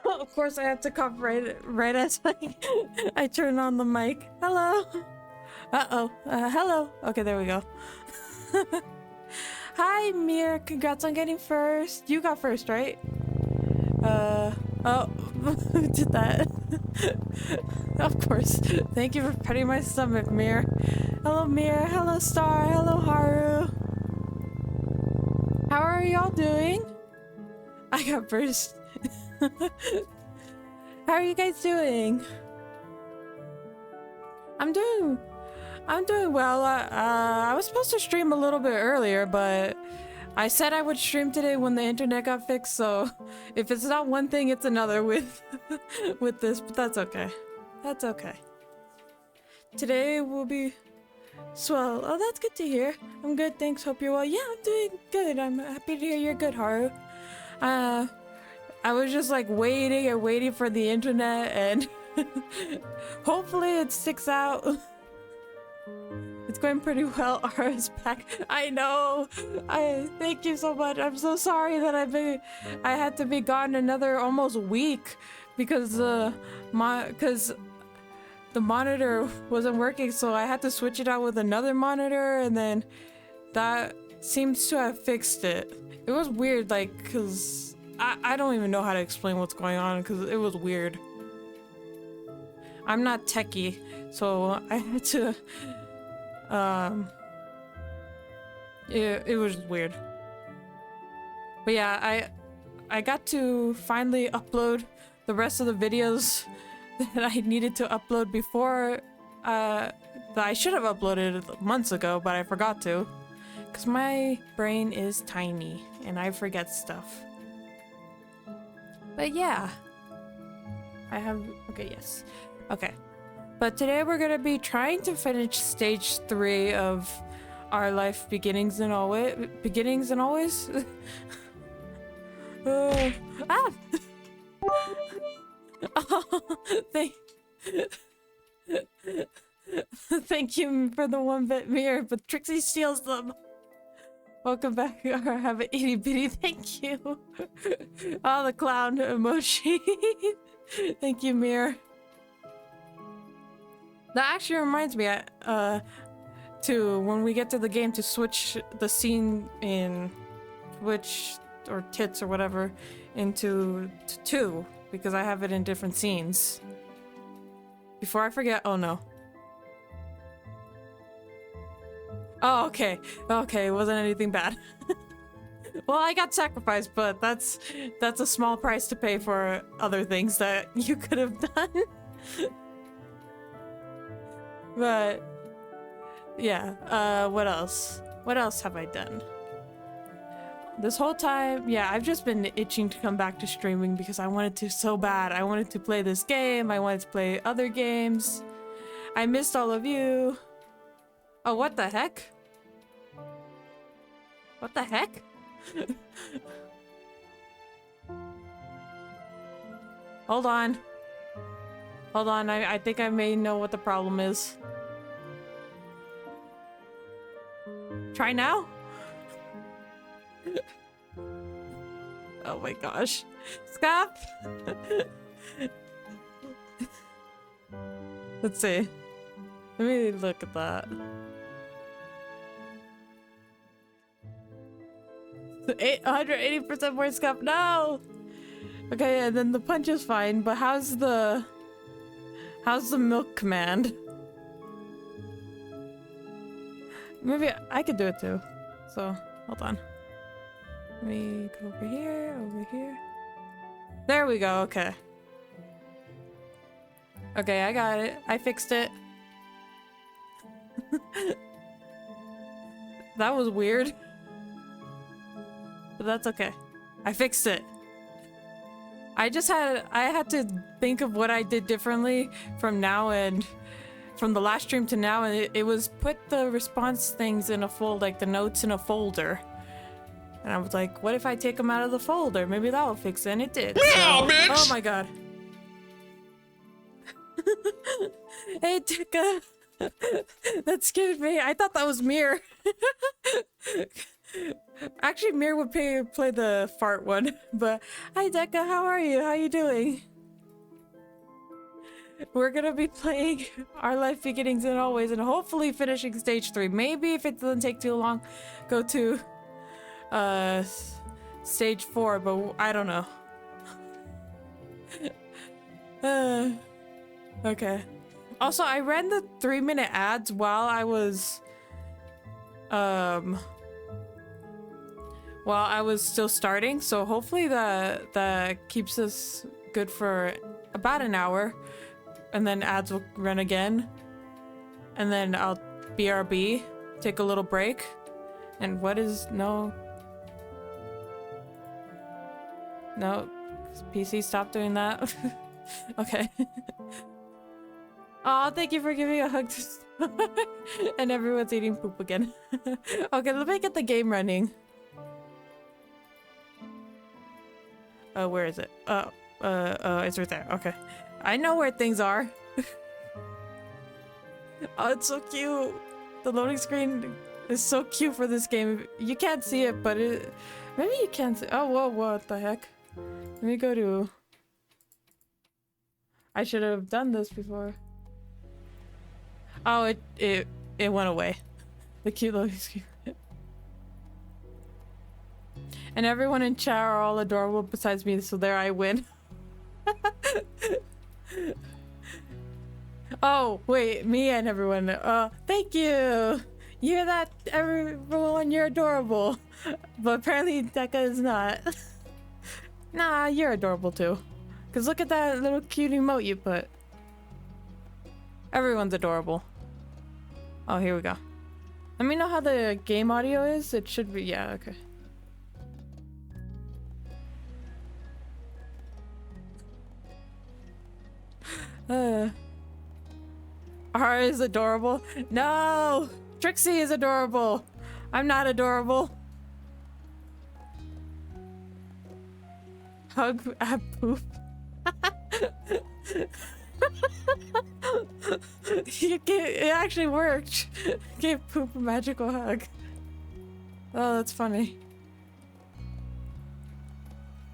Of course, I have to cough right as I turn on the mic. Hello. Uh-oh. Hello. Okay, there we go. Hi, Mir. Congrats on getting first. You got first, right? Oh, who did that? Of course. Thank you for petting my stomach, Mir. Hello, Mir. Hello, Star. Hello, Haru. How are y'all doing? I got first. How are you guys doing? I'm doing well. I was supposed to stream a little bit earlier, but I said I would stream today when the internet got fixed, so if it's not one thing, it's another with with this, but that's okay. That's okay. Today will be swell. Oh, that's good to hear. I'm good, thanks. Hope you're well. Yeah, I'm doing good. I'm happy to hear you're good, Haru. I was just like waiting and waiting for the internet, and hopefully it sticks out. It's going pretty well. Ara's back. I know. I thank you so much. I'm so sorry that I had to be gone another almost week because the monitor wasn't working, so I had to switch it out with another monitor, and then that seems to have fixed it. It was weird, like, cause I don't even know how to explain what's going on because it was weird. I'm not techie, so I had to it was weird. But yeah, I got to finally upload the rest of the videos that I needed to upload before that I should have uploaded months ago, but I forgot to. Because my brain is tiny and I forget stuff. But yeah. I have... Okay, yes. Okay. But today we're gonna be trying to finish stage 3 of our life beginnings and always... Beginnings and always? Ah! Oh, thank you for the 1-bit mirror, but Trixie steals them. Welcome back, or have an itty bitty. Thank you. Oh, the clown emoji. Thank you, Mir. That actually reminds me, to when we get to the game, to switch the scene in Twitch or Tits or whatever into 2, because I have it in different scenes. Before I forget, oh no. Oh, okay. Okay, it wasn't anything bad. Well, I got sacrificed, but that's a small price to pay for other things that you could have done. But yeah, what else? What else have I done? This whole time, yeah, I've just been itching to come back to streaming because I wanted to so bad. I wanted to play this game. I wanted to play other games. I missed all of you. Oh, what the heck? What the heck? Hold on. Hold on, I think I may know what the problem is. Try now? Oh my gosh. Scap! Let's see. Let me look at that. 180% more scuff. No! Okay, and then the punch is fine, but how's the milk command? Maybe I could do it too. So, hold on. Let me go over here, over here. There we go, okay. Okay, I got it. I fixed it. That was weird. But that's okay. I fixed it. I had to think of what I did differently from now and from the last stream to now, and it was put the response things in a fold, like the notes in a folder. And I was like, what if I take them out of the folder? Maybe that will fix it, and it did. Meow, bitch! Oh my god. Hey, Tika. That scared me. I thought that was Mir. Actually, Mir would play the fart one. But, hi, Deka, how are you? How you doing? We're gonna be playing Our Life Beginnings and Always, and hopefully finishing stage 3. Maybe if it doesn't take too long, go to stage 4, but I don't know. Okay. Also, I ran the 3-minute ads while I was still starting, so hopefully that keeps us good for about an hour, and then ads will run again, and then I'll BRB, take a little break. And what is no PC, stop doing that. Okay. Oh, thank you for giving a hug to and everyone's eating poop again. Okay, let me get the game running. Oh, where is it? It's right there. Okay. I know where things are. Oh, it's so cute. The loading screen is so cute for this game. You can't see it, but maybe you can see. Oh, whoa, what the heck? Let me go to... I should have done this before. Oh, it went away. The cute loading screen. And everyone in chat are all adorable besides me, so there I win. Oh, wait, me and everyone. Thank you! You hear that, everyone? You're adorable. But apparently Deka is not. Nah, you're adorable too. Because look at that little cute emote you put. Everyone's adorable. Oh, here we go. Let me know how the game audio is. It should be, yeah, okay. R is adorable. No! Trixie is adorable. I'm not adorable. Hug at poop. It actually worked. Gave poop a magical hug. Oh, that's funny.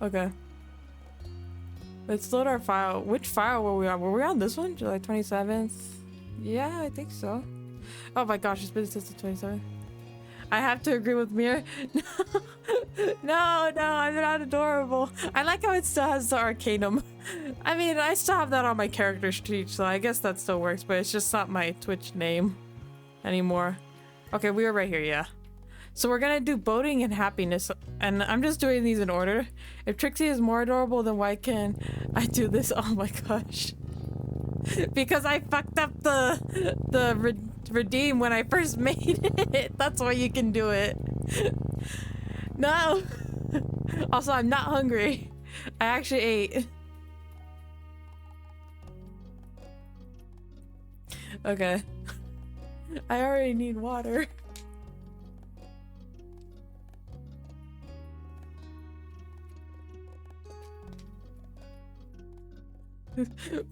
Okay. Let's load our file. Which file were we on? Were we on this one? July 27th? Yeah, I think so. Oh my gosh, it's been since the 27th. I have to agree with Mir. No, I'm not adorable. I like how it still has the Arcanum. I mean, I still have that on my character sheet, so I guess that still works, but it's just not my Twitch name anymore. Okay, we were right here, yeah. So we're gonna do boating and happiness, and I'm just doing these in order. If Trixie is more adorable, then why can I do this? Oh my gosh. Because I fucked up the redeem when I first made it. That's why you can do it. No. Also, I'm not hungry. I actually ate. Okay. I already need water.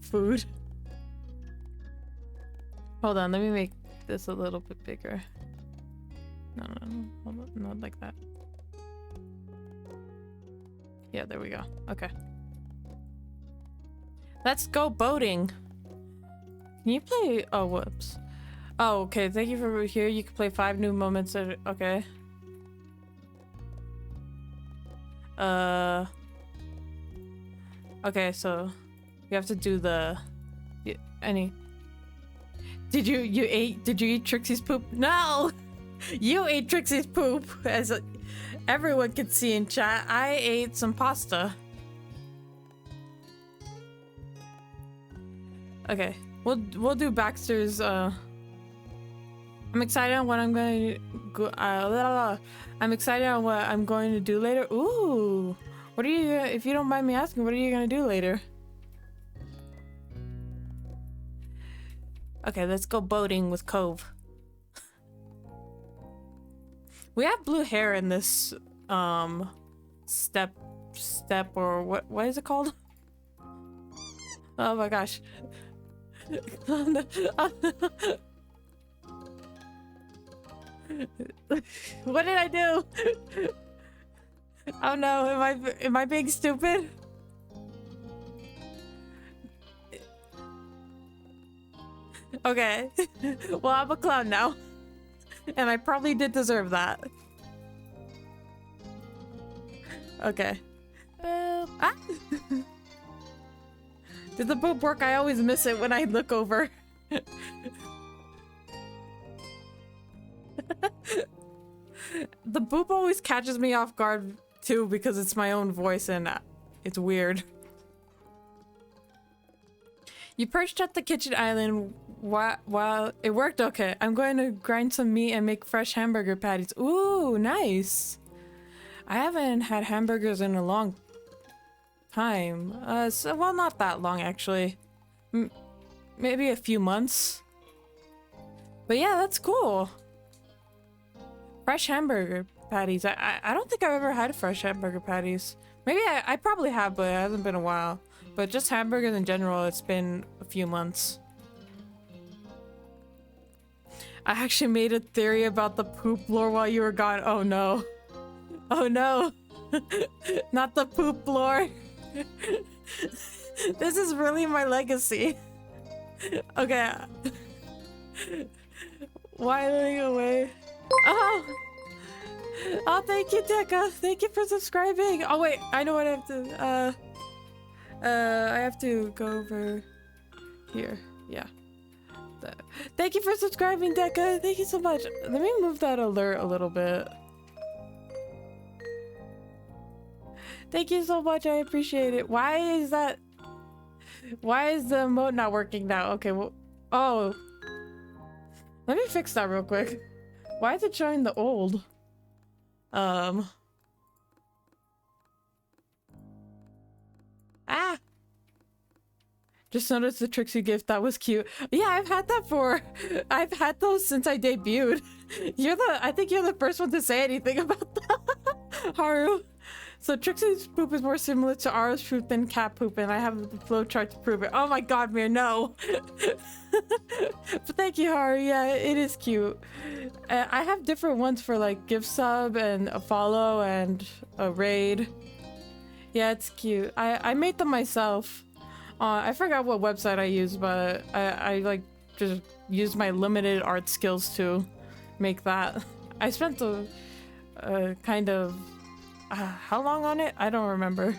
Food. Hold on, let me make this a little bit bigger. No, hold on, not like that. Yeah, there we go. Okay. Let's go boating. Can you play? Oh, whoops. Oh, okay. Thank you for here. You can play 5 new moments. Okay. Okay, so you have to do the any. Did you eat Trixie's poop? No! You ate Trixie's poop, as everyone can see in chat. I ate some pasta. Okay, we'll do Baxter's. I'm excited on what I'm going to go. I'm excited on what I'm going to do later. Ooh, what are you? If you don't mind me asking, what are you gonna do later? Okay, let's go boating with Cove. We have blue hair in this step or what is it called? Oh my gosh. What did I do? Oh no, am I being stupid? Okay. Well, I'm a clown now. And I probably did deserve that. Okay. Ah! Did the boop work? I always miss it when I look over. The boop always catches me off guard too because it's my own voice and it's weird. You perched at the kitchen island while it worked. Okay, I'm going to grind some meat and make fresh hamburger patties. Ooh, nice. I haven't had hamburgers in a long time. Well, not that long actually. Maybe a few months. But yeah, that's cool. Fresh hamburger patties. I don't think I've ever had fresh hamburger patties. Maybe I probably have, but it hasn't been a while. But just hamburgers in general, it's been a few months. I actually made a theory about the poop lore while you were gone. Oh no. Oh no. Not the poop lore. This is really my legacy. Okay. Whiling away. Oh! Oh, thank you, Deca. Thank you for subscribing. Oh wait, I know what I have to, I have to go over here. Yeah. Thank you for subscribing, Deca. Thank you so much. Let me move that alert a little bit. Thank you so much. I appreciate it. Why is the emote not working now? Okay, well, oh. Let me fix that real quick. Why is it showing the old? Ah! Just noticed the Trixie gift. That was cute. Yeah, I've had those since I debuted. I think you're the first one to say anything about that, Haru. So Trixie's poop is more similar to Ara's poop than cat poop, and I have the flowchart to prove it. Oh my god, Mir, no! But thank you, Haru. Yeah, it is cute. I have different ones for like gift sub and a follow and a raid. Yeah, it's cute. I made them myself. I forgot what website I used, but I like just used my limited art skills to make that. I spent a kind of how long on it? I don't remember.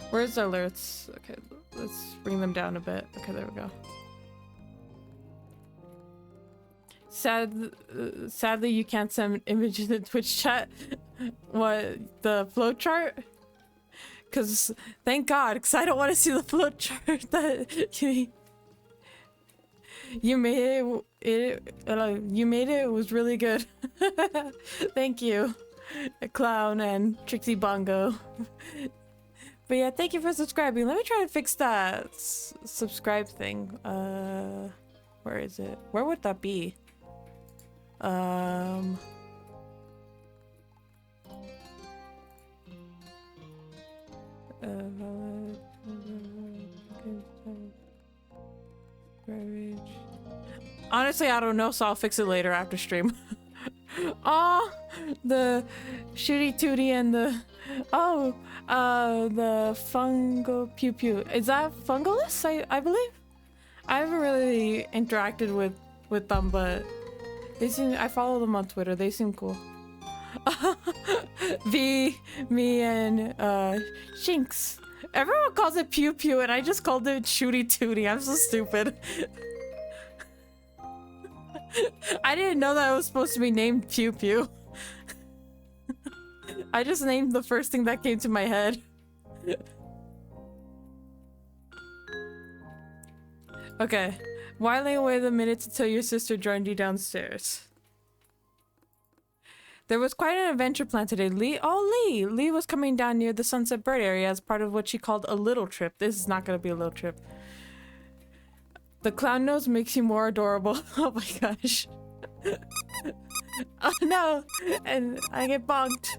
Where's the alerts? Okay, let's bring them down a bit. Okay, there we go. Sadly, you can't send images in Twitch chat. What, the flowchart? Because thank God, because I don't want to see the flowchart that you made you made it. It was really good. Thank you, Clown and Trixie Bongo. But yeah, thank you for subscribing. Let me try to fix that subscribe thing. Where is it? Where would that be? Honestly, I don't know, so I'll fix it later after stream. Oh, the shooty tooty and the the fungo pew pew. Is that Fungalus? I believe. I haven't really interacted with them, but they seem. I follow them on Twitter. They seem cool. V, me, and Shinx. Everyone calls it pew pew, and I just called it shooty tooty. I'm so stupid. I didn't know that it was supposed to be named Pew Pew. I just named the first thing that came to my head. Okay. Whiling away the minutes until your sister joined you downstairs. There was quite an adventure planned today. Lee was coming down near the Sunset Bird area as part of what she called a little trip. This is not gonna be a little trip. The clown nose makes you more adorable. Oh my gosh. Oh no! And I get bonked.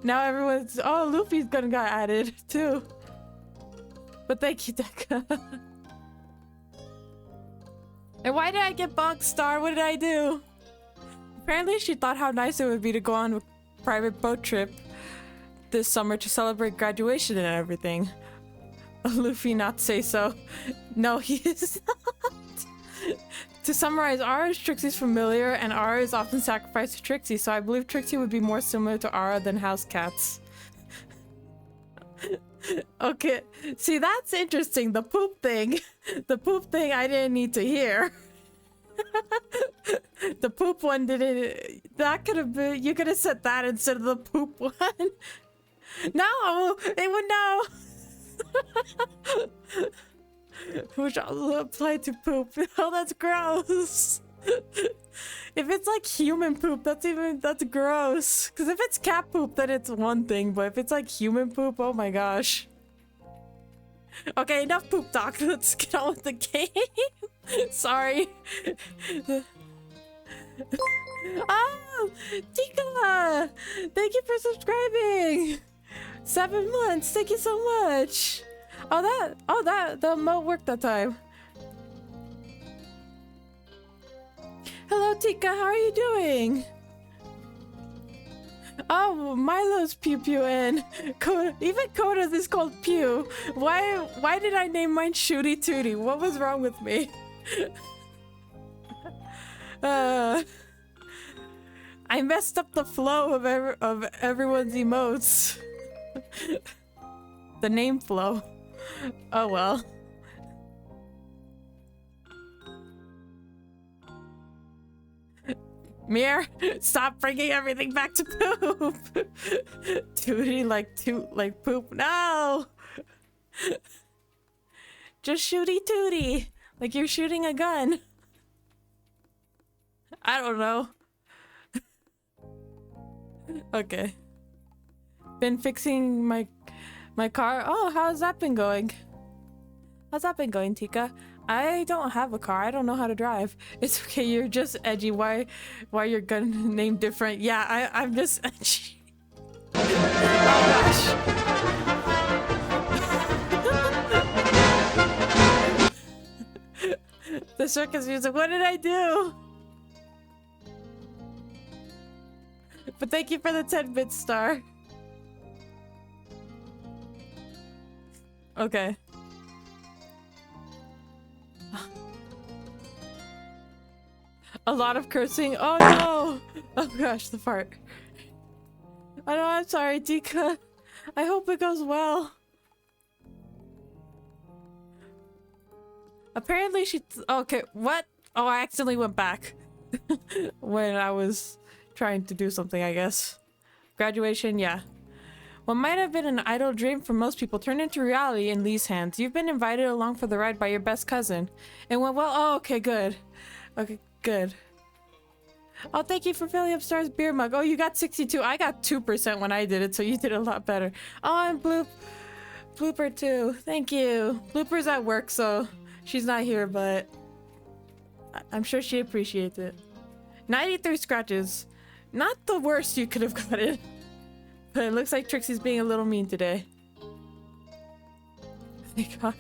Now everyone's... Oh, Luffy's gonna got added too. But thank you, Deca. And why did I get bonked, Star? What did I do? Apparently she thought how nice it would be to go on a private boat trip this summer to celebrate graduation and everything. Luffy not say so. No, he is not. To summarize, Ara is Trixie's familiar, and Ara is often sacrificed to Trixie, so I believe Trixie would be more similar to Ara than house cats. Okay, see, that's interesting. The poop thing. The poop thing I didn't need to hear. The poop one didn't... That could have been... You could have said that instead of the poop one. No! It would know! Which also apply to poop. Oh, that's gross. If it's like human poop, that's gross. Because if it's cat poop, then it's one thing. But if it's like human poop, oh my gosh. Okay, enough poop talk. Let's get on with the game. Sorry. Oh, Tika! Thank you for subscribing. 7 months. Thank you so much. The emote worked that time. Hello, Tika. How are you doing? Oh, Milo's Pew Pew and Coda. Even Coda's is called Pew. Why did I name mine Shooty Tooty? What was wrong with me? I messed up the flow of everyone's emotes. The name flow. Oh well. Mir, stop bringing everything back to poop. Tooty like poop. No. Just shooty tooty, like you're shooting a gun. I don't know. Okay. Been fixing my car. Oh, how's that been going? How's that been going, Tika? I don't have a car. I don't know how to drive. It's okay. You're just edgy. Why your gun name different? Yeah, I'm just edgy. Oh gosh. The circus music. What did I do? But thank you for the 10-bit star. Okay. A lot of cursing. Oh no! Oh gosh, the fart. Oh no, I'm sorry, Tika. I hope it goes well. Apparently she... Okay, what? Oh, I accidentally went back. When I was trying to do something, I guess. Graduation, yeah. What might have been an idle dream for most people turned into reality in Lee's hands. You've been invited along for the ride by your best cousin. It went well. Oh, okay, good. Okay, good. Oh, thank you for filling up Star's beer mug. Oh, you got 62. I got 2% when I did it, so you did a lot better. Oh, and Blooper too. Thank you. Blooper's at work, so she's not here, but I'm sure she appreciates it. 93 scratches. Not the worst you could have gotten. But it looks like Trixie's being a little mean today. Oh my god.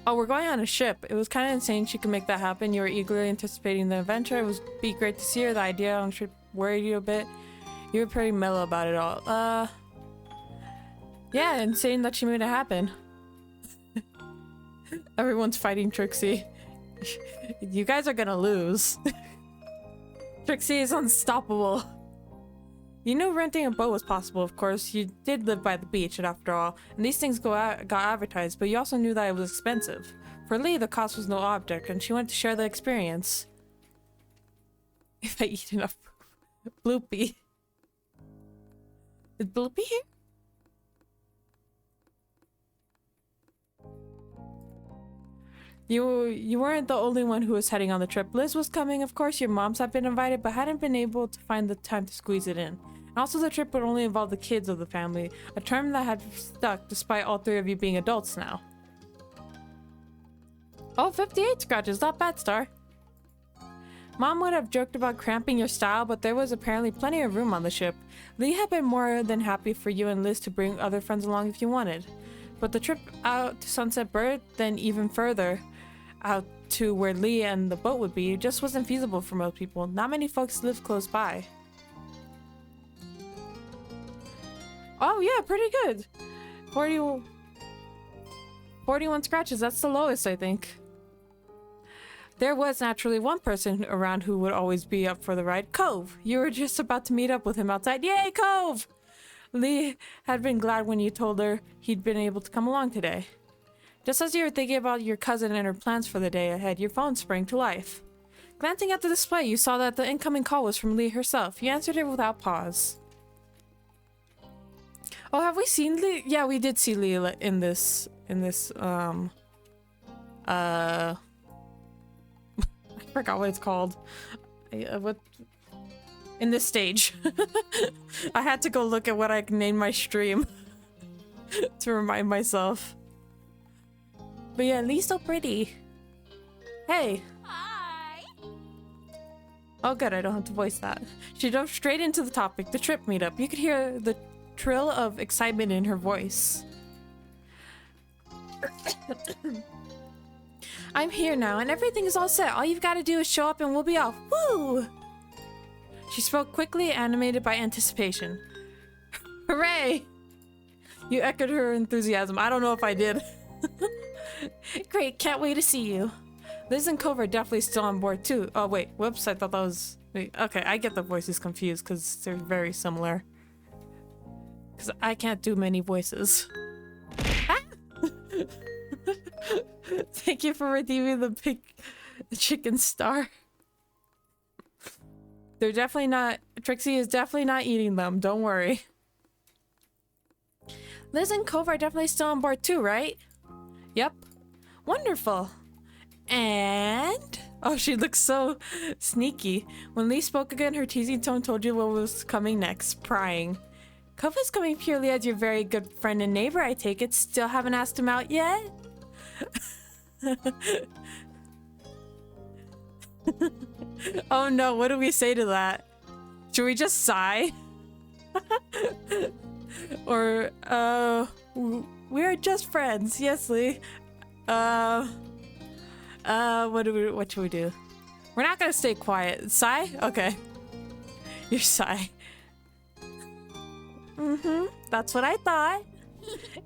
Oh, we're going on a ship. It was kind of insane she could make that happen. You were eagerly anticipating the adventure. It was be great to see her. The idea on the trip worried you a bit. You were pretty mellow about it all. Yeah, insane that she made it happen. Everyone's fighting Trixie. You guys are gonna lose. Trixie is unstoppable. You knew renting a boat was possible, of course. You did live by the beach, after all, and these things got advertised, but you also knew that it was expensive. For Lee, the cost was no object, and she wanted to share the experience. If I eat enough Bloopy. Is Bloopy here? You weren't the only one who was heading on the trip. Liz was coming, of course. Your moms had been invited, but hadn't been able to find the time to squeeze it in. And also, the trip would only involve the kids of the family, a term that had stuck despite all three of you being adults now. Oh, 58 scratches. Not bad, Star. Mom would have joked about cramping your style, but there was apparently plenty of room on the ship. Lee had been more than happy for you and Liz to bring other friends along if you wanted. But the trip out to Sunset Bird, then even further out to where Lee and the boat would be, just wasn't feasible for most people. Not many folks lived close by. Oh yeah, pretty good. 41 scratches, that's the lowest, I think. There was naturally one person around who would always be up for the ride, Cove. You were just about to meet up with him outside. Yay, Cove! Lee had been glad when you told her he'd been able to come along today. Just as you were thinking about your cousin and her plans for the day ahead, your phone sprang to life. Glancing at the display, you saw that the incoming call was from Lee herself. You answered it without pause. Oh, have we seen Lee? Yeah, we did see Lee in this, I forgot what it's called. What? In this stage. I had to go look at what I named my stream to remind myself. But yeah, Lee's so pretty. Hey. Hi. Oh good, I don't have to voice that. She dove straight into the topic, the trip meetup. You could hear the trill of excitement in her voice. I'm here now, and everything is all set. All you've got to do is show up and we'll be off. Woo! She spoke quickly, animated by anticipation. Hooray! You echoed her enthusiasm. I don't know if I did. Great, can't wait to see you. Liz and Cove are definitely still on board too. Oh wait, whoops, I thought that was... Wait, okay, I get the voices confused because they're very similar. Because I can't do many voices. Ah! Thank you for redeeming the pig chicken star. They're definitely not... Trixie is definitely not eating them, don't worry. Liz and Cove are definitely still on board too, right? Yep. Wonderful. And... Oh, she looks so sneaky. When Lee spoke again, her teasing tone told you what was coming next. Prying. Cove is coming purely as your very good friend and neighbor, I take it. Still haven't asked him out yet? Oh no, what do we say to that? Should we just sigh? Or, we're just friends. Yes, Lee. What should we do? We're not gonna stay quiet. Sigh? Okay. You sigh. That's what I thought.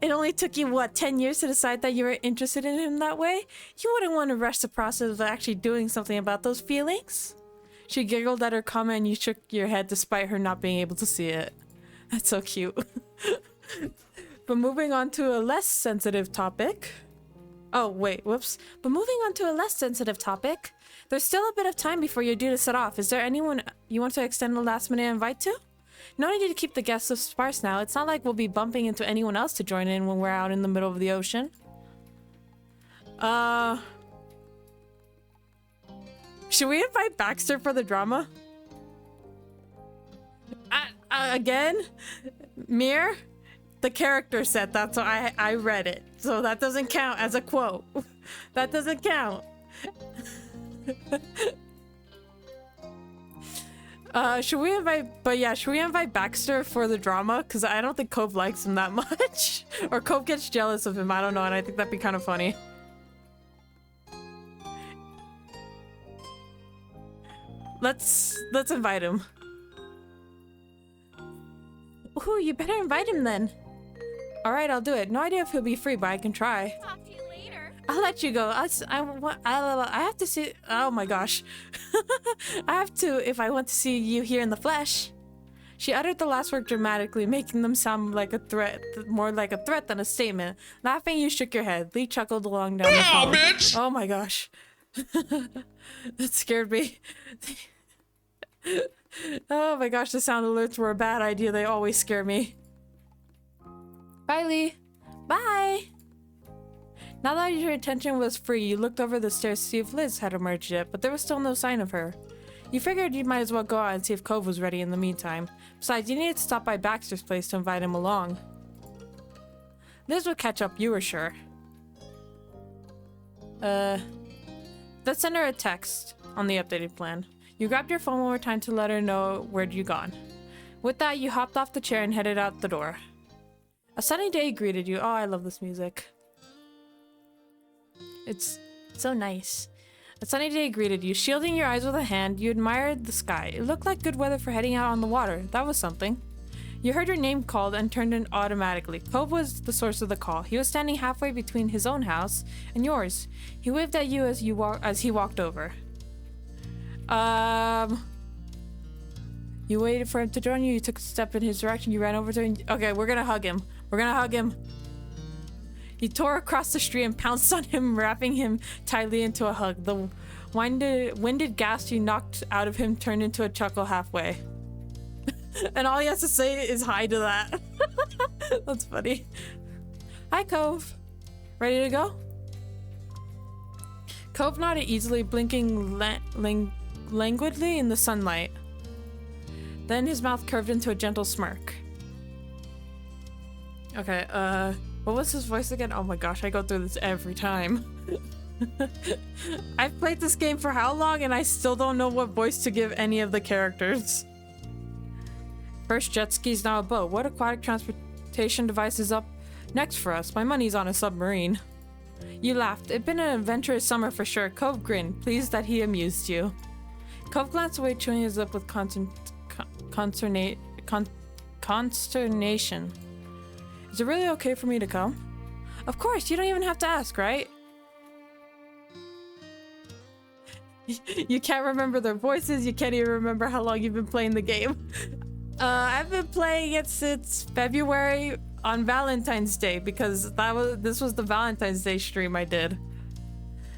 It only took you, what, 10 years to decide that you were interested in him that way? You wouldn't want to rush the process of actually doing something about those feelings? She giggled at her comment and you shook your head despite her not being able to see it. That's so cute. But moving on to a less sensitive topic. Oh, wait, whoops. But moving on to a less sensitive topic. There's still a bit of time before you're due to set off. Is there anyone you want to extend a last minute invite to? No need to keep the guests so sparse now. It's not like we'll be bumping into anyone else to join in when we're out in the middle of the ocean. Should we invite Baxter for the drama? Again? Mir? The character said that, so I read it. So that doesn't count as a quote. That doesn't count. Should we invite Baxter for the drama? Because I don't think Cove likes him that much. Or Cove gets jealous of him, I don't know, and I think that'd be kind of funny. Let's invite him. Ooh, you better invite him then. Alright, I'll do it. No idea if he'll be free, but I can try. Talk to you later. I'll let you go. I have to see. Oh my gosh. I have to if I want to see you here in the flesh. She uttered the last word dramatically, making them sound like a threat, more like a threat than a statement. Laughing, you shook your head. Lee chuckled along down the hall. Bitch! Oh my gosh. That scared me. Oh my gosh, the sound alerts were a bad idea. They always scare me. Bye, Lee. Bye. Now that your attention was free, you looked over the stairs to see if Liz had emerged yet, but there was still no sign of her. You figured you might as well go out and see if Cove was ready in the meantime. Besides, you needed to stop by Baxter's place to invite him along. Liz would catch up, you were sure. Let's send her a text on the updated plan. You grabbed your phone one more time to let her know where you'd gone. With that, you hopped off the chair and headed out the door. A sunny day greeted you. Oh, I love this music. It's so nice. A sunny day greeted you. Shielding your eyes with a hand, you admired the sky. It looked like good weather for heading out on the water. That was something. You heard your name called and turned in automatically. Cove was the source of the call. He was standing halfway between his own house and yours. He waved at you as he walked over. You waited for him to join you. You took a step in his direction. You ran over to him. Okay, we're gonna hug him. We're gonna hug him. You tore across the street and pounced on him, wrapping him tightly into a hug. The winded gasp you knocked out of him turned into a chuckle halfway. And all he has to say is hi to that. That's funny. Hi, Cove. Ready to go? Cove nodded easily, blinking languidly in the sunlight. Then his mouth curved into a gentle smirk. Okay, what was his voice again? Oh my gosh, I go through this every time. I've played this game for how long and I still don't know what voice to give any of the characters. First jet skis, now a boat. What aquatic transportation device is up next for us? My money's on a submarine. You laughed. It'd been an adventurous summer for sure. Cove grinned, pleased that he amused you. Cove glanced away, chewing his lip with consternation. Is it really okay for me to come? Of course, you don't even have to ask, right? You can't remember their voices, you can't even remember how long you've been playing the game. I've been playing it since February on Valentine's Day because this was the Valentine's Day stream I did.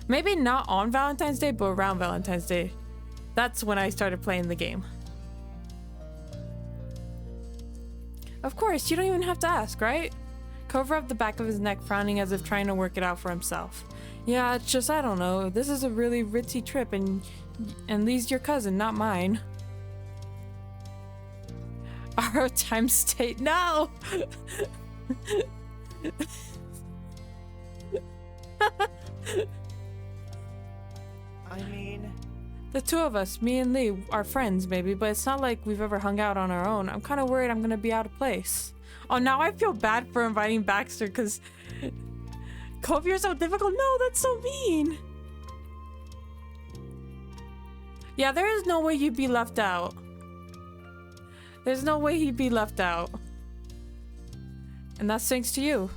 Maybe not on Valentine's Day, but around Valentine's Day. That's when I started playing the game. Of course, you don't even have to ask, right? Cove rubbed the back of his neck, frowning as if trying to work it out for himself. Yeah, it's just, I don't know. This is a really ritzy trip and Lee's your cousin, not mine. Our time state. No! I mean... The two of us, me and Lee, are friends maybe, but it's not like we've ever hung out on our own. I'm kind of worried I'm gonna be out of place. Oh, now I feel bad for inviting Baxter because... Cove, you're so difficult. No, that's so mean. Yeah, there is no way you'd be left out. There's no way he'd be left out. And that's thanks to you.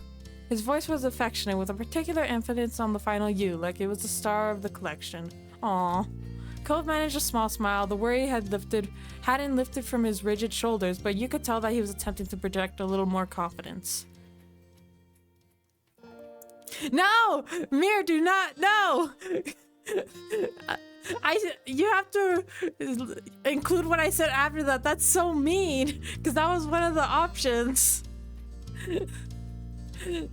His voice was affectionate with a particular emphasis on the final U, like it was the star of the collection. Aww. Cove managed a small smile. The worry hadn't lifted from his rigid shoulders, but you could tell that he was attempting to project a little more confidence. No! Mir, do not, no! You have to include what I said after that. That's so mean, because that was one of the options.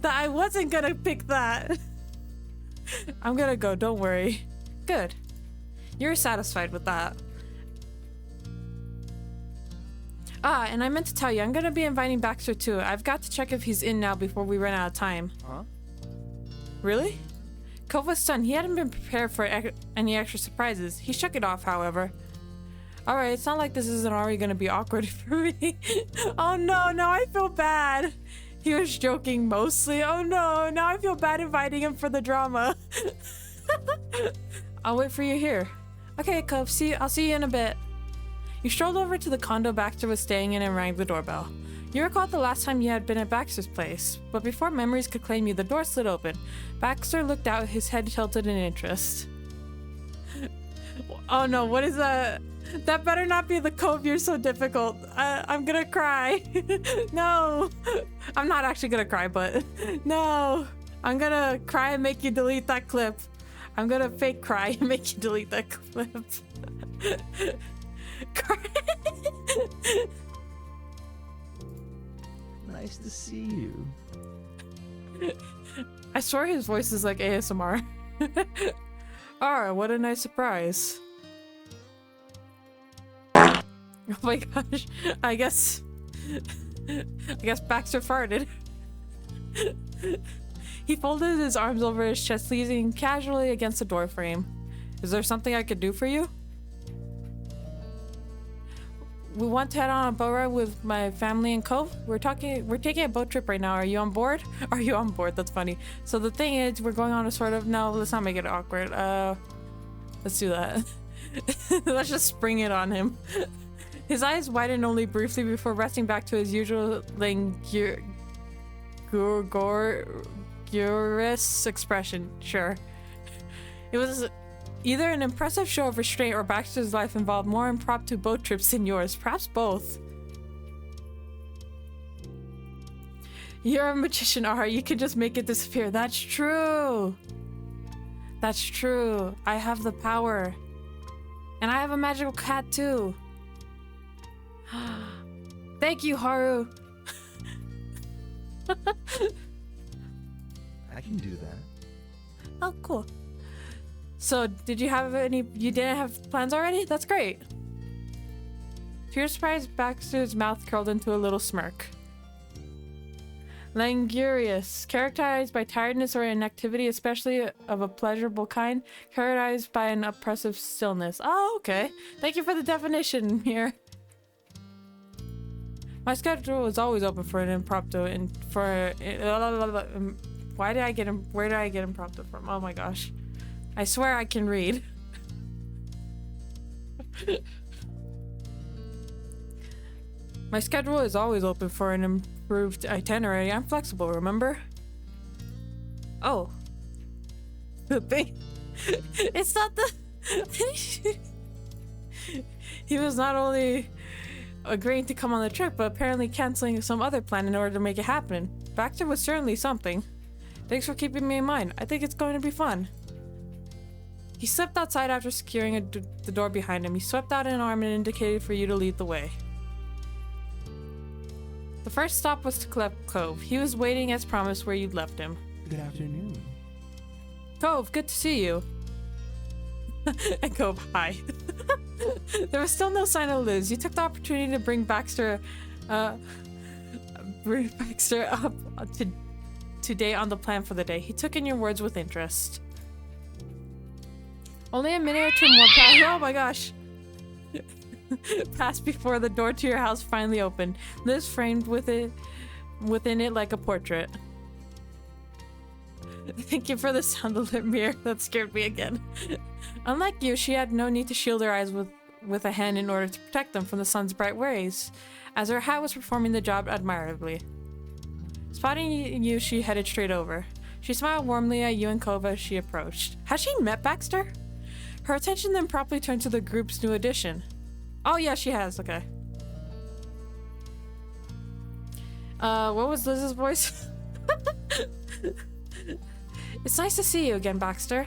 That I wasn't gonna pick that. I'm gonna go, don't worry. Good. You're satisfied with that. Ah, and I meant to tell you, I'm gonna be inviting Baxter too. I've got to check if he's in now before we run out of time. Huh? Really? Cove was stunned. He hadn't been prepared for any extra surprises. He shook it off, however. Alright, it's not like this isn't already gonna be awkward for me. Oh no, now I feel bad. He was joking mostly. Oh no, now I feel bad inviting him for the drama. I'll wait for you here. Okay, Cove, I'll see you in a bit. You strolled over to the condo Baxter was staying in and rang the doorbell. You recalled the last time you had been at Baxter's place, but before memories could claim you, the door slid open. Baxter looked out, his head tilted in interest. Oh no, what is that? That better not be the Cove, you're so difficult. I'm gonna cry. No. I'm not actually gonna cry, but no. I'm gonna cry and make you delete that clip. I'm gonna fake cry and make you delete that clip. Cry. Nice to see you. I swear his voice is like ASMR. Alright, what a nice surprise. Oh my gosh. I guess Baxter farted. He folded his arms over his chest, leaning casually against the door frame. Is there something I could do for you? We want to head on a boat ride with my family in Cove. We're taking a boat trip right now. Are you on board? Are you on board? That's funny. So the thing is, we're going on a sort of, no, let's not make it awkward. Let's do that. Let's just spring it on him. His eyes widened only briefly before resting back to his usual languorous expression. Sure. It was either an impressive show of restraint or Baxter's life involved more impromptu boat trips than yours. Perhaps both. You're a magician, Ara. You can just make it disappear. That's true. That's true. I have the power. And I have a magical cat too. Thank you, Haru. I can do that. Oh, cool. So, did you have any? You didn't have plans already? That's great. To your surprise, Baxter's mouth curled into a little smirk. Languorous, characterized by tiredness or inactivity, especially of a pleasurable kind, characterized by an oppressive stillness. Oh, okay. Thank you for the definition here. My schedule is always open for an impromptu and for why did I get him? Where did I get impromptu from? Oh my gosh. I swear I can read. My schedule is always open for an improved itinerary. I'm flexible, remember? Oh. The thing. It's not the... He was not only agreeing to come on the trip, but apparently canceling some other plan in order to make it happen. Baxter was certainly something. Thanks for keeping me in mind. I think it's going to be fun. He stepped outside after securing the door behind him. He swept out an arm and indicated for you to lead the way. The first stop was to Cove. He was waiting as promised where you'd left him. Good afternoon. Cove, good to see you. And Cove, hi. There was still no sign of Liz. You took the opportunity to bring Baxter up to date on the plan for the day. He took in your words with interest. Only a minute or two more passed. Oh my gosh. Passed before the door to your house finally opened. Liz framed within it like a portrait. Thank you for the sound of the mirror. That scared me again. Unlike you, she had no need to shield her eyes with a hand in order to protect them from the sun's bright rays, as her hat was performing the job admirably. Spotting you, she headed straight over. She smiled warmly at you and Cove as she approached. Has she met Baxter? Her attention then promptly turned to the group's new addition. Oh yeah, she has, okay. What was Liz's voice? It's nice to see you again, Baxter.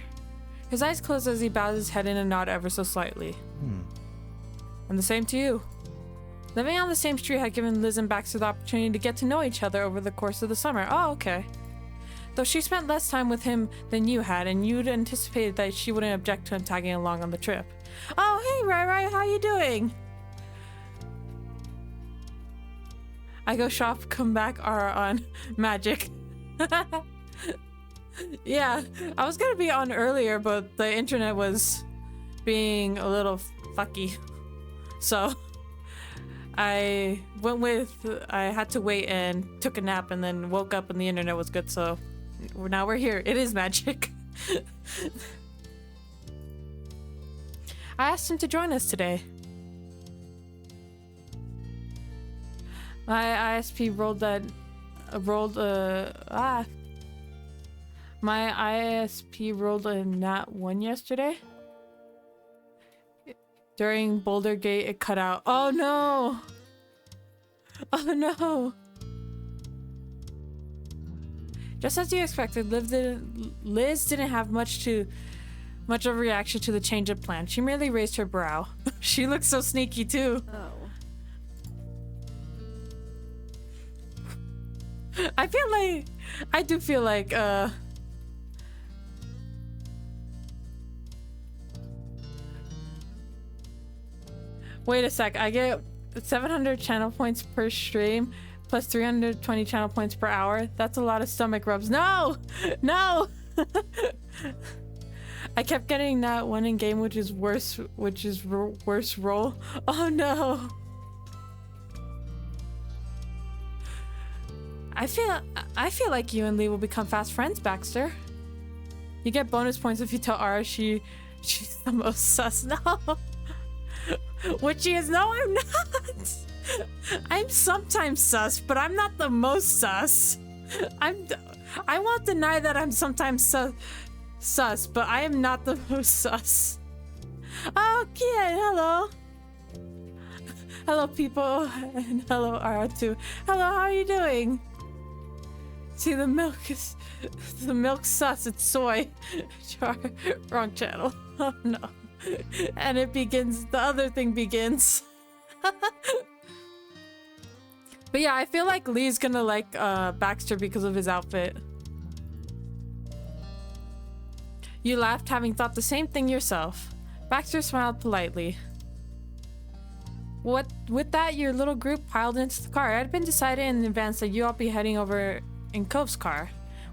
His eyes close as he bows his head in a nod ever so slightly. And the same to you. Living on the same street had given Liz and Baxter the opportunity to get to know each other over the course of the summer. Oh, okay. Though she spent less time with him than you had, and you'd anticipated that she wouldn't object to him tagging along on the trip. Oh, hey, Rai, how you doing? I go shop, come back, are on magic. Yeah, I was gonna be on earlier, but the internet was being a little fucky. So I had to wait and took a nap and then woke up and the internet was good, so now we're here. It is magic. I asked him to join us today. My ISP My ISP rolled a nat 1 yesterday. During Boulder Gate, it cut out. Oh no! Oh no! Just as you expected, Liz didn't have much of a reaction to the change of plan. She merely raised her brow. She looks so sneaky too. Oh. I do feel like, wait a sec, I get 700 channel points per stream plus 320 channel points per hour. That's a lot of stomach rubs. No! No! I kept getting that one in game, which is worse roll. Oh no! I feel like you and Lee will become fast friends, Baxter. You get bonus points if you tell Ara she's the most sus. No! Which she is. No, I'm not! I'm sometimes sus, but I'm not the most sus. I won't deny that I'm sometimes sus, but I am not the most sus. Oh, kid, hello. Hello, people, and hello, Ara too. Hello, how are you doing? See, the milk sus, it's soy. Wrong channel. Oh no. And it begins, the other thing begins. But yeah, I feel like Lee's gonna like Baxter because of his outfit. You laughed, having thought the same thing yourself. Baxter smiled politely. With that, your little group piled into the car. It had been decided in advance that you all be heading over in Cove's car.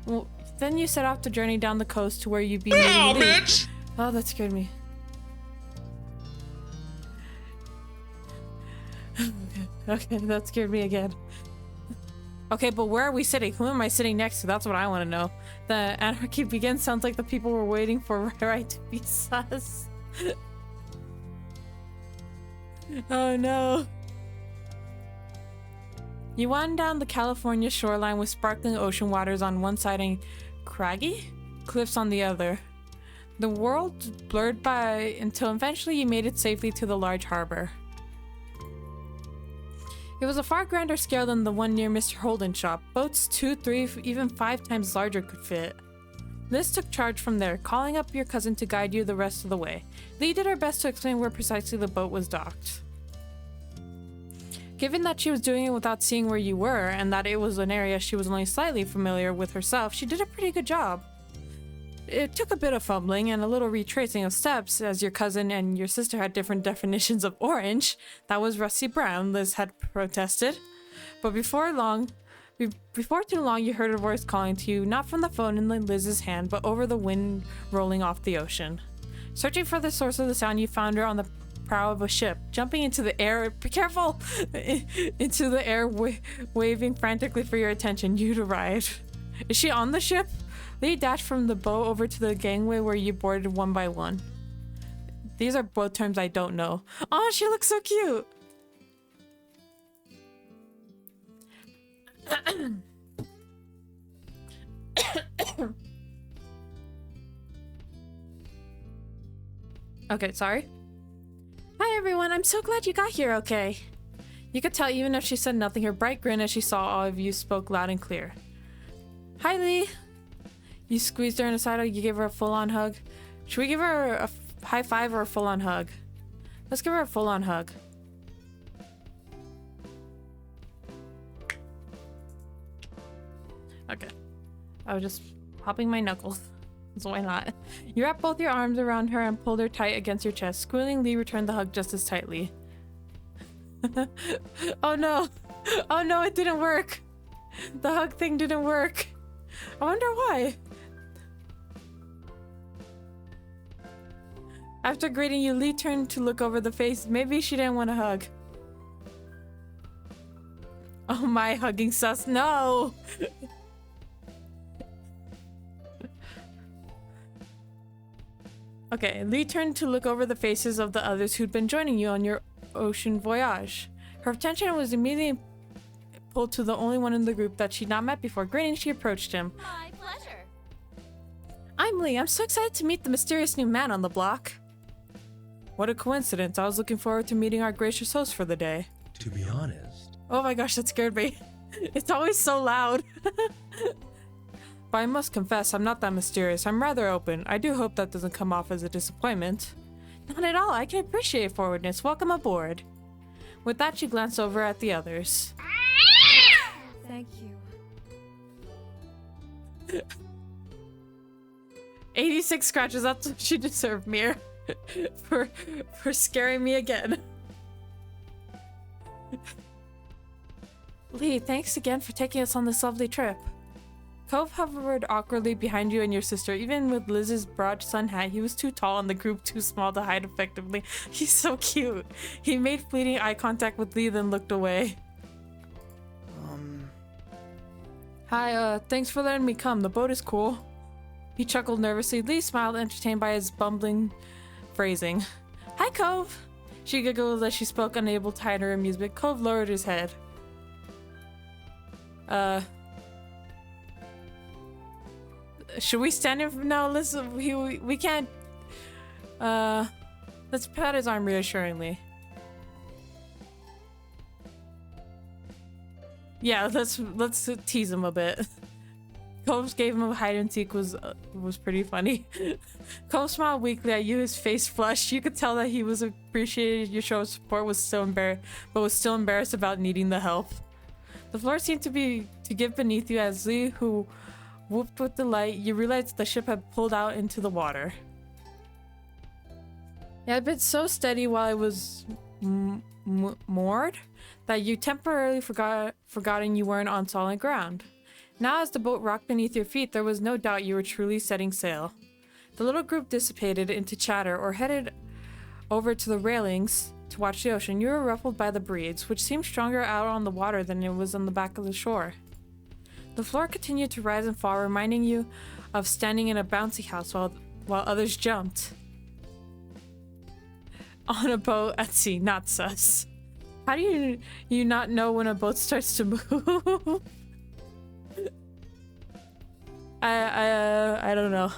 Well, then you set off the journey down the coast to where you'd be meeting Lee. Bitch! Oh, that scared me. Okay, that scared me again. Okay, but where are we sitting? Who am I sitting next to? That's what I want to know. The anarchy begins sounds like the people were waiting for right to be sus. Oh no. You wind down the California shoreline with sparkling ocean waters on one side and craggy cliffs on the other. The world blurred by until eventually you made it safely to the large harbor. It was a far grander scale than the one near Mr. Holden's shop. Boats 2, 3, even 5 times larger could fit. Liz took charge from there, calling up your cousin to guide you the rest of the way. Lee did her best to explain where precisely the boat was docked. Given that she was doing it without seeing where you were, and that it was an area she was only slightly familiar with herself, she did a pretty good job. It took a bit of fumbling and a little retracing of steps, as your cousin and your sister had different definitions of orange. That was rusty brown, Liz had protested. But before too long, you heard a voice calling to you, not from the phone in Liz's hand, but over the wind rolling off the ocean. Searching for the source of the sound, you found her on the prow of a ship, jumping into the air. Be careful! Into the air, waving frantically for your attention. You'd arrived. Is she on the ship? Lee dashed from the boat over to the gangway where you boarded one by one. These are both terms I don't know. Oh, she looks so cute! Okay, sorry. Hi everyone, I'm so glad you got here okay. You could tell even if she said nothing, her bright grin as she saw all of you spoke loud and clear. Hi Lee. You squeezed her in the side, or you gave her a full-on hug? Should we give her a high five or a full-on hug? Let's give her a full-on hug. Okay. I was just popping my knuckles. So why not? You wrapped both your arms around her and pulled her tight against your chest. Squealing, Lee returned the hug just as tightly. Oh no! Oh no, it didn't work! The hug thing didn't work. I wonder why. After greeting you, Lee turned to look over the face. Maybe she didn't want a hug. Oh my, hugging sus. No! Okay, Lee turned to look over the faces of the others who'd been joining you on your ocean voyage. Her attention was immediately pulled to the only one in the group that she'd not met before. Grinning, she approached him. My pleasure. I'm Lee. I'm so excited to meet the mysterious new man on the block. What a coincidence. I was looking forward to meeting our gracious host for the day. To be honest, Oh my gosh, that scared me. It's always so loud. But I must confess, I'm not that mysterious. I'm rather open. I do hope that doesn't come off as a disappointment. Not at all. I can appreciate forwardness. Welcome aboard. With that, she glanced over at the others. Thank you. 86 scratches. That's what she deserved, Mir. for scaring me again. Lee, thanks again for taking us on this lovely trip. Cove hovered awkwardly behind you and your sister. Even with Liz's broad sun hat, he was too tall and the group too small to hide effectively. He's so cute. He made fleeting eye contact with Lee, then looked away. Hi, thanks for letting me come. The boat is cool. He chuckled nervously. Lee smiled, entertained by his bumbling phrasing. Hi, Cove. She giggled as she spoke, unable to hide her amusement. Cove lowered his head. Should we stand in? No, listen, we can't. Let's pat his arm reassuringly. Yeah, let's tease him a bit. Cove gave him a hide and seek was pretty funny. Cove smiled weakly at you, his face flushed. You could tell that he was appreciated your show of support, was still embarrassed about needing the help. The floor seemed to give beneath you as Lee, who whooped with delight, you realized the ship had pulled out into the water. It had been so steady while it was moored that you temporarily forgotten you weren't on solid ground. Now as the boat rocked beneath your feet, there was no doubt you were truly setting sail. The little group dissipated into chatter or headed over to the railings to watch the ocean. You were ruffled by the breeze, which seemed stronger out on the water than it was on the back of the shore. The floor continued to rise and fall, reminding you of standing in a bouncy house while others jumped. On a boat at sea, not sus. How do you not know when a boat starts to move? I don't know.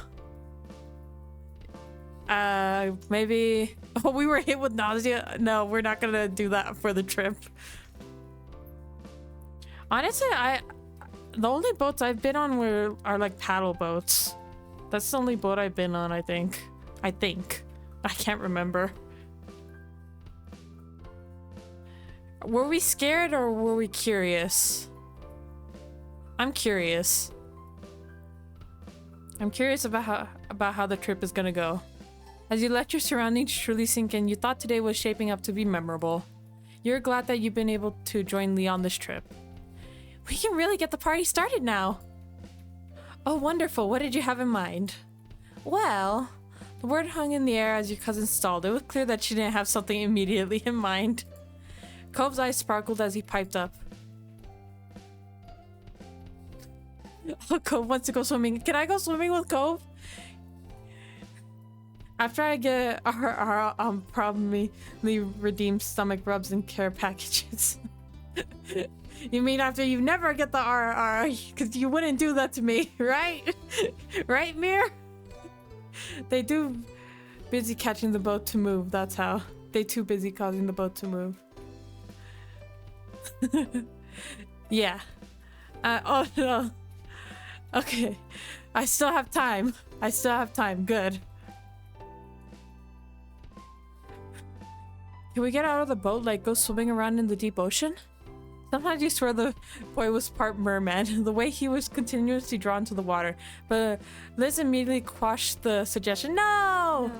Maybe. Oh, we were hit with nausea. No, we're not gonna do that for the trip. Honestly, the only boats I've been on are like paddle boats. That's the only boat I've been on, I think. I can't remember. Were we scared or were we curious? I'm curious. I'm curious about how the trip is gonna go. As you let your surroundings truly sink in, you thought today was shaping up to be memorable. You're glad that you've been able to join Lee on this trip. We can really get the party started now. Oh, wonderful. What did you have in mind? Well, the word hung in the air as your cousin stalled. It was clear that she didn't have something immediately in mind. Cove's eyes sparkled as he piped up. Oh, Cove wants to go swimming. Can I go swimming with Cove? After I get our probably redeemed stomach rubs and care packages. You mean after you never get the RR? Because you wouldn't do that to me, right? Right, Mir? They do busy catching the boat to move, that's how. They too busy causing the boat to move. Yeah. Oh no. Okay. I still have time. I still have time. Good. Can we get out of the boat, like go swimming around in the deep ocean? Sometimes you swear the boy was part merman, the way he was continuously drawn to the water. But Liz immediately quashed the suggestion. No!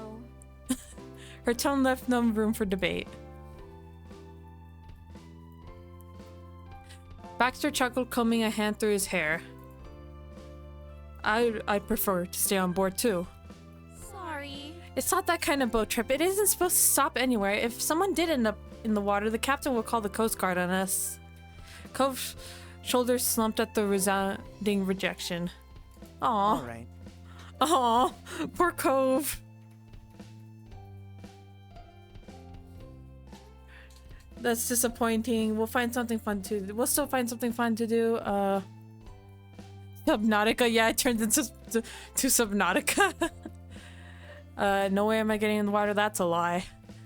No. Her tone left no room for debate. Baxter chuckled, combing a hand through his hair. I'd prefer to stay on board too. Sorry. It's not that kind of boat trip. It isn't supposed to stop anywhere. If someone did end up in the water, the captain would call the Coast Guard on us. Cove's shoulders slumped at the resounding rejection. Aw. All right. Aw. Poor Cove. That's disappointing. We'll find something fun to... We'll still find something fun to do. Subnautica. Yeah, it turns into to Subnautica. No way am I getting in the water. That's a lie.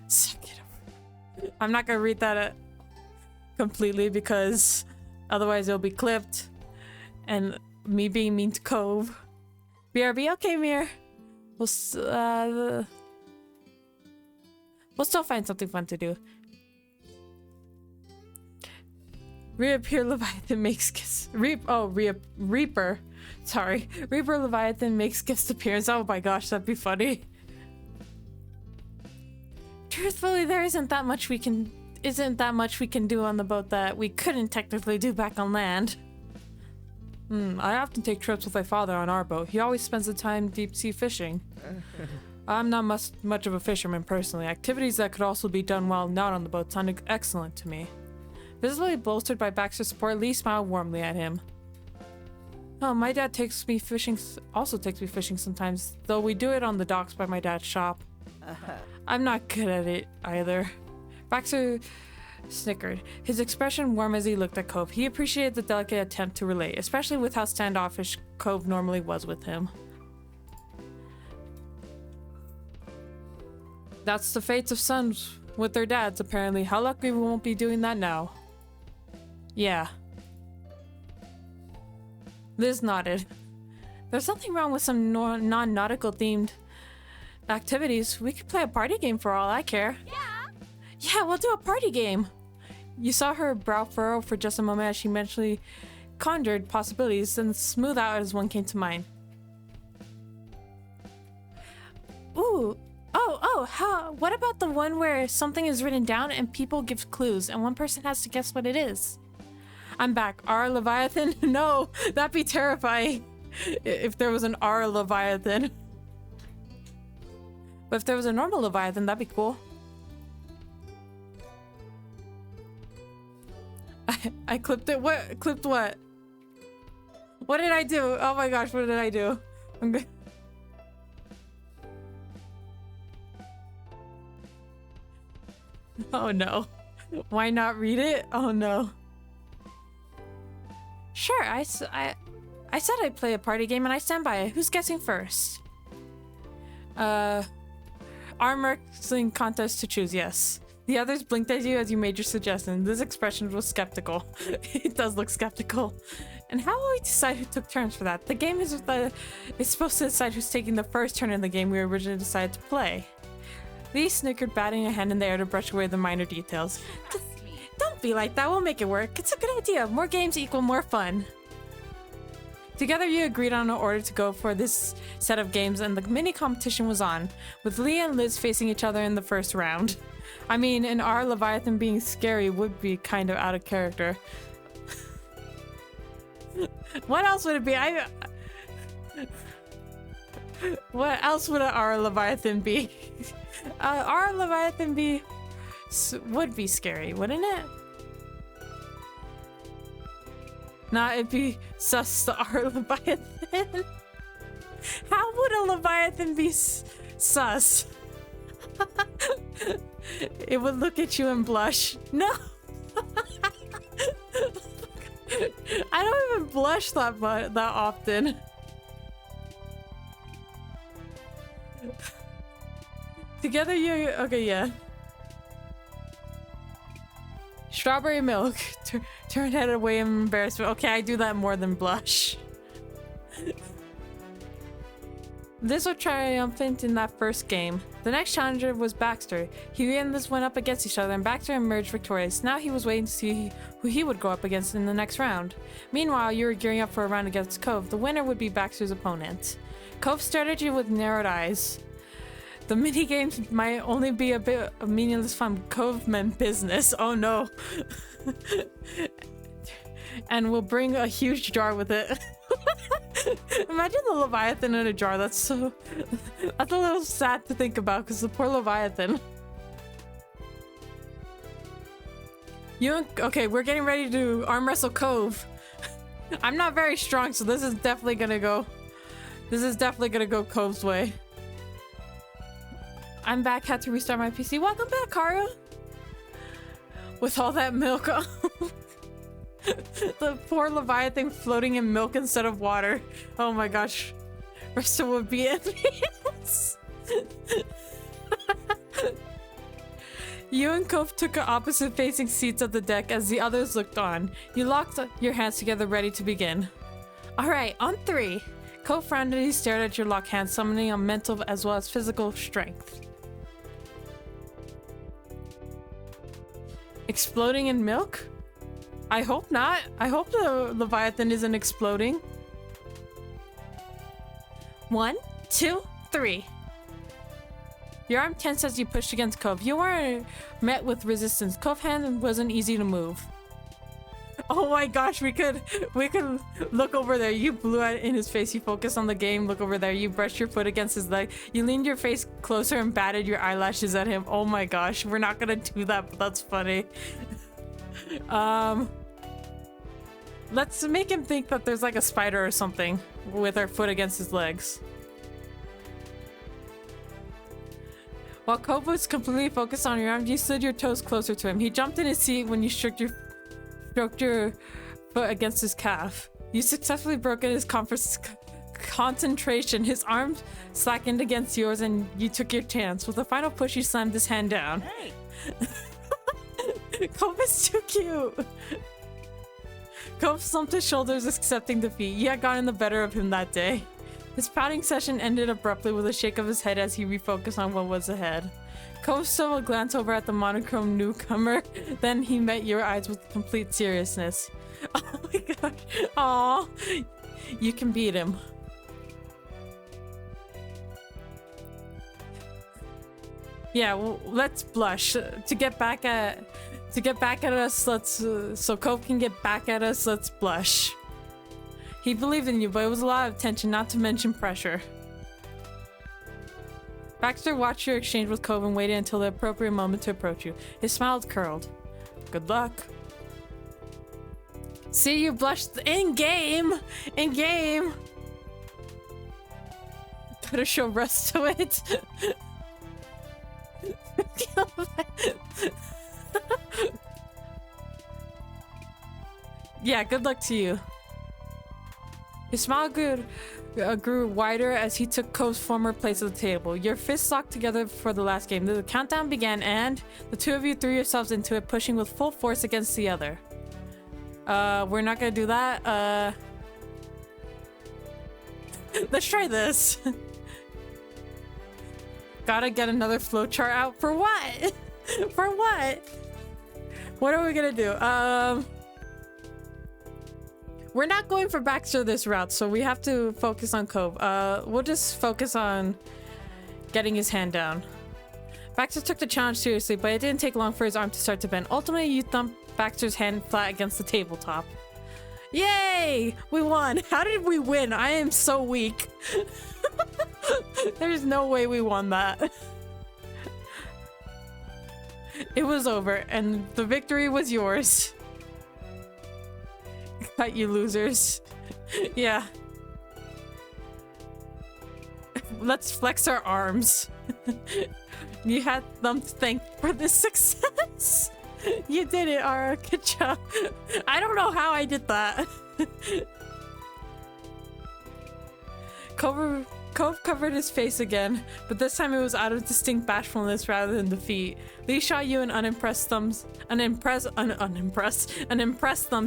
Suck it up. I'm not gonna read that completely because otherwise it'll be clipped. And me being mean to Cove. BRB. Okay, Mir. We'll still find something fun to do. Reappear Leviathan makes guest Reaper. Sorry. Reaper Leviathan makes guest appearance. Oh my gosh, that'd be funny. Truthfully, there isn't that much we can do on the boat that we couldn't technically do back on land. I often take trips with my father on our boat. He always spends the time deep sea fishing. I'm not much of a fisherman personally. Activities that could also be done while not on the boat sounded excellent to me. Visibly bolstered by Baxter's support, Lee smiled warmly at him. Oh, my dad also takes me fishing sometimes, though we do it on the docks by my dad's shop. I'm not good at it either. Baxter snickered, his expression warm as he looked at Cove. He appreciated the delicate attempt to relate, especially with how standoffish Cove normally was with him. That's the fates of sons with their dads, apparently. How lucky we won't be doing that now. Yeah. Liz nodded. There's nothing wrong with some non-nautical themed activities. We could play a party game for all I care. Yeah, we'll do a party game. You saw her brow furrow for just a moment as she mentally conjured possibilities, then smooth out as one came to mind. Ooh. What about the one where something is written down and people give clues and one person has to guess what it is? I'm back. R Leviathan? No, that'd be terrifying if there was an R Leviathan. But if there was a normal Leviathan, that'd be cool. I clipped it. What? Clipped what? What did I do? Oh my gosh, what did I do? I'm good. Oh no. Why not read it? Oh no. Sure, I said I'd play a party game and I stand by it. Who's guessing first? Arm wrestling contest to choose, yes. The others blinked at you as you made your suggestion. This expression was skeptical. It does look skeptical. And how will we decide who took turns for that? The game is supposed to decide who's taking the first turn in the game we originally decided to play. Lee snickered, batting a hand in the air to brush away the minor details. Don't be like that, we'll make it work. It's a good idea. More games equal more fun. Together you agreed on an order to go for this set of games and the mini competition was on, with Lee and Liz facing each other in the first round. I mean, an R Leviathan being scary would be kind of out of character. What else would it be? What else would an R Leviathan be? R Leviathan would be scary, wouldn't it? Nah, it'd be sus the R Leviathan. How would a Leviathan be sus? It would look at you and blush. No! I don't even blush that often. Together you... Okay, yeah. Strawberry milk. Turn head away in embarrassment. Okay, I do that more than blush. This was triumphant in that first game. The next challenger was Baxter. He and this went up against each other and Baxter emerged victorious. Now he was waiting to see who he would go up against in the next round. Meanwhile, you were gearing up for a round against Cove. The winner would be Baxter's opponent. Cove stared at you with narrowed eyes. The minigames might only be a bit of meaningless fun. Cove meant business. Oh no. And we'll bring a huge jar with it. Imagine the Leviathan in a jar. That's a little sad to think about because the poor Leviathan. Okay, we're getting ready to arm wrestle Cove. I'm not very strong, so this is definitely gonna go Cove's way. I'm back, had to restart my PC. Welcome back, Kara. With all that milk. The poor Leviathan floating in milk instead of water. Oh my gosh. Resta would be envious. You and Cove took opposite facing seats at the deck as the others looked on. You locked your hands together ready to begin. Alright, on 3. Cove frowned and he stared at your locked hands, summoning a mental as well as physical strength. Exploding in milk? I hope not. I hope the Leviathan isn't exploding. 1, 2, 3. Your arm tensed as you pushed against Cove. You were met with resistance. Cove's hand wasn't easy to move. Oh my gosh, we could look over there. You blew out in his face. You focused on the game. Look over there. You brushed your foot against his leg. You leaned your face closer and batted your eyelashes at him. Oh my gosh, we're not gonna do that, but that's funny. Let's make him think that there's like a spider or something with our foot against his legs. While Cove was completely focused on your arm, you slid your toes closer to him. He jumped in his seat when you stroked your foot against his calf. You successfully broke his concentration. His arms slackened against yours and you took your chance. With a final push, you slammed his hand down. Hey. Cove is too cute. Cove slumped his shoulders, accepting defeat. You had gotten the better of him that day. His pouting session ended abruptly with a shake of his head as he refocused on what was ahead. Cove stole a glance over at the monochrome newcomer, then he met your eyes with complete seriousness. Oh my gosh. Aw. You can beat him. Yeah, well, let's blush. To get back at us, let's so Cove can get back at us, let's blush. He believed in you, but it was a lot of tension, not to mention pressure. Baxter watched your exchange with Cove and waited until the appropriate moment to approach you. His smile curled. Good luck. See, you blushed in-game! In-game! Better show rest to it. Yeah, good luck to you. His smile grew wider as he took Cove's former place at the table. Your fists locked together for the last game. The countdown began and the two of you threw yourselves into it, pushing with full force against the other. We're not gonna do that. Let's try this. Gotta get another flowchart out. For what? For what? What are we gonna do? We're not going for Baxter this route, so we have to focus on Cove. We'll just focus on getting his hand down. Baxter took the challenge seriously, but it didn't take long for his arm to start to bend. Ultimately, you thumped Baxter's hand flat against the tabletop. Yay! We won! How did we win? I am so weak. There's no way we won that. It was over, and the victory was yours. Cut, you losers. Yeah. Let's flex our arms. You had them thanked for this success. You did it, Ara. Good job. I don't know how I did that. Cove covered his face again, but this time it was out of distinct bashfulness rather than defeat. Lee shot you an unimpressed thumbs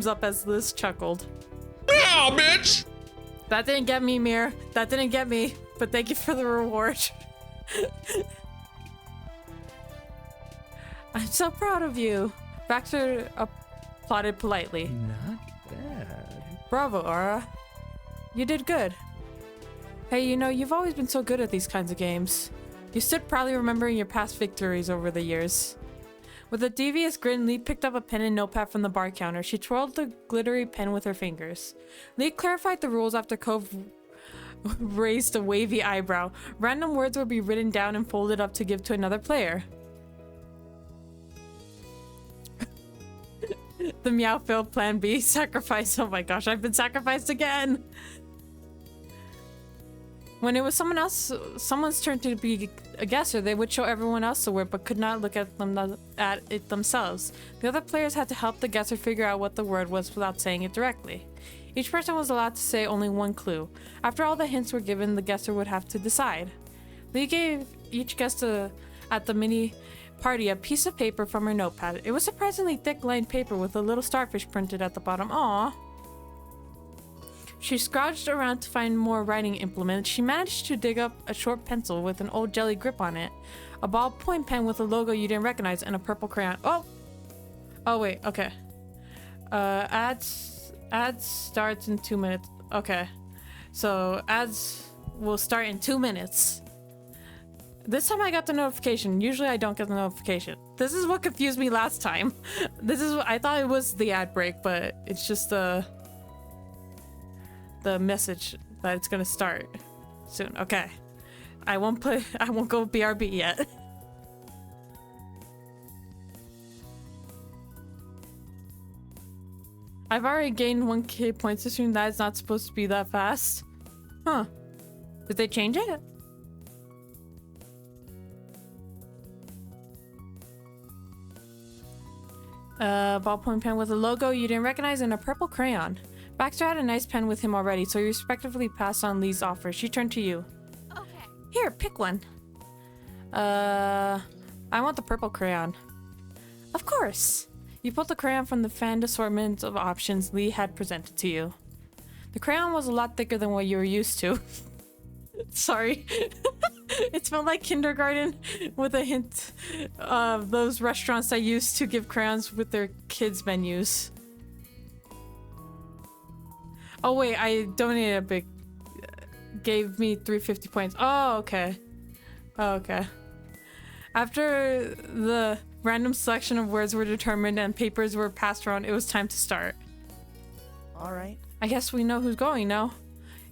up as Liz chuckled. Yeah, bitch! That didn't get me, Mir. That didn't get me. But thank you for the reward. I'm so proud of you. Baxter applauded politely. Not bad. Bravo, Aura. You did good. Hey, you know, you've always been so good at these kinds of games. You stood proudly remembering your past victories over the years. With a devious grin, Lee picked up a pen and notepad from the bar counter. She twirled the glittery pen with her fingers. Lee clarified the rules after Cove raised a wavy eyebrow. Random words would be written down and folded up to give to another player. The meow failed plan B. Sacrifice. Oh my gosh, I've been sacrificed again! When it was someone's turn to be a guesser, they would show everyone else the word but could not look at it themselves. The other players had to help the guesser figure out what the word was without saying it directly. Each person was allowed to say only one clue. After all the hints were given, the guesser would have to decide. Lee gave each guest at the mini party a piece of paper from her notepad. It was surprisingly thick lined paper with a little starfish printed at the bottom. Aww. She scrounged around to find more writing implements. She managed to dig up a short pencil with an old jelly grip on it, a ballpoint pen with a logo you didn't recognize, and a purple crayon. Oh! Oh, wait, okay. Ads starts in 2 minutes. Okay. So, ads will start in 2 minutes. This time I got the notification. Usually I don't get the notification. This is what confused me last time. I thought it was the ad break, but it's just the message that it's gonna start soon. Okay. I won't go BRB yet. I've already gained 1k points. Assuming that it's not supposed to be that fast. Huh. Did they change it? Ballpoint pen with a logo you didn't recognize and a purple crayon. Baxter had a nice pen with him already, so he respectively passed on Lee's offer. She turned to you. Okay. Here, pick one. I want the purple crayon. Of course. You pulled the crayon from the fanned assortment of options Lee had presented to you. The crayon was a lot thicker than what you were used to. Sorry. It smelled like kindergarten with a hint of those restaurants that used to give crayons with their kids' menus. Oh wait, I donated a big... gave me 350 points. Oh, okay. Oh, okay. After the random selection of words were determined and papers were passed around, it was time to start. Alright. I guess we know who's going now.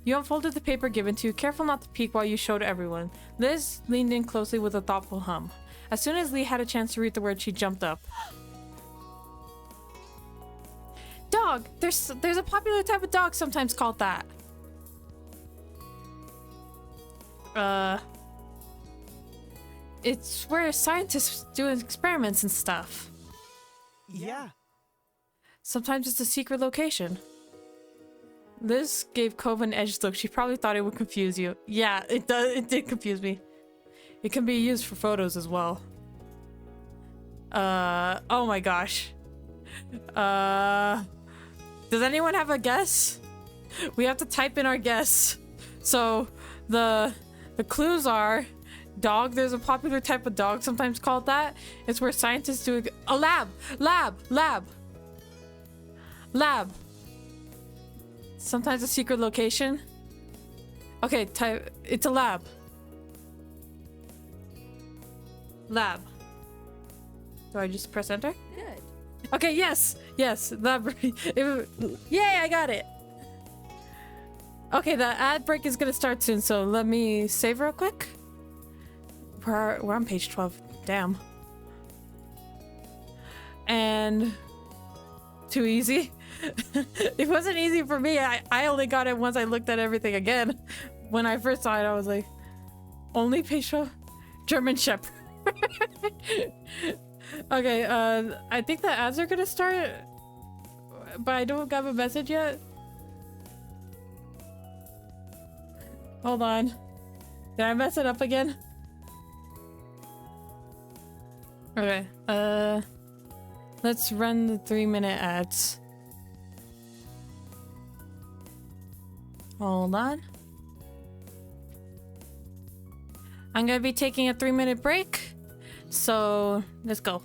You unfolded the paper given to you, careful not to peek while you showed everyone. Liz leaned in closely with a thoughtful hum. As soon as Lee had a chance to read the word, she jumped up. Dog! There's a popular type of dog sometimes called that. It's where scientists do experiments and stuff. Yeah. Sometimes it's a secret location. Liz gave Cove an edged look. She probably thought it would confuse you. Yeah, it does. It did confuse me. It can be used for photos as well. Oh my gosh. Does anyone have a guess? We have to type in our guess. So the clues are dog. There's a popular type of dog sometimes called that. It's where scientists do a lab. Sometimes a secret location. Okay, type. It's a lab. Lab. Do I just press enter? Good. Okay, yes. Lab. Yay, I got it. Okay, the ad break is gonna start soon, so let me save real quick. We're on page 12. Damn. And too easy. It wasn't easy for me. I only got it once I looked at everything again. When I first saw it, I was like, only page 12? German Shepherd. Okay, I think the ads are gonna start, but I don't have a message yet. Hold on. Did I mess it up again? Okay, let's run the 3-minute ads. Hold on. I'm gonna be taking a 3-minute break. So let's go.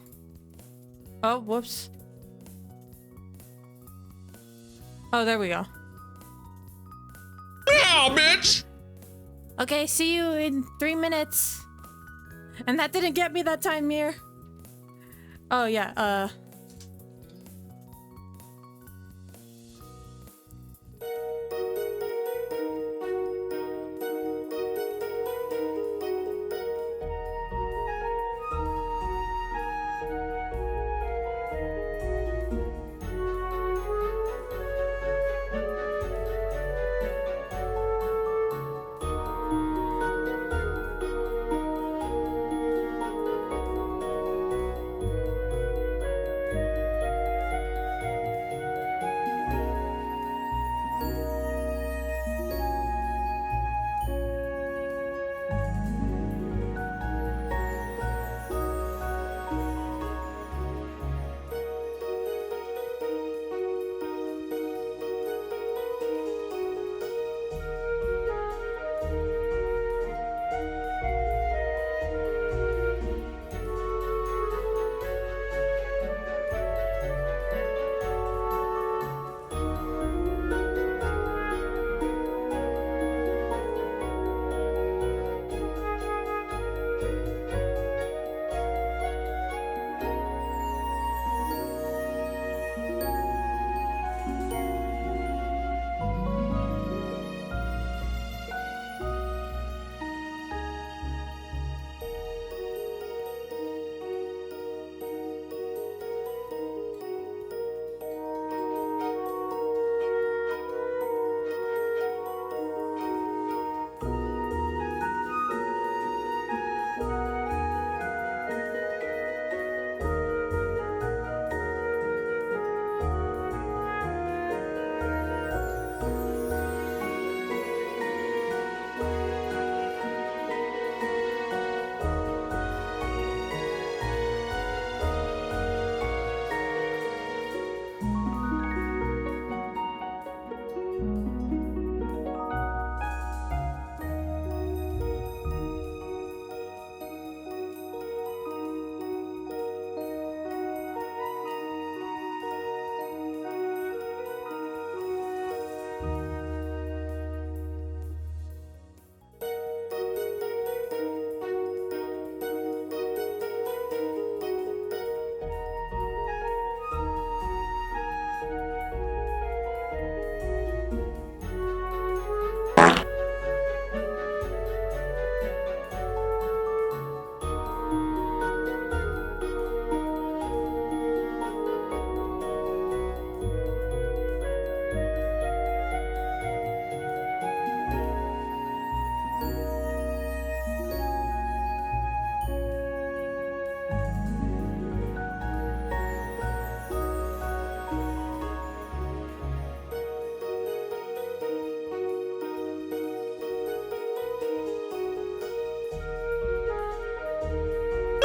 Oh, whoops. Oh, there we go. Yeah, bitch! Okay, see you in 3 minutes. And that didn't get me that time, Mir. Oh, yeah,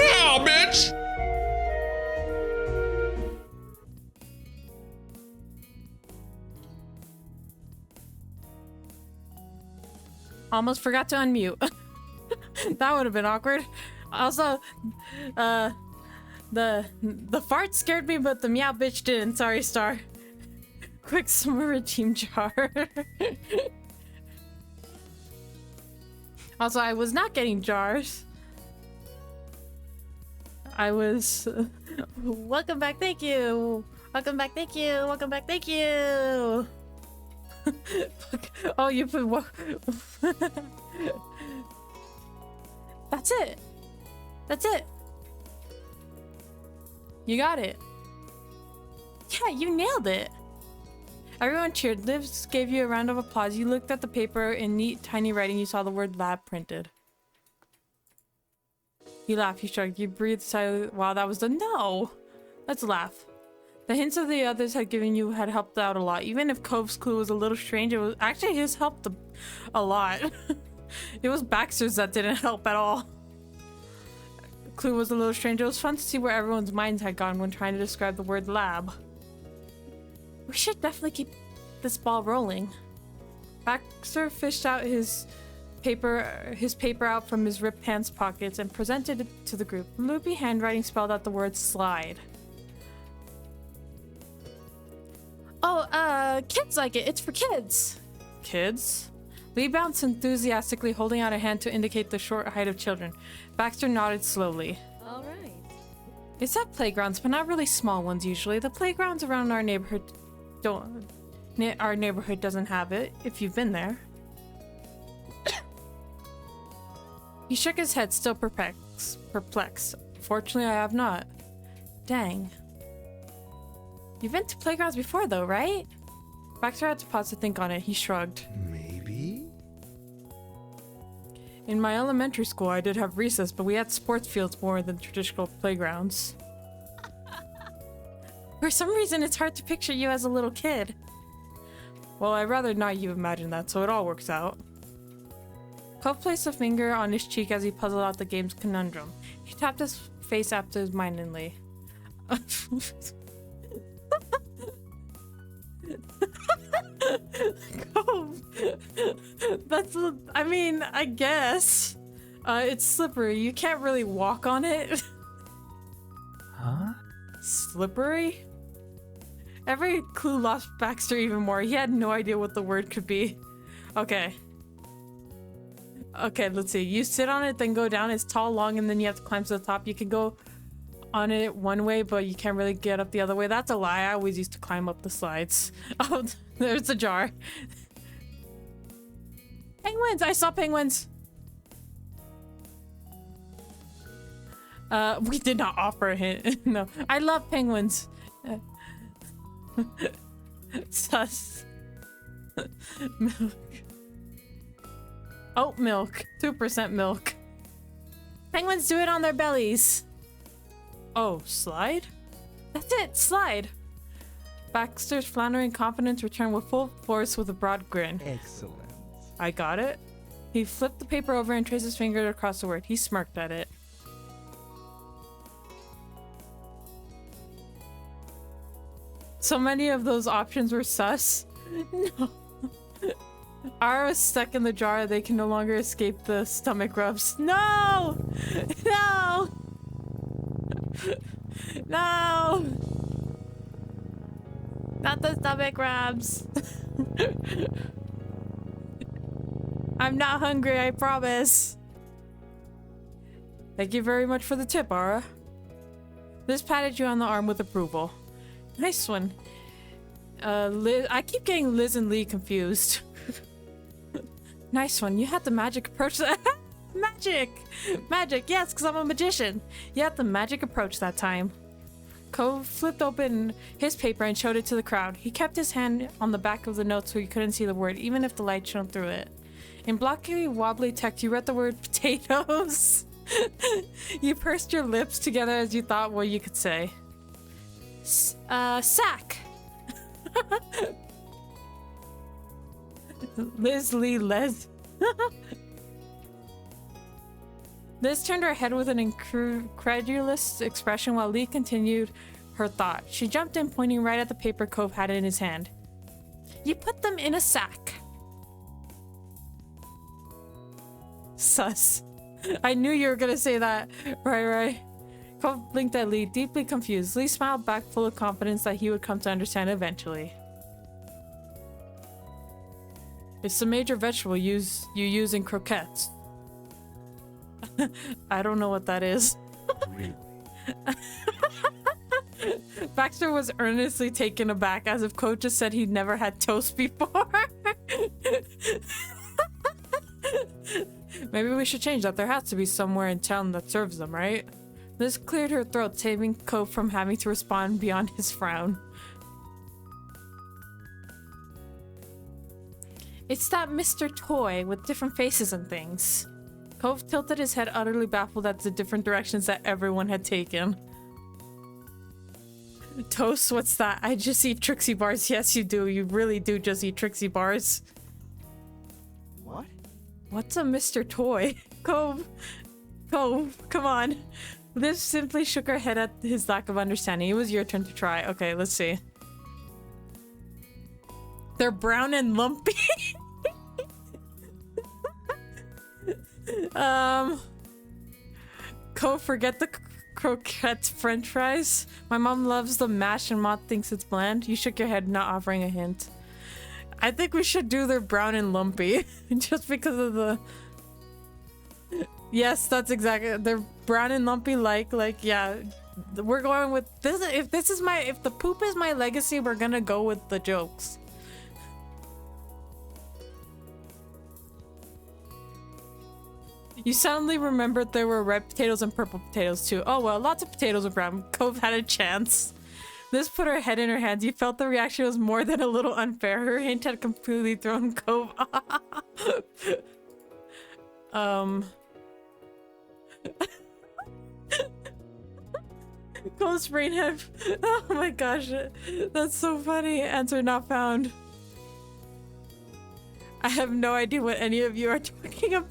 Yeah, bitch! almost forgot to unmute. That would have been awkward. Also, the fart scared me, but the meow bitch didn't. Sorry, Star. Quick summer redeem jar. Also, I was not getting jars. I was... welcome back, thank you! Welcome back, thank you! Welcome back, thank you! Oh, you put... That's it! That's it! You got it! Yeah, you nailed it! Everyone cheered. Liv gave you a round of applause. You looked at the paper in neat, tiny writing. You saw the word lab printed. You laughed. You shrugged. You breathed silently. Wow, that was the no. Let's laugh. The hints of the others had given you had helped out a lot. Even if Cove's clue was a little strange, it was actually his helped a lot. It was Baxter's that didn't help at all. Clue was a little strange. It was fun to see where everyone's minds had gone when trying to describe the word lab. We should definitely keep this ball rolling. Baxter fished out his paper out from his ripped pants pockets and presented it to the group. Loopy handwriting spelled out the word slide. Oh, kids like it. It's for kids. Kids? Lee bounced enthusiastically, holding out a hand to indicate the short height of children. Baxter nodded slowly. All right. It's at playgrounds, but not really small ones usually. The playgrounds around our neighborhood doesn't have it, if you've been there. He shook his head, still perplexed. Fortunately, I have not. Dang. You've been to playgrounds before, though, right? Baxter had to pause to think on it. He shrugged. Maybe? In my elementary school, I did have recess, but we had sports fields more than traditional playgrounds. For some reason, it's hard to picture you as a little kid. Well, I'd rather not you imagine that, so it all works out. Cove placed a finger on his cheek as he puzzled out the game's conundrum. He tapped his face absentmindedly. Cove! I mean, I guess. It's slippery. You can't really walk on it. Huh? Slippery? Every clue lost Baxter even more. He had no idea what the word could be. Okay. Okay, let's see. You sit on it, then go down. It's tall, long, and then you have to climb to the top. You can go on it one way, but you can't really get up the other way. That's a lie. I always used to climb up the slides. Oh, there's a jar. Penguins! I saw penguins! We did not offer a hint. No. I love penguins. Sus. Milk. Oat milk. 2% milk. Penguins do it on their bellies. Oh, slide? That's it, slide. Baxter's floundering confidence returned with full force with a broad grin. Excellent. I got it. He flipped the paper over and traced his finger across the word. He smirked at it. So many of those options were sus. No. Ara was stuck in the jar. They can no longer escape the stomach rubs. No! No! No! Not the stomach rubs. I'm not hungry, I promise. Thank you very much for the tip, Ara. Liz patted you on the arm with approval. Nice one. Liz, I keep getting Liz and Lee confused. Nice one. You had the magic approach. Magic! Magic, yes, because I'm a magician. You had the magic approach that time. Cove flipped open his paper and showed it to the crowd. He kept his hand on the back of the note so you couldn't see the word, even if the light shone through it. In blocky, wobbly text, you read the word potatoes. You pursed your lips together as you thought what you could say. Sack. Liz turned her head with an incredulous expression while Lee continued her thought. She jumped in, pointing right at the paper Cove had in his hand. You put them in a sack. Sus. I knew you were gonna say that. Right. Cove blinked at Lee, deeply confused. Lee smiled back, full of confidence that he would come to understand eventually. It's the major vegetable you use in croquettes. I don't know what that is. Really? Baxter was earnestly taken aback, as if Cove just said he'd never had toast before. Maybe we should change that. There has to be somewhere in town that serves them, right? Liz cleared her throat, saving Cove from having to respond beyond his frown. It's that Mr. Toy with different faces and things. Cove tilted his head, utterly baffled at the different directions that everyone had taken. Toast, what's that? I just eat Trixie bars. Yes, you do. You really do just eat Trixie bars. What? What's a Mr. Toy? Cove, come on. Liz simply shook her head at his lack of understanding. It was your turn to try. Okay, let's see. They're brown and lumpy. Cove, forget the croquette french fries. My mom loves the mash and Mom thinks it's bland. You shook your head, not offering a hint. I think we should do their brown and lumpy. Just because of the... Yes, that's exactly... They're brown and lumpy yeah. We're going with this. If the poop is my legacy, we're gonna go with the jokes. You suddenly remembered there were red potatoes and purple potatoes too. Oh well, lots of potatoes were brown. Cove had a chance. Liz put her head in her hands. You felt the reaction was more than a little unfair. Her hint had completely thrown Cove off. Cove's brain had... Oh my gosh. That's so funny. Answer not found. I have no idea what any of you are talking about.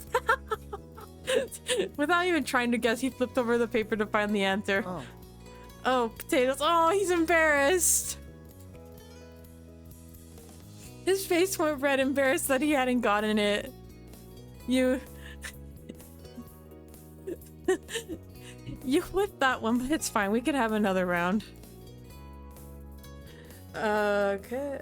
Without even trying to guess, he flipped over the paper to find the answer. Oh. Oh, potatoes. Oh, he's embarrassed. His face went red, embarrassed that he hadn't gotten it. You... You whipped that one, but it's fine. We could have another round. Okay,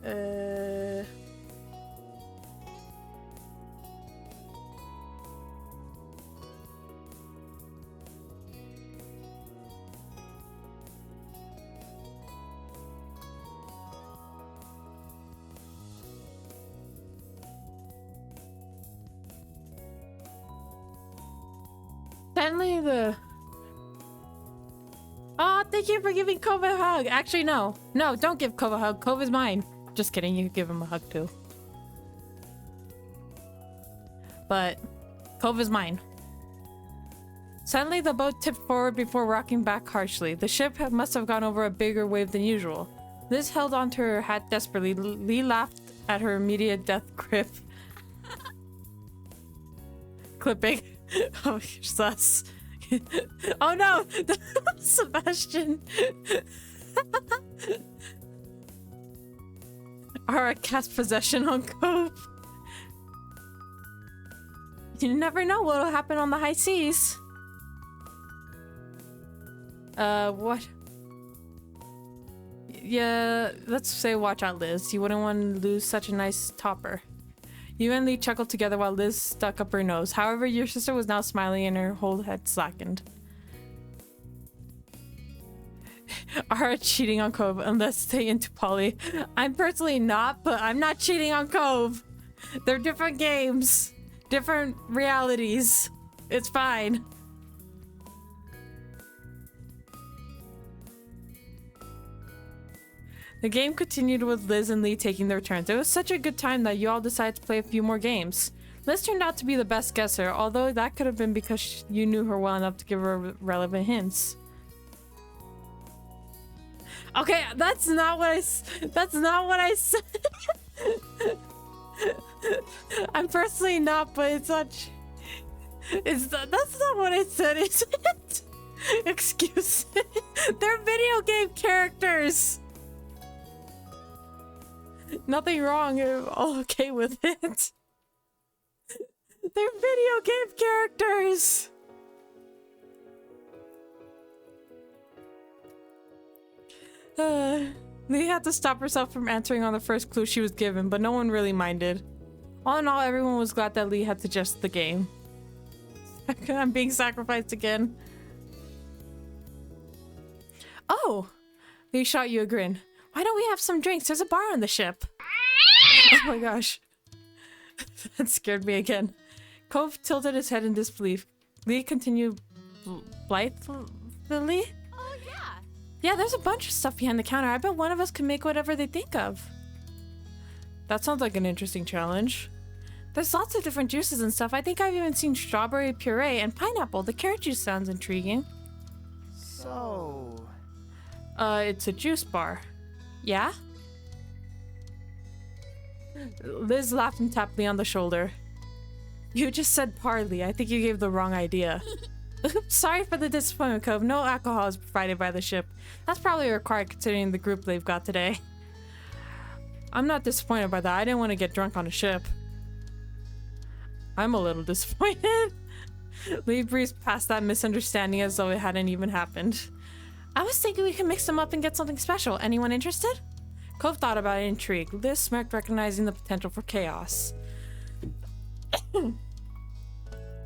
Suddenly the... Oh, thank you for giving Cove a hug. Actually, no. No, don't give Cove a hug. Cove is mine. Just kidding. You can give him a hug too. But Cove is mine. Suddenly, the boat tipped forward before rocking back harshly. The ship must have gone over a bigger wave than usual. Liz held onto her hat desperately. Lee laughed at her immediate death grip. Clipping. Oh, sus. Oh no! Sebastian! Ara cast possession on Cove. You never know what'll happen on the high seas. What? Yeah, let's say watch out, Liz. You wouldn't want to lose such a nice topper. You and Lee chuckled together while Liz stuck up her nose. However, your sister was now smiling and her whole head slackened. Ara cheating on Cove, unless stay into Polly. I'm personally not, but I'm not cheating on Cove. They're different games. Different realities. It's fine. The game continued with Liz and Lee taking their turns. It was such a good time that you all decided to play a few more games. Liz turned out to be the best guesser, although that could have been because you knew her well enough to give her relevant hints. Okay, that's not what I said. I'm personally not, but it's such... that's not what I said, is it? Excuse me. They're video game characters. Nothing wrong. I'm all okay with it. They're video game characters. Lee had to stop herself from answering on the first clue she was given, but no one really minded. All in all, everyone was glad that Lee had suggested the game. I'm being sacrificed again. Oh! Lee shot you a grin. Why don't we have some drinks? There's a bar on the ship. Oh my gosh. That scared me again. Cove tilted his head in disbelief. Lee continued blithely? Oh, yeah. Yeah, there's a bunch of stuff behind the counter. I bet one of us can make whatever they think of. That sounds like an interesting challenge. There's lots of different juices and stuff. I think I've even seen strawberry puree and pineapple. The carrot juice sounds intriguing. So... It's a juice bar. Yeah? Liz laughed and tapped Lee on the shoulder. You just said parley. I think you gave the wrong idea. Oops, sorry for the disappointment, Cove. No alcohol is provided by the ship. That's probably required considering the group they've got today. I'm not disappointed by that. I didn't want to get drunk on a ship. I'm a little disappointed. Lee breezed past that misunderstanding as though it hadn't even happened. I was thinking we could mix them up and get something special. Anyone interested? Cove thought about it, intrigued. Liz smirked, recognizing the potential for chaos.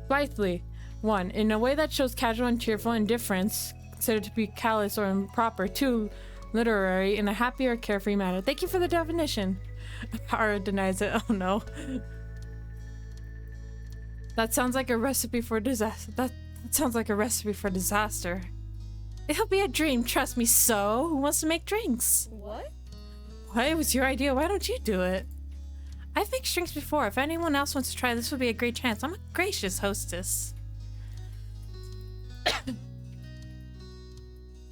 Blithely. 1. In a way that shows casual and cheerful indifference, considered to be callous or improper. 2. Literary, in a happy or carefree manner. Thank you for the definition. Hara denies it. Oh no. That sounds like a recipe for disaster. That sounds like a recipe for disaster. It'll be a dream, trust me. So, who wants to make drinks? What? What? It was your idea. Why don't you do it? I've mixed drinks before. If anyone else wants to try, this would be a great chance. I'm a gracious hostess.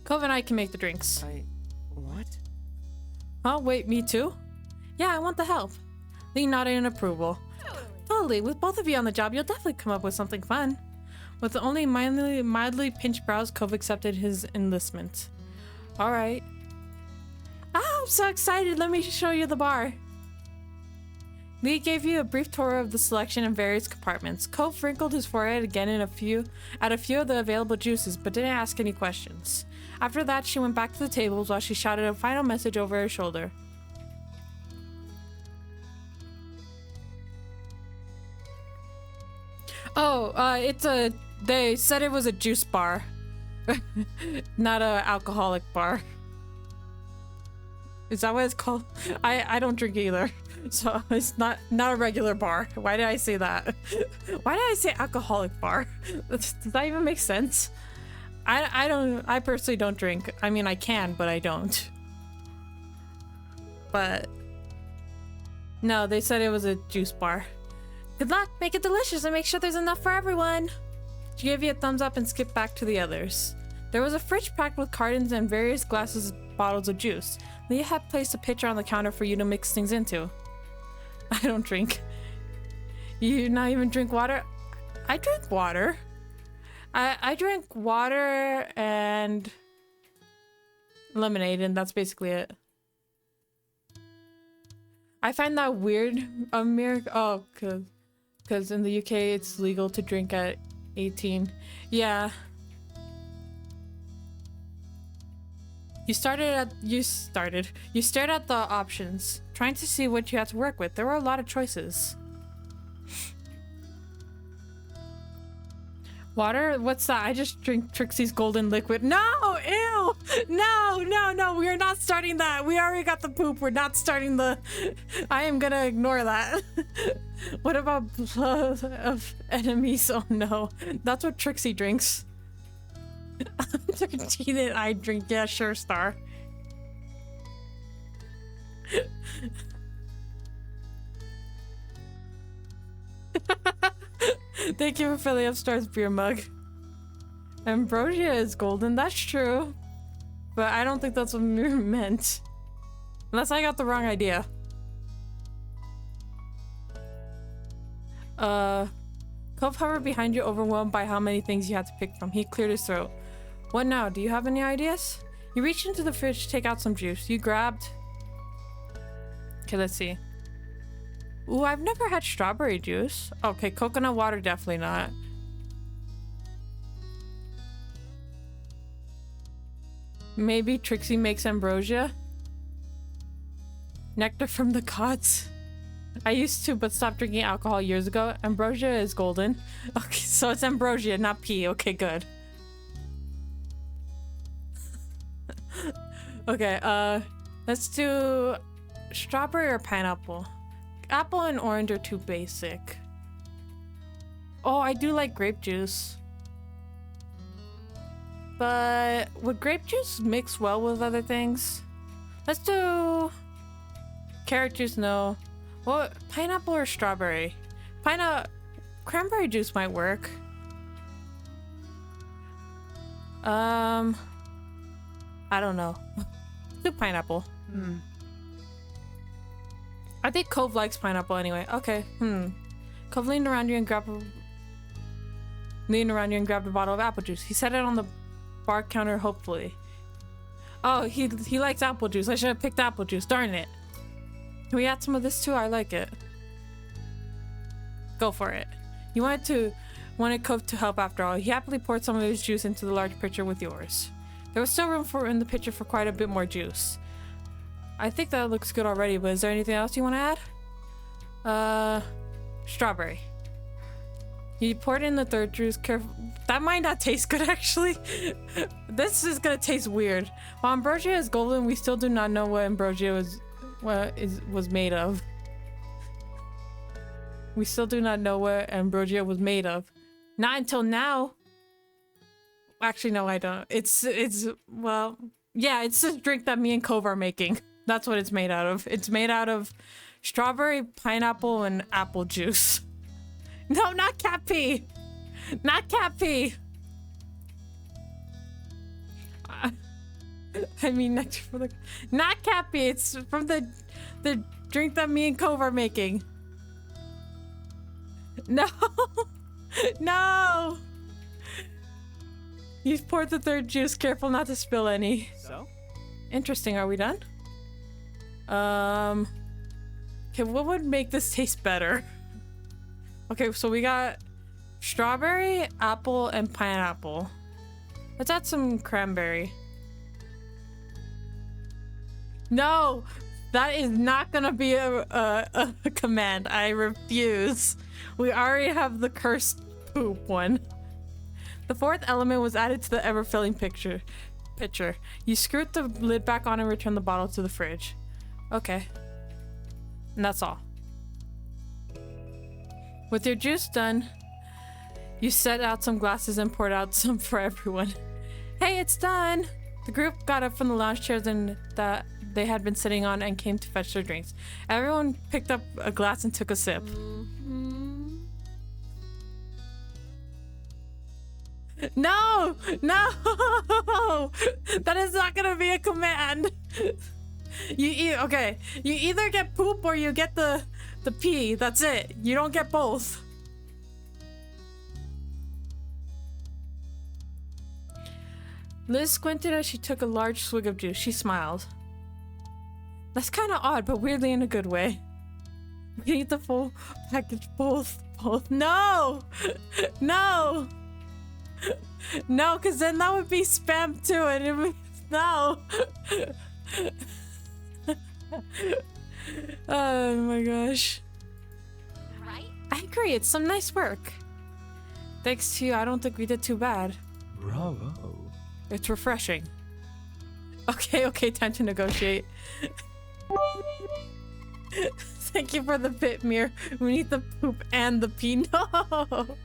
Cove and I can make the drinks. What? Oh, wait, me too? Yeah, I want the help. Lee nodded in approval. Totally. With both of you on the job, you'll definitely come up with something fun. With only mildly pinched brows, Cove accepted his enlistment. All right. Oh, I'm so excited. Let me show you the bar. Lee gave you a brief tour of the selection in various compartments. Cove wrinkled his forehead again at a few of the available juices, but didn't ask any questions. After that, she went back to the tables while she shouted a final message over her shoulder. Oh, they said it was a juice bar. Not a alcoholic bar. Is that what it's called? I don't drink either. So it's not a regular bar. Why did I say that? Why did I say alcoholic bar? Does that even make sense? I personally don't drink. I mean, I can, but I don't. But no, they said it was a juice bar. Good luck, make it delicious and make sure there's enough for everyone. She gave you a thumbs up and skipped back to the others. There was a fridge packed with cartons and various glasses, bottles of juice. Leah had placed a pitcher on the counter for you to mix things into. I don't drink. You not even drink water? I drink water. I drink water and lemonade, and that's basically it. I find that weird. Oh, because in the UK it's legal to drink at 18. Yeah. You stared at the options, trying to see what you had to work with. There were a lot of choices. Water? What's that? I just drink Trixie's golden liquid. No! Ew! No! We are not starting that. We already got the poop. We're not starting the... I am gonna ignore that. What about blood of enemies? Oh no. That's what Trixie drinks. I'm 13 and I drink. Yeah, sure, Star. Thank you for filling up Star's beer mug. Ambrosia is golden, that's true. But I don't think that's what Mir meant. Unless I got the wrong idea. Cove hovered behind you, overwhelmed by how many things you had to pick from. He cleared his throat. What now? Do you have any ideas? You reached into the fridge to take out some juice. You grabbed... Okay, let's see. Ooh, I've never had strawberry juice. Okay, coconut water, definitely not. Maybe Trixie makes ambrosia? Nectar from the gods? I used to, but stopped drinking alcohol years ago. Ambrosia is golden. Okay, so it's ambrosia, not pee. Okay, good. Okay, let's do strawberry or pineapple. Apple and orange are too basic. Oh, I do like grape juice. But would grape juice mix well with other things? Let's do carrot juice, no. Well, pineapple or strawberry? Cranberry juice might work. I don't know. Do pineapple. I think Cove likes pineapple anyway. Okay. Cove leaned around you and grabbed a bottle of apple juice. He set it on the bar counter hopefully. Oh, he likes apple juice. I should have picked apple juice. Darn it. Can we add some of this too? I like it. Go for it. You wanted to... wanted Cove to help after all. He happily poured some of his juice into the large pitcher with yours. There was still room in the pitcher for quite a bit more juice. I think that looks good already, but is there anything else you want to add? Strawberry. He poured in the third juice. Careful. That might not taste good, actually. This is gonna taste weird. While ambrosia is golden, we still do not know what ambrosia was made of. We still do not know what ambrosia was made of. Not until now. Actually, no, I don't. Well, yeah, it's this drink that me and Cove are making. That's what it's made out of. It's made out of strawberry, pineapple, and apple juice. No, not cat pee! Not cat pee! I mean, nectar for the... Not cat pee! It's from the drink that me and Cove are making. No! No! You've poured the third juice. Careful not to spill any. So? Interesting. Are we done? Okay, what would make this taste better? Okay, so we got strawberry, apple, and pineapple. Let's add some cranberry. No! That is not gonna be a command. I refuse. We already have the cursed poop one. The fourth element was added to the ever-filling pitcher. You screwed the lid back on and returned the bottle to the fridge. Okay. And that's all. With your juice done, you set out some glasses and poured out some for everyone. Hey, it's done! The group got up from the lounge chairs that they had been sitting on and came to fetch their drinks. Everyone picked up a glass and took a sip. No! No! That is not gonna be a command! Okay, you either get poop or you get the pee. That's it. You don't get both. Liz squinted as she took a large swig of juice. She smiled. That's kind of odd, but weirdly in a good way. We need the full package. Both. No! No! No, because then that would be spam too, and it would... No! Oh my gosh. Right? I agree, it's some nice work. Thanks to you, I don't think we did too bad. Bravo. It's refreshing. Okay, time to negotiate. Thank you for the bit, Mir. We need the poop and the pee. No!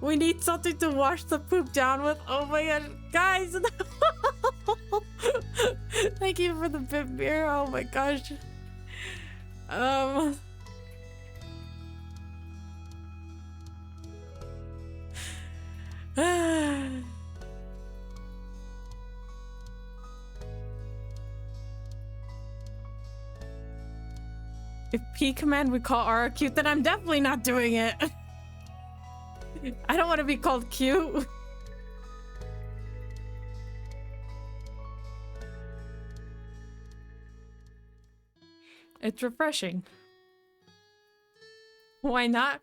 We need something to wash the poop down with. Oh my god, guys! No! Thank you for the bit, Mir. Oh my gosh. If P command would call Ara cute, then I'm definitely not doing it. I don't want to be called cute. It's refreshing. Why not?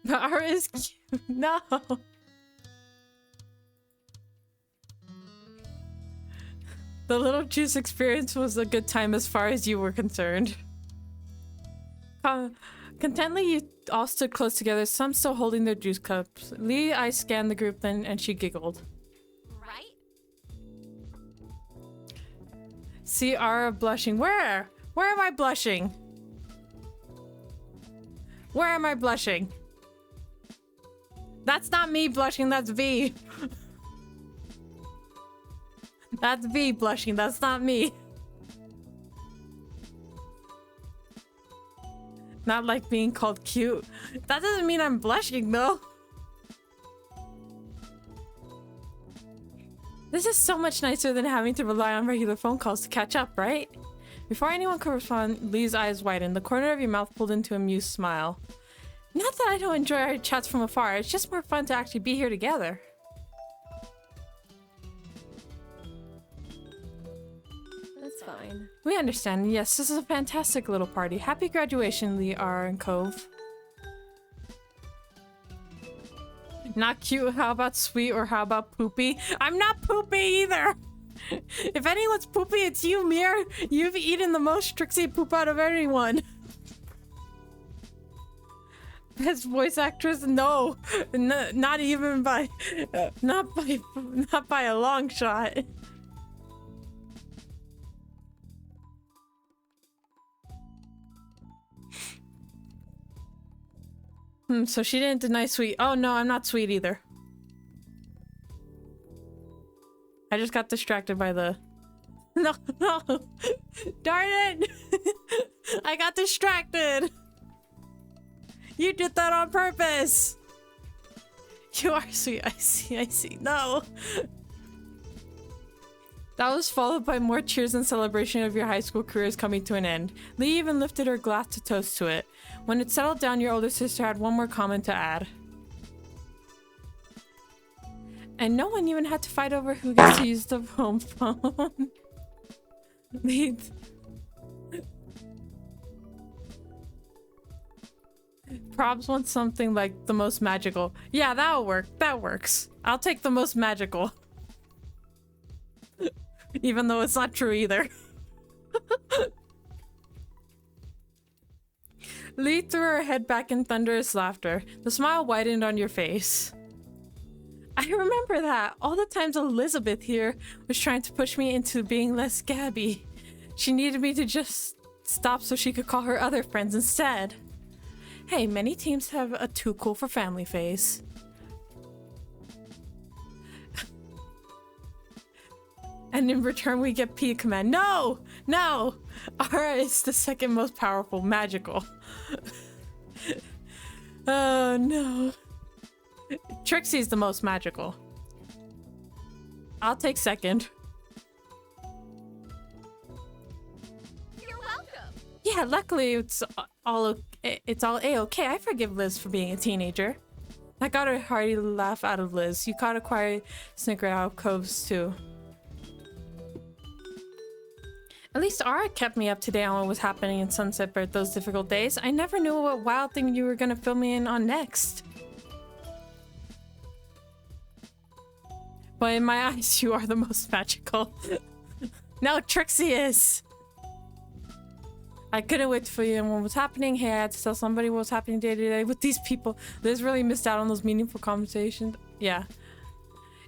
Ara is cute. No. The little juice experience was a good time as far as you were concerned. Contently, you all stood close together, some still holding their juice cups. Lee's eyes scanned the group then, and she giggled. Right? See Ara blushing. Where? Where am I blushing? Where am I blushing? That's not me blushing, that's V. That's V blushing, that's not me. Not like being called cute. That doesn't mean I'm blushing though. This is so much nicer than having to rely on regular phone calls to catch up, right? Before anyone could respond, Lee's eyes widened. The corner of your mouth pulled into an amused smile. Not that I don't enjoy our chats from afar, it's just more fun to actually be here together. That's fine. We understand. Yes, this is a fantastic little party. Happy graduation, Lee, R, and Cove. Not cute. How about sweet, or how about poopy? I'm not poopy either. If anyone's poopy, it's you, Mir. You've eaten the most Trixie poop out of anyone. Best voice actress? No, not even by, not by a long shot. So she didn't deny sweet. Oh no, I'm not sweet either. I just got distracted by the... No, no! Darn it! I got distracted! You did that on purpose! You are sweet. I see. No! That was followed by more cheers and celebration of your high school careers coming to an end. Lee even lifted her glass to toast to it. When it settled down, your older sister had one more comment to add. And no one even had to fight over who gets to use the home phone. Probs want something like the most magical. Yeah, that'll work. That works. I'll take the most magical. Even though it's not true either. Lee threw her head back in thunderous laughter. The smile widened on your face. I remember that. All the times Elizabeth here was trying to push me into being less Gabby. She needed me to just stop so she could call her other friends instead. Hey, many teams have a too cool for family phase. And in return we get P command. No! No! Aura is the second most powerful, magical. Oh no. Trixie's the most magical. I'll take second. You're welcome. Yeah, luckily it's all A-okay. I forgive Liz for being a teenager. I got a hearty laugh out of Liz. You caught a quiet snicker out of Cove's too. At least Ara kept me up to date on what was happening in Sunset Bird those difficult days. I never knew what wild thing you were gonna fill me in on next. But in my eyes, you are the most magical. No, Trixie is! I couldn't wait to fill you in what was happening. Hey, I had to tell somebody what was happening day to day with these people. Liz really missed out on those meaningful conversations. Yeah.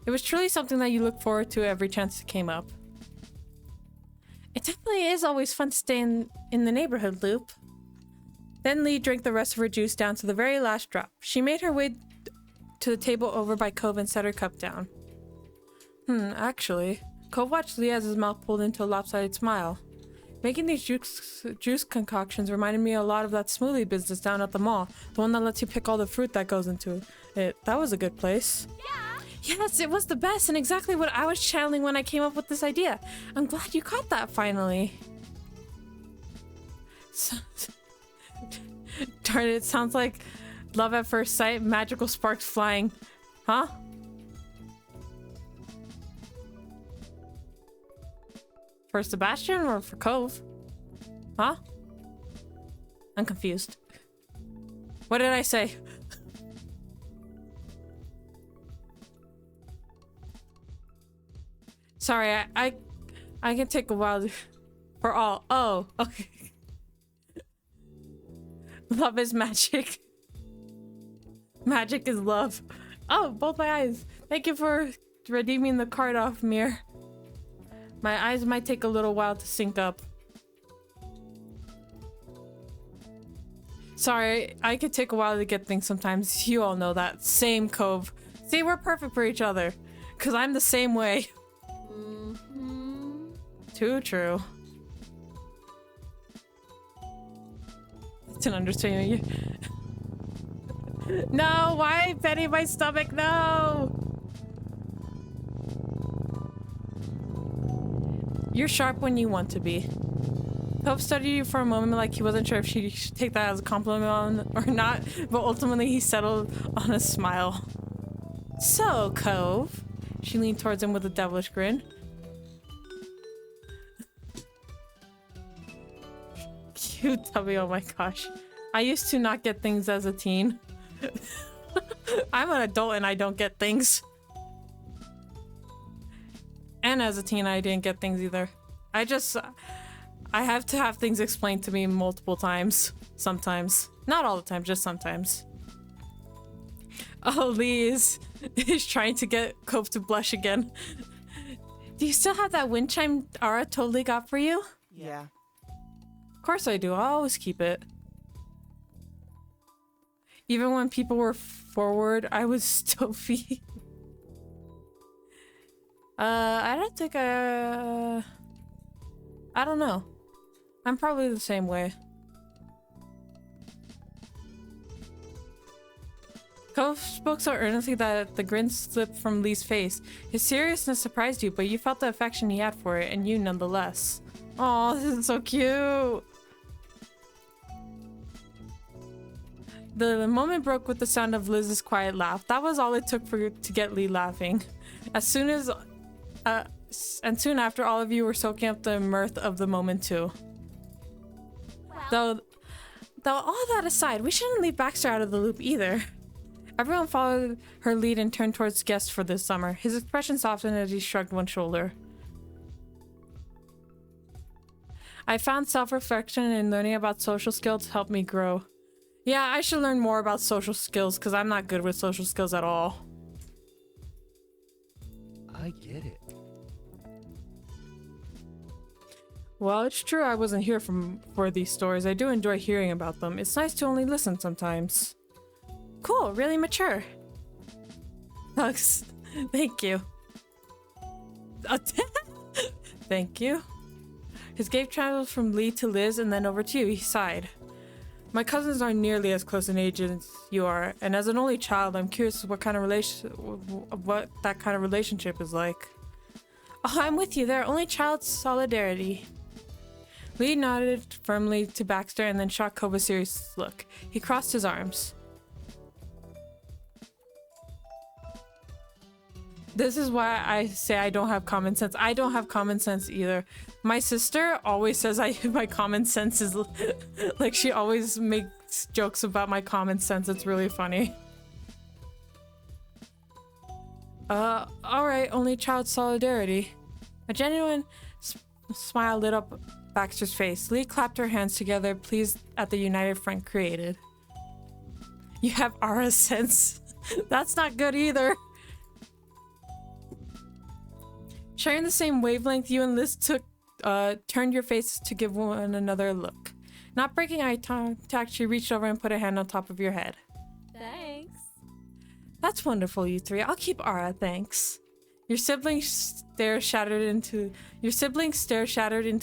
It was truly something that you look forward to every chance it came up. It definitely is always fun to stay in the neighborhood, Loop. Then Lee drank the rest of her juice down to the very last drop. She made her way to the table over by Cove and set her cup down. Actually, Cove watched Lee as his mouth pulled into a lopsided smile. Making these juice concoctions reminded me a lot of that smoothie business down at the mall. The one that lets you pick all the fruit that goes into it. That was a good place. Yeah. Yes, it was the best and exactly what I was channeling when I came up with this idea. I'm glad you caught that finally. Darn it, sounds like love at first sight, magical sparks flying. Huh? For Sebastian or for Cove? Huh? I'm confused. What did I say? Sorry, I can take a while for all. Oh, okay. Love is magic. Magic is love. Oh, both my eyes. Thank you for redeeming the card off, Mir. My eyes might take a little while to sync up. Sorry, I could take a while to get things sometimes. You all know that. Same, Cove. See, we're perfect for each other. Because I'm the same way. Too true. It's an understatement. No, why Penny my stomach? No! You're sharp when you want to be. Cove studied you for a moment like he wasn't sure if she should take that as a compliment or not, but ultimately he settled on a smile. So, Cove. She leaned towards him with a devilish grin. You tell me, oh my gosh. I used to not get things as a teen. I'm an adult and I don't get things. And as a teen, I didn't get things either. I have to have things explained to me multiple times. Sometimes. Not all the time, just sometimes. Oh, Lee is trying to get Cove to blush again. Do you still have that wind chime Ara totally got for you? Yeah. Of course I do. I'll always keep it. Even when people were forward, I was Stoffy. I don't think I don't know. I'm probably the same way. Cove spoke so earnestly that the grin slipped from Lee's face. His seriousness surprised you, but you felt the affection he had for it, and you nonetheless. Oh, this is so cute! The moment broke with the sound of Liz's quiet laugh. That was all it took to get Lee laughing. And soon after, all of you were soaking up the mirth of the moment too. Though all that aside, we shouldn't leave Baxter out of the loop either. Everyone followed her lead and turned towards guests for this summer. His expression softened as he shrugged one shoulder. I found self-reflection and learning about social skills helped me grow. Yeah, I should learn more about social skills because I'm not good with social skills at all. I get it. Well, it's true I wasn't here for these stories. I do enjoy hearing about them. It's nice to only listen sometimes. Cool, really mature. Thanks. Thank you. Thank you. His gaze traveled from Lee to Liz and then over to you. He sighed. My cousins aren't nearly as close in age as you are, and as an only child, I'm curious what that kind of relationship is like. Oh, I'm with you there. Only child solidarity. Lee nodded firmly to Baxter and then shot Cove a serious look. He crossed his arms. This is why I say I don't have common sense. I don't have common sense either. My sister always says my common sense is like she always makes jokes about my common sense. It's really funny. Alright, only child solidarity. A genuine smile lit up Baxter's face. Lee clapped her hands together, pleased at the united front created. You have Ara's sense. That's not good either. Sharing the same wavelength, you and Liz turned your faces to give one another a look. Not breaking eye contact, she reached over and put a hand on top of your head. Thanks. That's wonderful, you three. I'll keep Ara, thanks. Your siblings' stare shattered into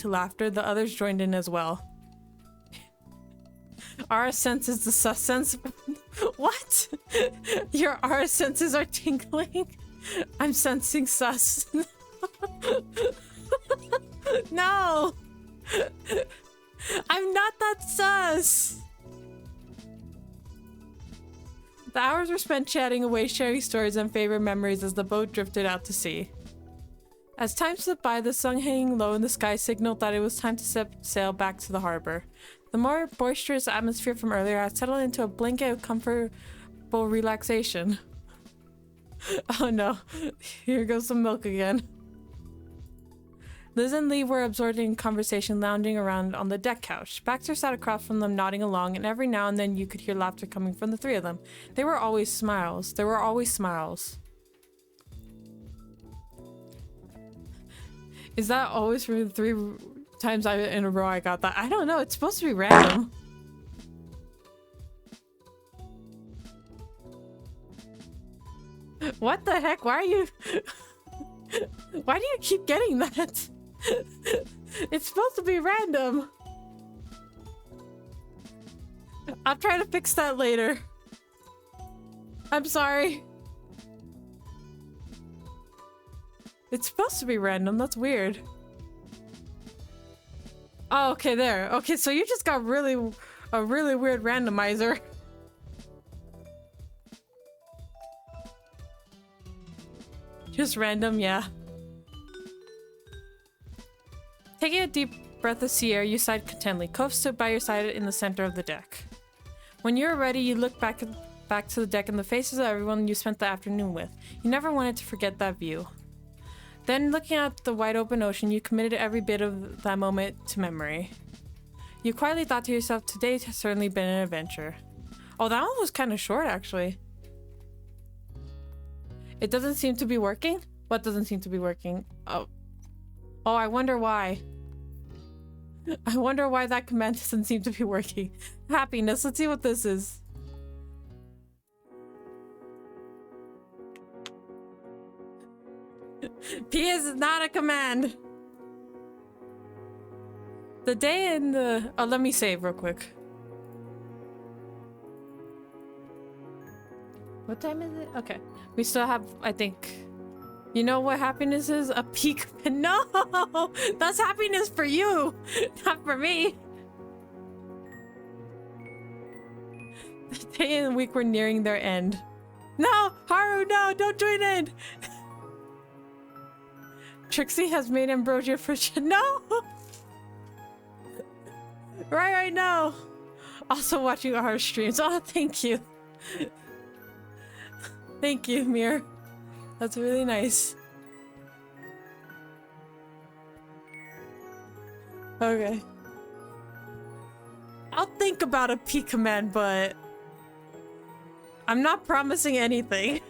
laughter. The others joined in as well. Ara senses the sense. What? Your Ara senses are tingling. I'm sensing sus. No! I'm not that sus! The hours were spent chatting away, sharing stories and favorite memories as the boat drifted out to sea. As time slipped by, the sun hanging low in the sky signaled that it was time to set sail back to the harbor. The more boisterous atmosphere from earlier had settled into a blanket of comfortable relaxation. Oh no, here goes some milk again. Liz and Lee were absorbed in conversation, lounging around on the deck couch. Baxter sat across from them, nodding along, and every now and then you could hear laughter coming from the three of them. There were always smiles. There were always smiles. Is that always for the 3 times in a row I got that? I don't know. It's supposed to be random. What the heck? Why are you... Why do you keep getting that? It's supposed to be random. I'll try to fix that later. I'm sorry. It's supposed to be random. That's weird. Oh, okay, there. Okay, so you just got a really weird randomizer. Just random, yeah. Taking a deep breath of sea air, you sighed contentedly. Cove stood by your side in the center of the deck. When you were ready, you looked back to the deck and the faces of everyone you spent the afternoon with. You never wanted to forget that view. Then, looking at the wide open ocean, you committed every bit of that moment to memory. You quietly thought to yourself, today has certainly been an adventure. Oh, that one was kind of short, actually. It doesn't seem to be working? What doesn't seem to be working? Oh, I wonder why. I wonder why that command doesn't seem to be working. Happiness, let's see what this is. P is not a command. The day in the... Oh, let me save real quick. What time is it? Okay. We still have, I think... You know what happiness is? A peak. No! That's happiness for you! Not for me! The day and the week were nearing their end. No! Haru, no! Don't join in! Trixie has made ambrosia for... No! Right now! Also watching our streams. Oh, thank you. Thank you, Mir. That's really nice. Okay. I'll think about a P command, but I'm not promising anything.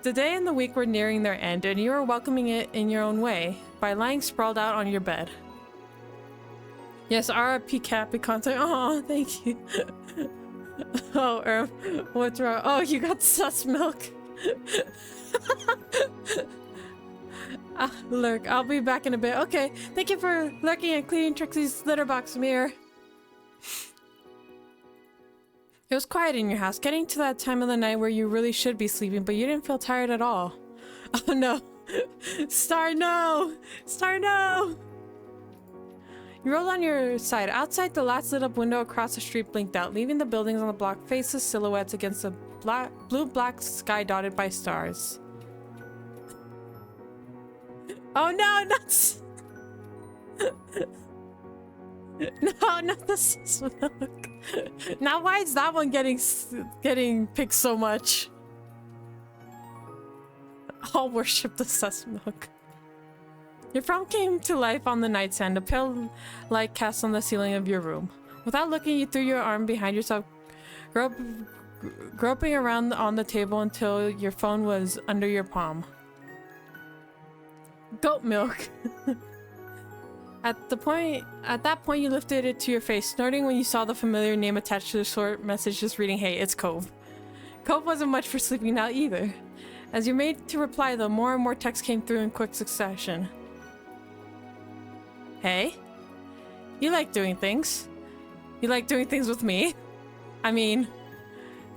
The day and the week were nearing their end, and you were welcoming it in your own way by lying sprawled out on your bed. Yes, RIP Cappy content. Oh, thank you. Oh, what's wrong? Oh, you got sus milk. Lurk, I'll be back in a bit. Okay, thank you for lurking and cleaning Trixie's litter box, Mirror. It was quiet in your house, getting to that time of the night where you really should be sleeping, but you didn't feel tired at all. Oh no. Star, no! Star, no! You rolled on your side. Outside, the last lit up window across the street blinked out, leaving the buildings on the block faceless silhouettes against the blue-black sky dotted by stars. Oh no, nuts! No, not the sus milk. Now why is that one getting picked so much? I'll worship the sus milk. Your prompt came to life on the nightstand, a pale light cast on the ceiling of your room. Without looking, you threw your arm behind yourself, groping around on the table until your phone was under your palm. Goat milk. At that point, you lifted it to your face, snorting when you saw the familiar name attached to the short message just reading, "Hey, it's Cove." Cove wasn't much for sleeping now either. As you made to reply, though, more and more texts came through in quick succession. Hey, you like doing things. You like doing things with me. I mean,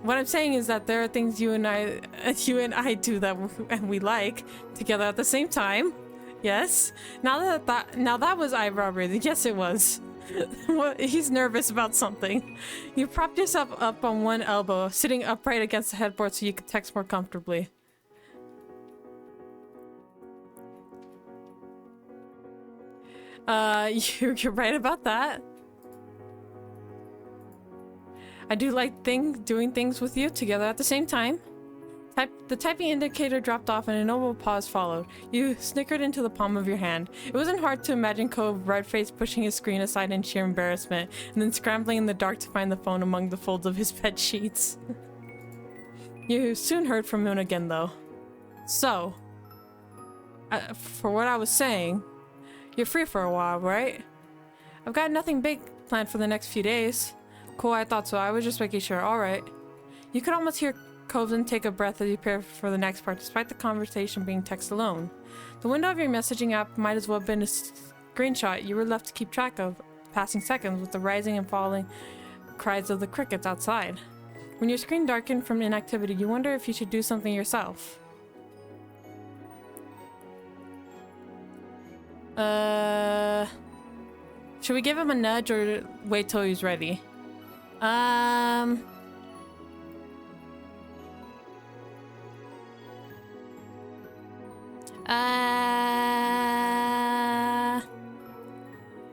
what I'm saying is that there are things you and I do that we like together at the same time. Yes. Now that was eyebrow raising. Yes, it was. He's nervous about something. You propped yourself up on one elbow, sitting upright against the headboard so you could text more comfortably. You're right about that. I do like doing things with you together at the same time. The typing indicator dropped off and a noble pause followed. You snickered into the palm of your hand. It wasn't hard to imagine Cove, red-faced, pushing his screen aside in sheer embarrassment, and then scrambling in the dark to find the phone among the folds of his bed sheets. You soon heard from him again, though. So, for what I was saying, you're free for a while, right? I've got nothing big planned for the next few days. Cool, I thought so. I was just making sure. Alright. You could almost hear Cove and take a breath as you prepare for the next part, despite the conversation being text alone. The window of your messaging app might as well have been a screenshot you were left to keep track of passing seconds with the rising and falling cries of the crickets outside. When your screen darkened from inactivity, you wonder if you should do something yourself. Should we give him a nudge or wait till he's ready?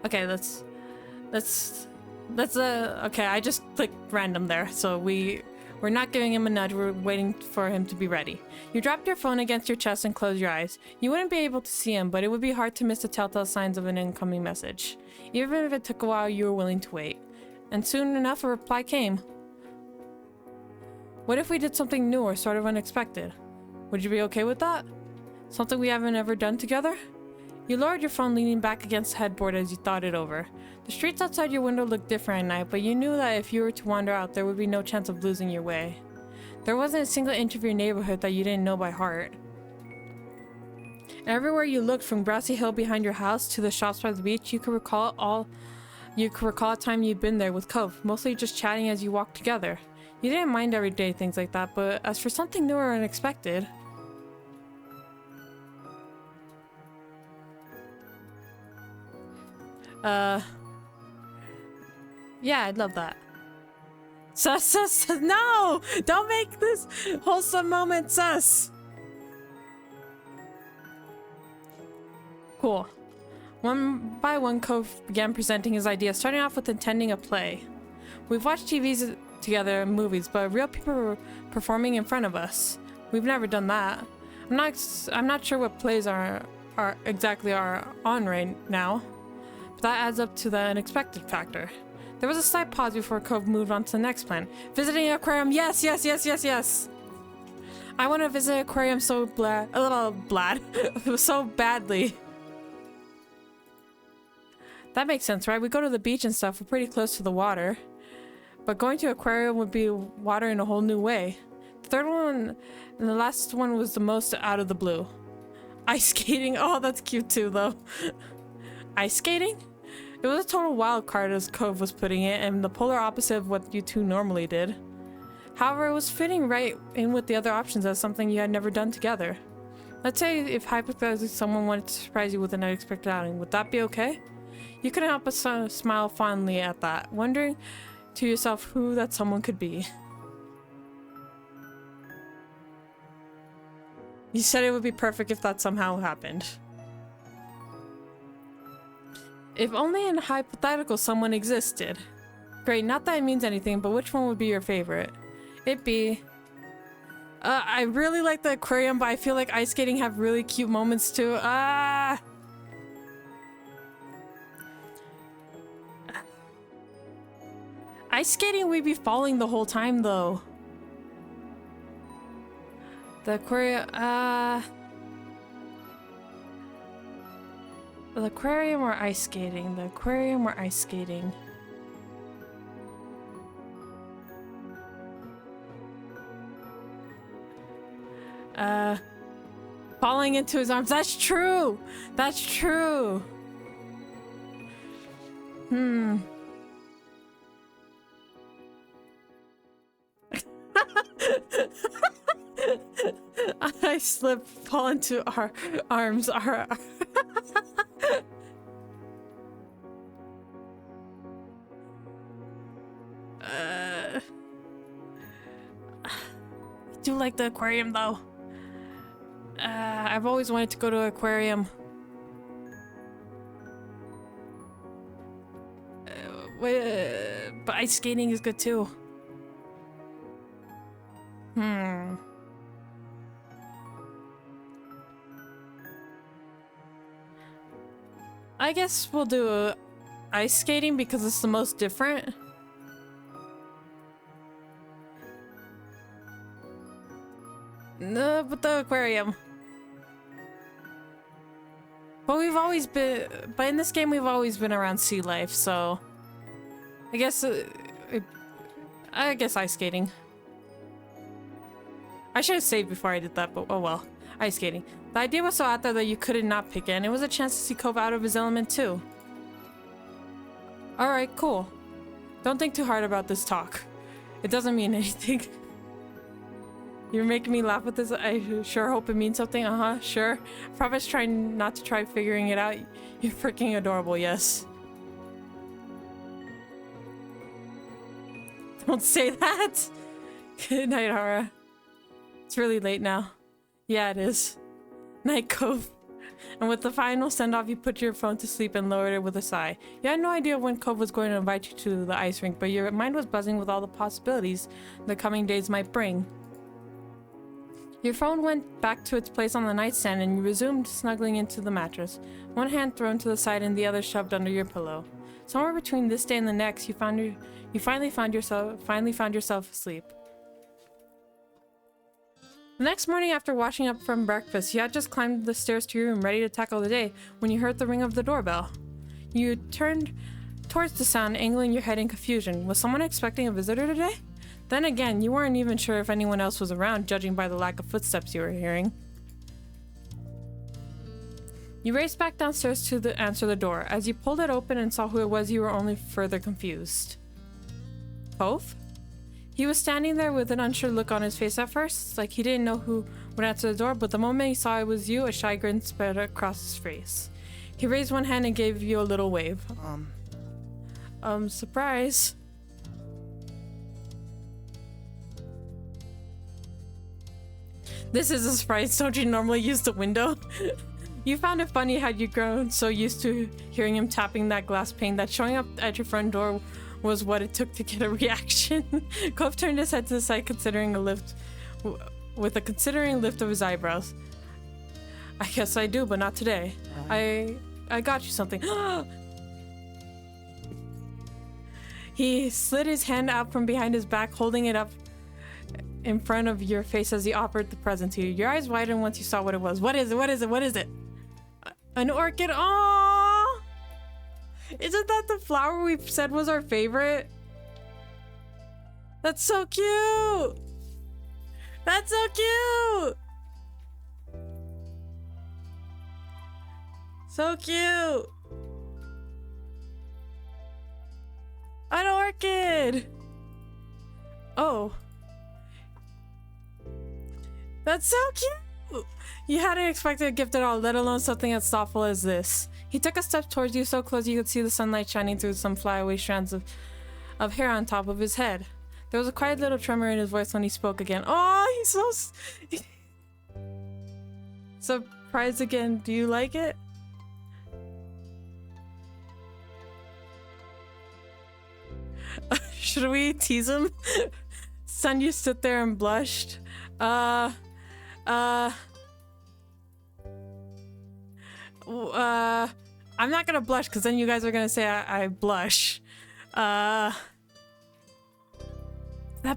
Okay, okay, I just clicked random there, so we're not giving him a nudge, we're waiting for him to be ready. You dropped your phone against your chest and closed your eyes. You wouldn't be able to see him, but it would be hard to miss the telltale signs of an incoming message. Even if it took a while, you were willing to wait. And soon enough, a reply came. What if we did something new or sort of unexpected? Would you be okay with that? Something we haven't ever done together? You lowered your phone, leaning back against the headboard as you thought it over. The streets outside your window looked different at night, but you knew that if you were to wander out, there would be no chance of losing your way. There wasn't a single inch of your neighborhood that you didn't know by heart. And everywhere you looked, from grassy hill behind your house to the shops by the beach, you could recall a time you'd been there with Cove, mostly just chatting as you walked together. You didn't mind everyday things like that, but as for something new or unexpected... Yeah, I'd love that. Sus, no! Don't make this wholesome moment sus! Cool. One by one, Cove began presenting his idea, starting off with intending a play. We've watched TVs together and movies, but real people were performing in front of us. We've never done that. I'm not sure what plays are exactly on right now, but that adds up to the unexpected factor. There was a slight pause before Cove moved on to the next plan. Visiting an aquarium, yes! I want to visit an aquarium so so badly. That makes sense, right? We go to the beach and stuff, we're pretty close to the water. But going to an aquarium would be water in a whole new way. The third one and the last one was the most out of the blue. Ice skating, oh that's cute too though. Ice skating? It was a total wild card as Cove was putting it, and the polar opposite of what you two normally did. However, it was fitting right in with the other options as something you had never done together. Let's say if hypothetically someone wanted to surprise you with an unexpected outing, would that be okay? You couldn't help but smile fondly at that, wondering to yourself who that someone could be. You said it would be perfect if that somehow happened. If only in a hypothetical someone existed. Great, not that it means anything, but which one would be your favorite? It'd be... I really like the aquarium, but I feel like ice skating have really cute moments too. Ice skating, we'd be falling the whole time though. The aquarium, the aquarium or ice skating? The aquarium or ice skating? Falling into his arms. That's true! That's true! I slip, fall into our arms. I do like the aquarium though. I've always wanted to go to an aquarium. But ice skating is good too. I guess we'll do ice skating because it's the most different. No, but the aquarium. But but in this game we've always been around sea life, so I guess ice skating. I should have saved before I did that, but oh well. Ice skating. The idea was so out there that you couldn't not pick it, and it was a chance to see Cove out of his element too. Alright, cool. Don't think too hard about this talk. It doesn't mean anything. You're making me laugh with this. I sure hope it means something. Sure. Promise trying not to try figuring it out. You're freaking adorable, yes. Don't say that! Good night, Hara. It's really late now. Yeah, it is. Night, Cove. And with the final send-off, you put your phone to sleep and lowered it with a sigh. You had no idea when Cove was going to invite you to the ice rink, but your mind was buzzing with all the possibilities the coming days might bring. Your phone went back to its place on the nightstand and you resumed snuggling into the mattress, one hand thrown to the side and the other shoved under your pillow. Somewhere between this day and the next, you finally found yourself asleep. The next morning after washing up from breakfast, you had just climbed the stairs to your room ready to tackle the day when you heard the ring of the doorbell. You turned towards the sound, angling your head in confusion. Was someone expecting a visitor today? Then again, you weren't even sure if anyone else was around, judging by the lack of footsteps you were hearing. You raced back downstairs to answer the door. As you pulled it open and saw who it was, you were only further confused. Cove? He was standing there with an unsure look on his face at first, like he didn't know who would answer the door, but the moment he saw it was you, a shy grin spread across his face. He raised one hand and gave you a little wave. Surprise. This is a surprise. Don't you normally use the window? You found it funny how you grown so used to hearing him tapping that glass pane that showing up at your front door was what it took to get a reaction. Cove turned his head to the side, considering a lift of his eyebrows. I guess I do, but not today. I got you something. He slid his hand out from behind his back, holding it up in front of your face as he offered the present to you. Your eyes widened once you saw what it was. What is it? What is it? What is it? An orchid. Aww! Isn't that the flower we said was our favorite? That's so cute! That's so cute! So cute! An orchid! Oh. That's so cute! You hadn't expected a gift at all, let alone something as thoughtful as this. He took a step towards you so close you could see the sunlight shining through some flyaway strands of hair on top of his head. There was a quiet little tremor in his voice when he spoke again. Oh, he's so... surprised again. Do you like it? Should we tease him? Son, you stood there and blushed. I'm not gonna blush because then you guys are gonna say I blush. That'd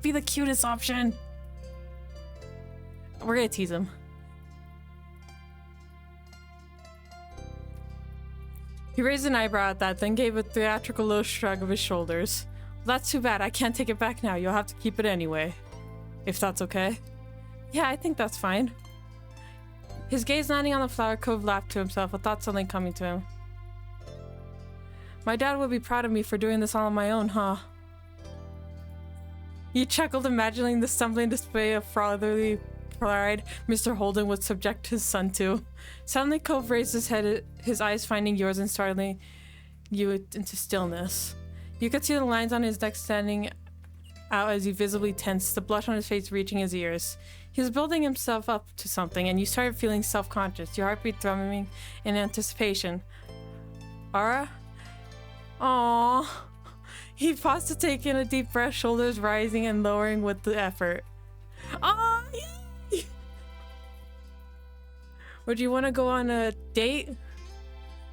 be the cutest option. We're gonna tease him. He raised an eyebrow at that, then gave a theatrical little shrug of his shoulders. Well, that's too bad. I can't take it back now. You'll have to keep it anyway. If that's okay. Yeah, I think that's fine. His gaze landing on the flower, Cove laughed to himself, a thought suddenly coming to him. My dad would be proud of me for doing this all on my own, huh? He chuckled, imagining the stumbling display of fatherly pride Mr. Holden would subject his son to. Suddenly, Cove raised his head, his eyes finding yours and startling you into stillness. You could see the lines on his neck standing out as he visibly tensed, the blush on his face reaching his ears. He was building himself up to something, and you started feeling self-conscious, your heartbeat thrumming in anticipation. Ara? Aww. He paused to take in a deep breath, shoulders rising and lowering with the effort. Aww! Would you want to go on a date?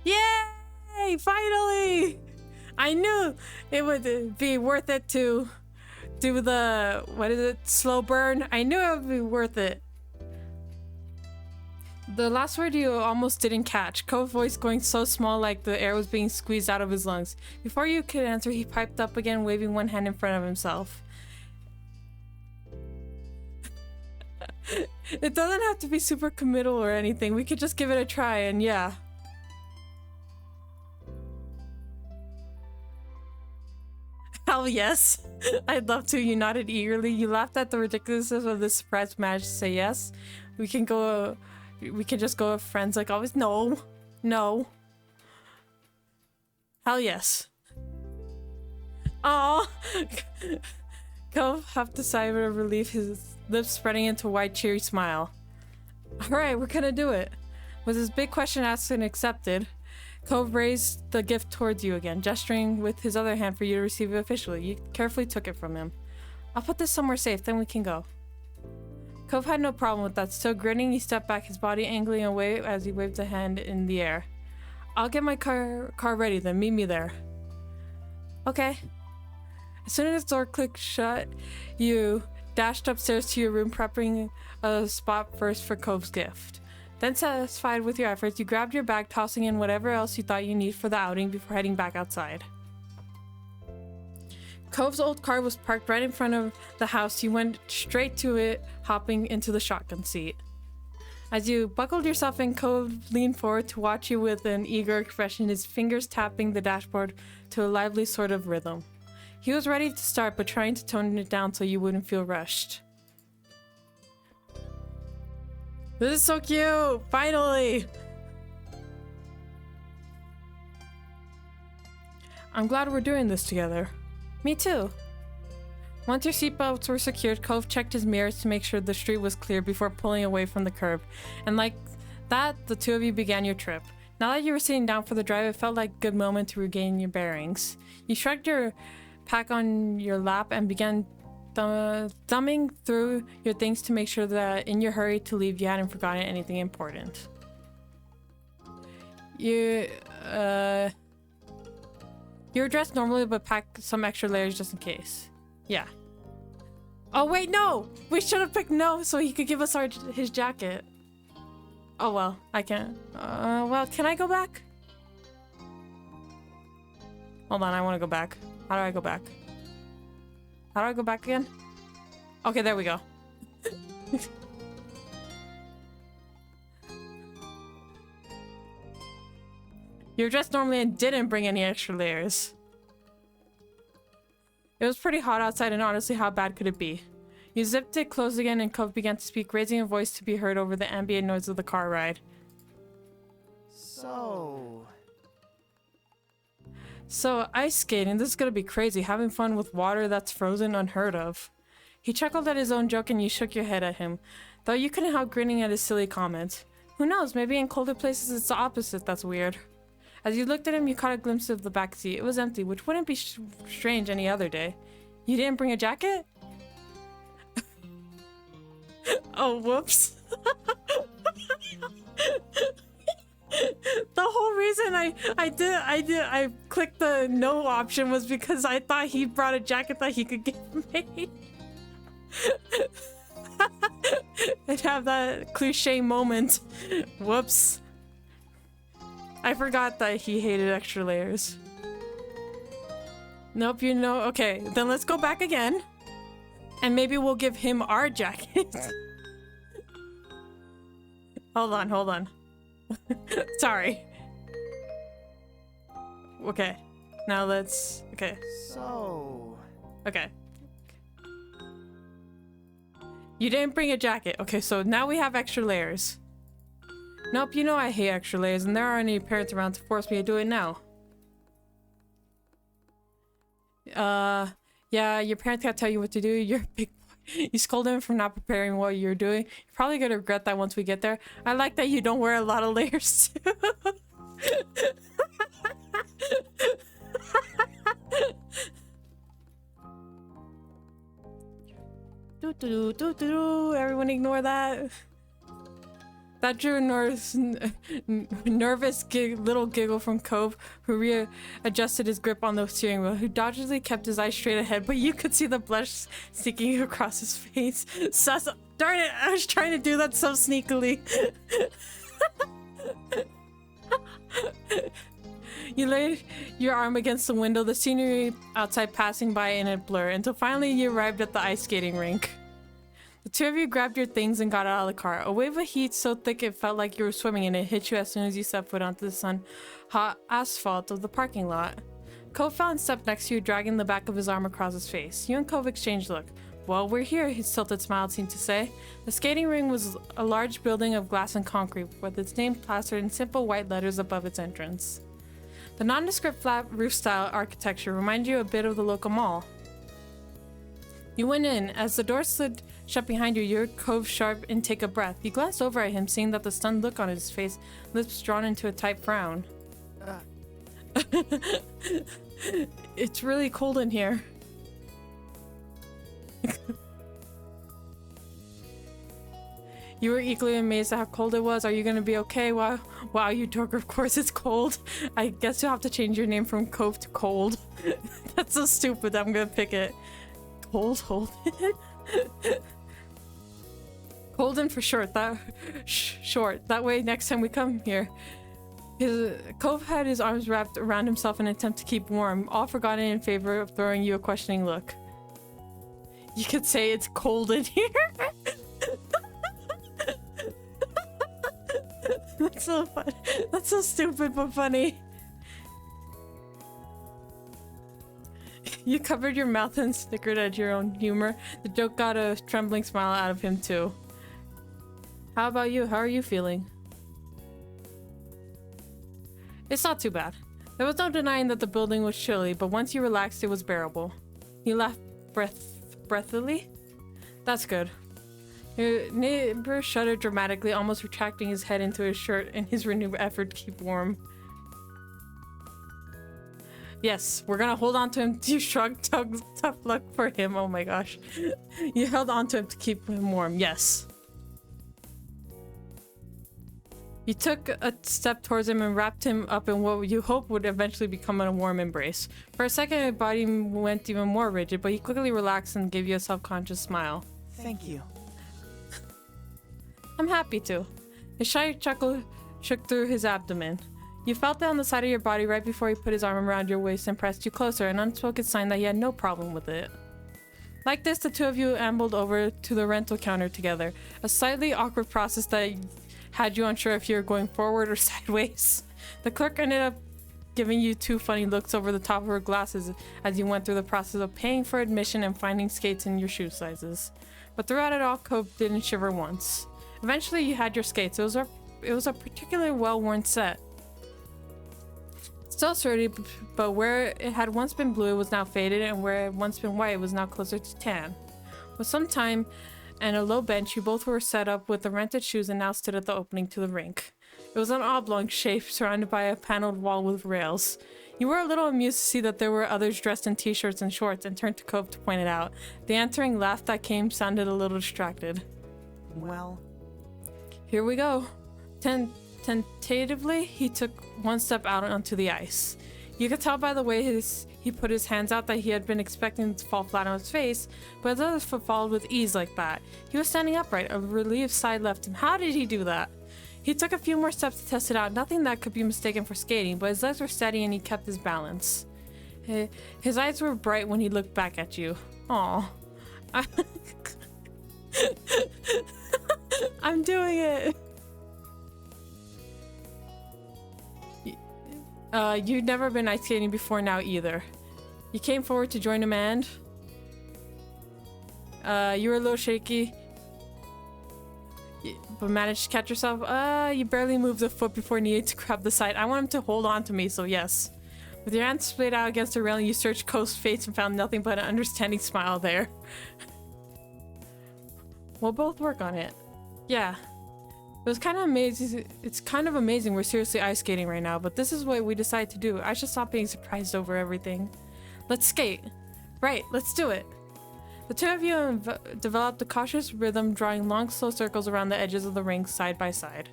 Yay! Finally! I knew it would be worth it to do the, what is it, slow burn? I knew it would be worth it. The last word you almost didn't catch, Cove's voice going so small like the air was being squeezed out of his lungs. Before you could answer, he piped up again, waving one hand in front of himself. It doesn't have to be super committal or anything. We could just give it a try and yeah. Hell yes. I'd love to. You nodded eagerly. You laughed at the ridiculousness of this surprise, managed to say yes. We can just go with friends like always. No. No. Hell yes. Aw. Cove huffed a sigh of relief, his lips spreading into a wide, cheery smile. Alright, we're gonna do it. With his big question asked and accepted, Cove raised the gift towards you again, gesturing with his other hand for you to receive it officially. You carefully took it from him. I'll put this somewhere safe, then we can go. Cove had no problem with that. Still grinning, he stepped back, his body angling away as he waved a hand in the air. I'll get my car ready then. Meet me there. Okay. As soon as the door clicked shut, you dashed upstairs to your room, prepping a spot first for Cove's gift. Then, satisfied with your efforts, you grabbed your bag, tossing in whatever else you thought you need for the outing before heading back outside. Cove's old car was parked right in front of the house. You went straight to it, hopping into the shotgun seat. As you buckled yourself in, Cove leaned forward to watch you with an eager expression, his fingers tapping the dashboard to a lively sort of rhythm. He was ready to start, but trying to tone it down so you wouldn't feel rushed. This is so cute! Finally! I'm glad we're doing this together. Me too. Once your seatbelts were secured, Cove checked his mirrors to make sure the street was clear before pulling away from the curb. And like that, the two of you began your trip. Now that you were sitting down for the drive, it felt like a good moment to regain your bearings. You shrugged your pack on your lap and began thumbing through your things to make sure that in your hurry to leave you hadn't forgotten anything important. You're dressed normally but packed some extra layers just in case. Yeah. Oh wait, no! We should have picked no so he could give us his jacket. Oh well, I can't. Well, can I go back? Hold on, I want to go back. How do I go back? How do I go back again? Okay, there we go. You're dressed normally and didn't bring any extra layers. It was pretty hot outside, and honestly, how bad could it be? You zipped it closed again and Cove began to speak, raising a voice to be heard over the ambient noise of the car ride. So, ice skating, this is gonna be crazy. Having fun with water that's frozen, unheard of. He chuckled at his own joke and you shook your head at him, though you couldn't help grinning at his silly comment. Who knows, maybe in colder places it's the opposite that's weird. As you looked at him, you caught a glimpse of the back seat. It was empty, which wouldn't be strange any other day. You didn't bring a jacket? Oh, whoops. The whole reason I clicked the no option was because I thought he brought a jacket that he could give me. I'd have that cliche moment. Whoops. I forgot that he hated extra layers. Nope, you know. Okay, then let's go back again. And maybe we'll give him our jacket. Hold on. Sorry. Okay. Now let's... Okay. Okay. You didn't bring a jacket. Okay, so now we have extra layers. Nope, you know I hate extra layers, and there aren't any parents around to force me to do it now. Yeah, your parents can't tell you what to do. You're a big boy. You scold him for not preparing what you're doing. You're probably gonna regret that once we get there. I like that you don't wear a lot of layers, too. Everyone ignore that. That drew a nervous little giggle from Cove, who readjusted his grip on the steering wheel, who doggedly kept his eyes straight ahead, but you could see the blush sneaking across his face. Sus, darn it, I was trying to do that so sneakily. You laid your arm against the window, the scenery outside passing by in a blur, until finally you arrived at the ice skating rink. The two of you grabbed your things and got out of the car. A wave of heat so thick it felt like you were swimming in it hit you as soon as you set foot onto the sun-hot asphalt of the parking lot. Cove fell and stepped next to you, dragging the back of his arm across his face. You and Cove exchanged look. Well, we're here, his tilted smile seemed to say. The skating ring was a large building of glass and concrete, with its name plastered in simple white letters above its entrance. The nondescript flat roof-style architecture reminded you a bit of the local mall. You went in. As the door slid shut behind you, you heard Cove sharp intake of breath. You glanced over at him, seeing that the stunned look on his face, lips drawn into a tight frown. It's really cold in here. You were equally amazed at how cold it was. Are you gonna be okay? Wow, you dork, of course it's cold. I guess you'll have to change your name from Cove to Cold. That's so stupid, I'm gonna pick it. Cold Holden? Holden for short, short. That way next time we come here. Cove had his arms wrapped around himself in an attempt to keep warm, all forgotten in favor of throwing you a questioning look. You could say it's cold in here. That's so fun. That's so stupid but funny. You covered your mouth and snickered at your own humor. The joke got a trembling smile out of him too. How about you? How are you feeling? It's not too bad. There was no denying that the building was chilly, but once you relaxed, it was bearable. You laughed breathily? That's good. Your neighbor shuddered dramatically, almost retracting his head into his shirt in his renewed effort to keep warm. Yes, we're gonna hold on to him. You shrugged, tough luck for him. Oh my gosh. You held on to him to keep him warm. Yes. You took a step towards him and wrapped him up in what you hoped would eventually become a warm embrace. For a second, his body went even more rigid, but he quickly relaxed and gave you a self-conscious smile. Thank you. I'm happy to. A shy chuckle shook through his abdomen. You felt down the side of your body right before he put his arm around your waist and pressed you closer, an unspoken sign that he had no problem with it. Like this, the two of you ambled over to the rental counter together, a slightly awkward process that had you unsure if you were going forward or sideways. The clerk ended up giving you two funny looks over the top of her glasses as you went through the process of paying for admission and finding skates in your shoe sizes. But throughout it all, Cove didn't shiver once. Eventually, you had your skates. It was a particularly well-worn set. Still sturdy, but where it had once been blue, it was now faded, and where it had once been white, it was now closer to tan. With some time and a low bench, you both were set up with the rented shoes and now stood at the opening to the rink. It was an oblong shape surrounded by a paneled wall with rails. You were a little amused to see that there were others dressed in t-shirts and shorts and turned to Cove to point it out. The answering laugh that came sounded a little distracted. Well, here we go. Tentatively, he took one step out onto the ice. You could tell by the way he put his hands out that he had been expecting to fall flat on his face, but his other foot followed with ease like that. He was standing upright, a relieved sigh left him. How did he do that? He took a few more steps to test it out, nothing that could be mistaken for skating, but his legs were steady and he kept his balance. His eyes were bright when he looked back at you. Aw. I'm doing it! You'd never been ice skating before now either. You came forward to join him and... you were a little shaky, but managed to catch yourself. You barely moved a foot before needing to grab the side. I want him to hold on to me, so yes. With your hands splayed out against the railing, you searched Cove's face and found nothing but an understanding smile there. We'll both work on it. Yeah. It was kind of amazing. It's kind of amazing we're seriously ice skating right now, but this is what we decided to do. I should stop being surprised over everything. Let's skate. Right, let's do it. The two of you developed a cautious rhythm, drawing long, slow circles around the edges of the rink side by side.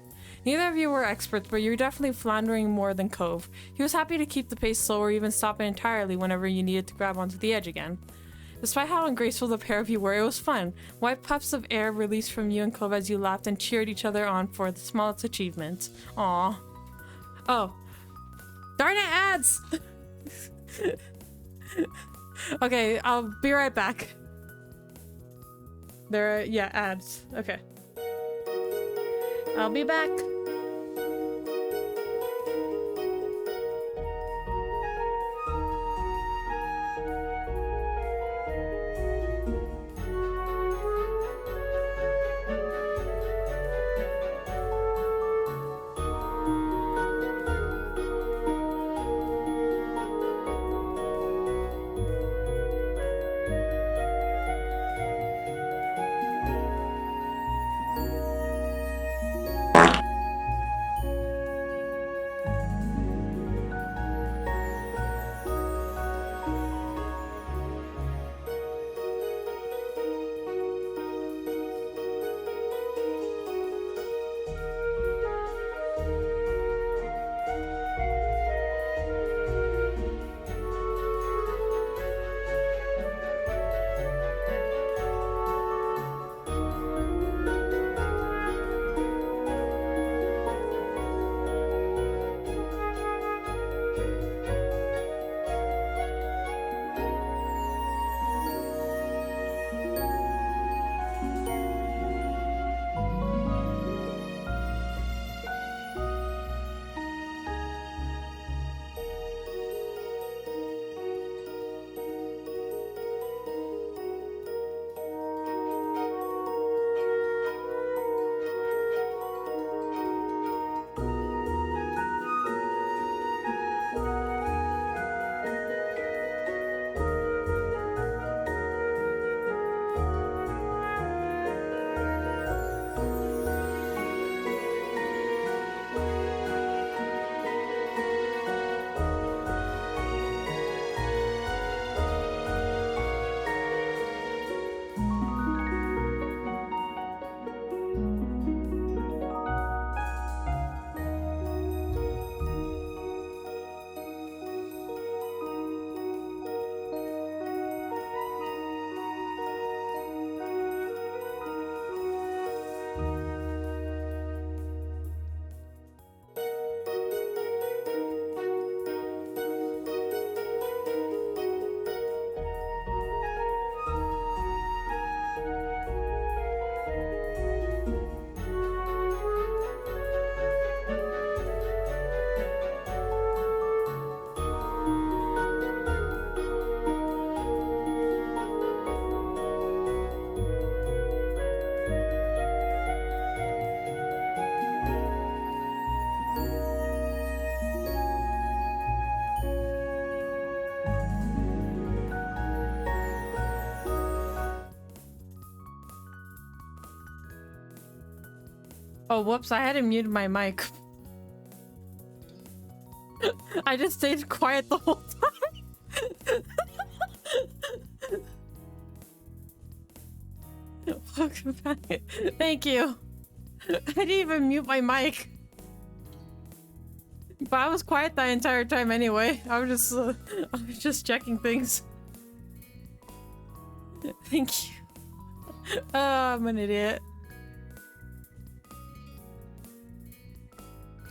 Neither of you were experts, but you were definitely floundering more than Cove. He was happy to keep the pace slow or even stop it entirely whenever you needed to grab onto the edge again. Despite how ungraceful the pair of you were, it was fun. White puffs of air released from you and Cove as you laughed and cheered each other on for the smallest achievements. Aww. Oh. Darn it, ads! Okay, I'll be right back. There are, yeah, ads. Okay. I'll be back. Oh, whoops, I hadn't muted my mic. I just stayed quiet the whole time. Thank you. I didn't even mute my mic. But I was quiet the entire time anyway. I was just checking things. Thank you. Oh, I'm an idiot.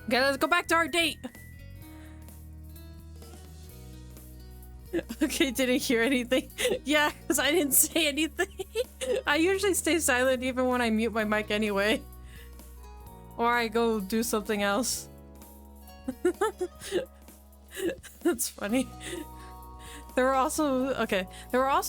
Okay, let's go back to our date. Okay, didn't hear anything. Yeah, because I didn't say anything. I usually stay silent even when I mute my mic anyway. Or I go do something else. That's funny. There were also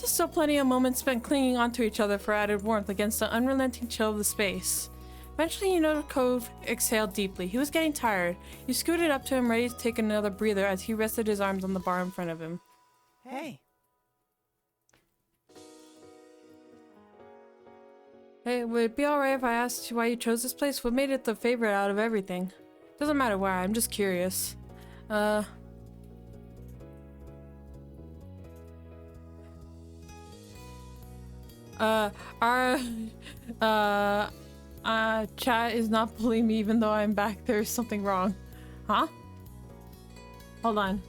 still plenty of moments spent clinging onto each other for added warmth against the unrelenting chill of the space. Eventually, you noticed Cove exhaled deeply. He was getting tired. You scooted up to him, ready to take another breather as he rested his arms on the bar in front of him. Hey. Hey, would it be alright if I asked you why you chose this place? What made it the favorite out of everything? Doesn't matter why, I'm just curious. Chat is not bullying me even though I'm back. There's something wrong. Huh? Hold on.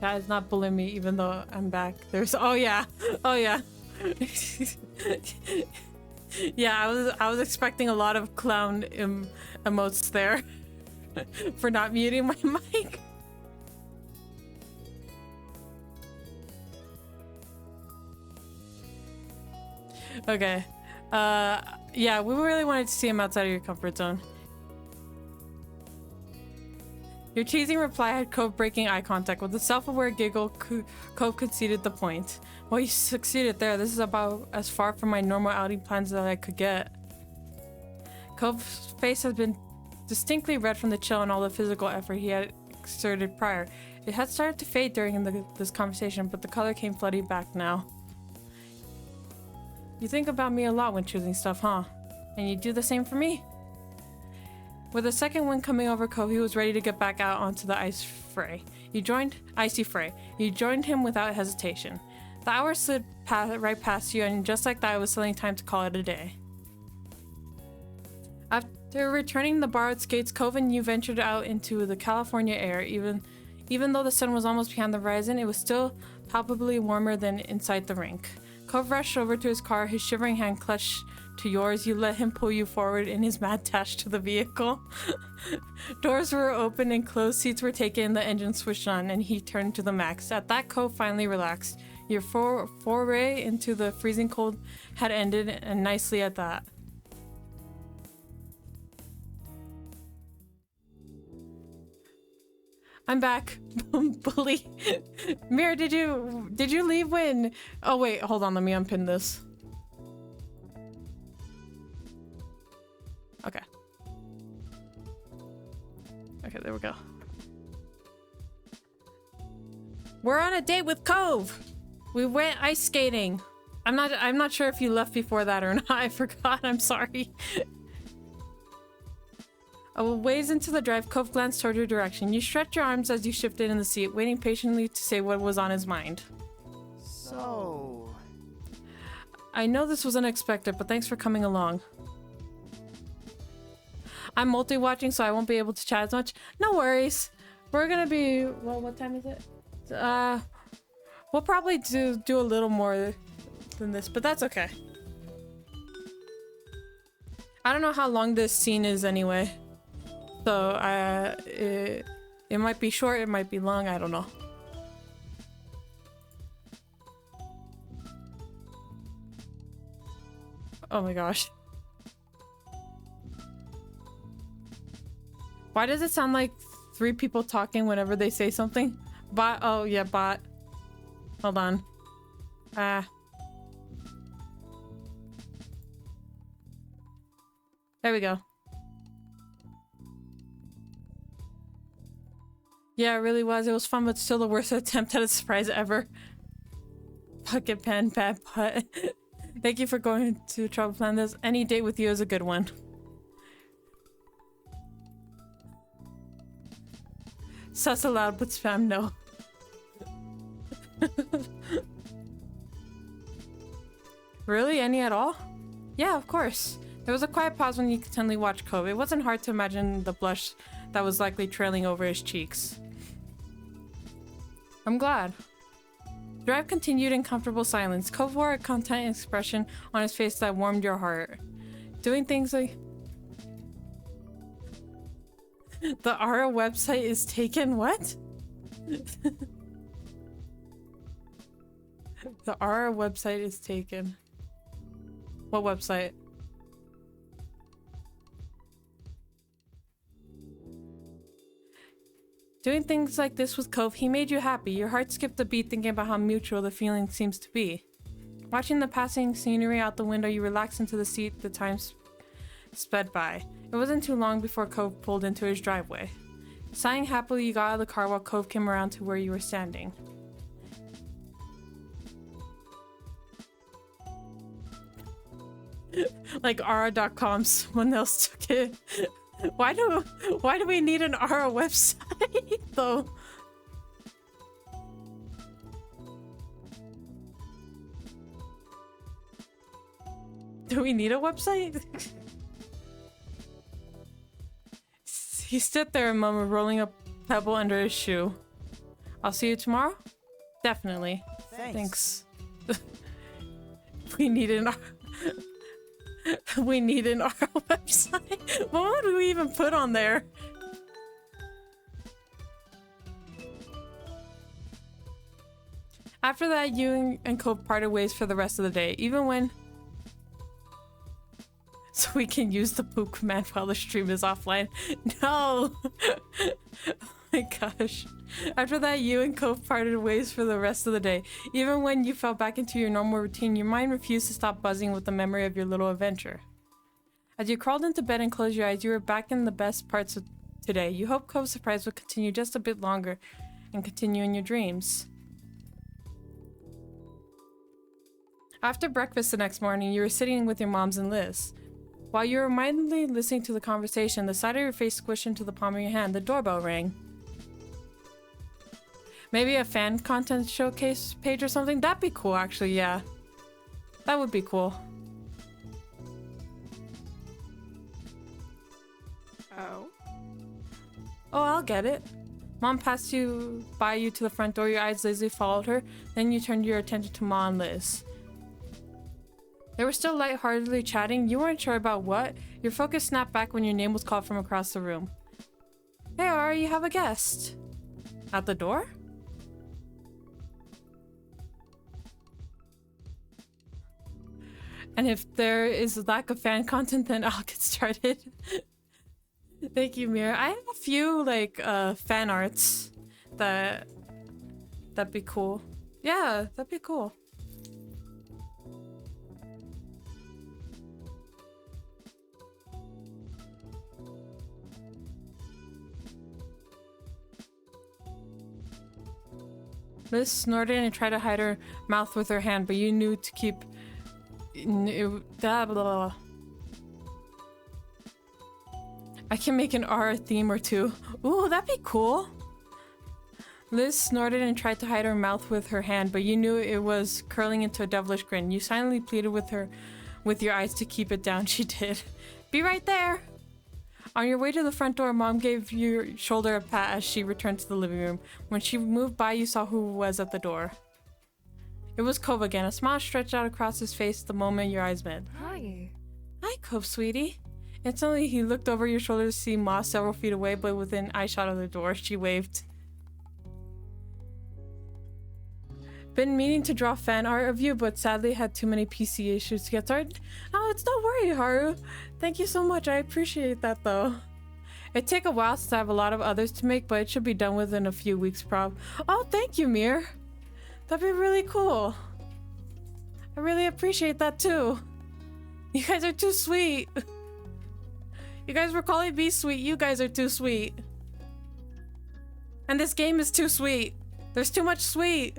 Chat is not bullying me even though I'm back. There's- oh yeah. Oh yeah. Yeah, I was expecting a lot of clown emotes there. For not muting my mic. Okay. Yeah, we really wanted to see him outside of your comfort zone. Your teasing reply had Cove breaking eye contact. With a self-aware giggle, Cove conceded the point. Well, you succeeded there. This is about as far from my normal outing plans as I could get. Cove's face has been distinctly red from the chill and all the physical effort he had exerted prior. It had started to fade during this conversation, but the color came flooding back now. You think about me a lot when choosing stuff, huh? And you do the same for me? With a second wind coming over Cove, he was ready to get back out onto the icy fray. You joined him without hesitation. The hours slid right past you, and just like that, it was suddenly time to call it a day. After returning the borrowed skates, Cove and you ventured out into the California air. Even though the sun was almost behind the horizon, it was still palpably warmer than inside the rink. Cove rushed over to his car, his shivering hand clutched to yours. You let him pull you forward in his mad dash to the vehicle. Doors were open and closed, seats were taken, the engine switched on, and he turned to the max. At that, Cove finally relaxed. Your foray into the freezing cold had ended, and nicely at that. I'm back. Bully. Mir, did you leave when... Oh wait, hold on, let me unpin this. Okay. Okay, there we go. We're on a date with Cove! We went ice skating. I'm not sure if you left before that or not. I forgot, I'm sorry. A ways into the drive, Cove glanced toward your direction. You stretched your arms as you shifted in the seat, waiting patiently to say what was on his mind. So... I know this was unexpected, but thanks for coming along. I'm multi-watching, so I won't be able to chat as much. No worries. We're gonna be... Well, what time is it? We'll probably do a little more than this, but that's okay. I don't know how long this scene is anyway. So, it might be short, it might be long, I don't know. Oh my gosh. Why does it sound like 3 people talking whenever they say something? Bot, oh yeah, bot. Hold on. There we go. Yeah, it really was. It was fun, but still the worst attempt at a surprise ever. Bucket pen, bad butt. Thank you for going to trouble plan this. Any date with you is a good one. Sus aloud, but spam no. Really? Any at all? Yeah, of course. There was a quiet pause when you intently watched Cove. It wasn't hard to imagine the blush that was likely trailing over his cheeks. I'm glad. The drive continued in comfortable silence. Cove wore a content expression on his face that warmed your heart. Doing things like... The Ara website is taken? What? The Ara website is taken. What website? Doing things like this with Cove, he made you happy. Your heart skipped a beat thinking about how mutual the feeling seems to be. Watching the passing scenery out the window, you relaxed into the seat. The time sped by. It wasn't too long before Cove pulled into his driveway. Sighing happily, you got out of the car while Cove came around to where you were standing. Like Ara.com, someone else took it. Why do we need an Ara website though? Do we need a website? He stood there a moment, rolling a pebble under his shoe. I'll see you tomorrow? Definitely. Thanks. We need an We need an Ara website. What would we even put on there? After that, you and Cove parted ways for the rest of the day, even when... So we can use the poop command while the stream is offline. No! Oh my gosh. After that, you and Cove parted ways for the rest of the day. Even when you fell back into your normal routine, your mind refused to stop buzzing with the memory of your little adventure. As you crawled into bed and closed your eyes, you were back in the best parts of today. You hoped Cove's surprise would continue just a bit longer and continue in your dreams. After breakfast the next morning, you were sitting with your moms and Liz. While you were mindfully listening to the conversation, the side of your face squished into the palm of your hand. The doorbell rang. Maybe a fan content showcase page or something? That'd be cool, actually, yeah. That would be cool. Oh. Oh, I'll get it. Mom passed by you to the front door. Your eyes lazily followed her. Then you turned your attention to Ma and Liz. They were still lightheartedly chatting. You weren't sure about what. Your focus snapped back when your name was called from across the room. Hey, Ara, you have a guest. At the door? And if there is a lack of fan content, then I'll get started. Thank you, Mira. I have a few, like, fan arts that'd be cool. Yeah, that'd be cool. Liz snorted and tried to hide her mouth with her hand, but you knew to keep... Blah, blah, blah. I can make an Ara theme or two. Ooh, that'd be cool. Liz snorted and tried to hide her mouth with her hand, but you knew it was curling into a devilish grin. You silently pleaded with her with your eyes to keep it down. She did. Be right there. On your way to the front door, Mom gave your shoulder a pat as she returned to the living room. When she moved by, you saw who was at the door. It was Cove again. A smile stretched out across his face the moment your eyes met. Hi. Hi, Cove, sweetie. Instantly, he looked over your shoulder to see Ma several feet away, but within eyeshot of the door. She waved. Been meaning to draw fan art of you, but sadly had too many PC issues to get started. Oh, it's no worry, Haru. Thank you so much. I appreciate that, though. It'd take a while since I have a lot of others to make, but it should be done within a few weeks, prob. Oh, thank you, Mir. That'd be really cool. I really appreciate that, too. You guys are too sweet. You guys were calling me sweet. You guys are too sweet. And this game is too sweet. There's too much sweet.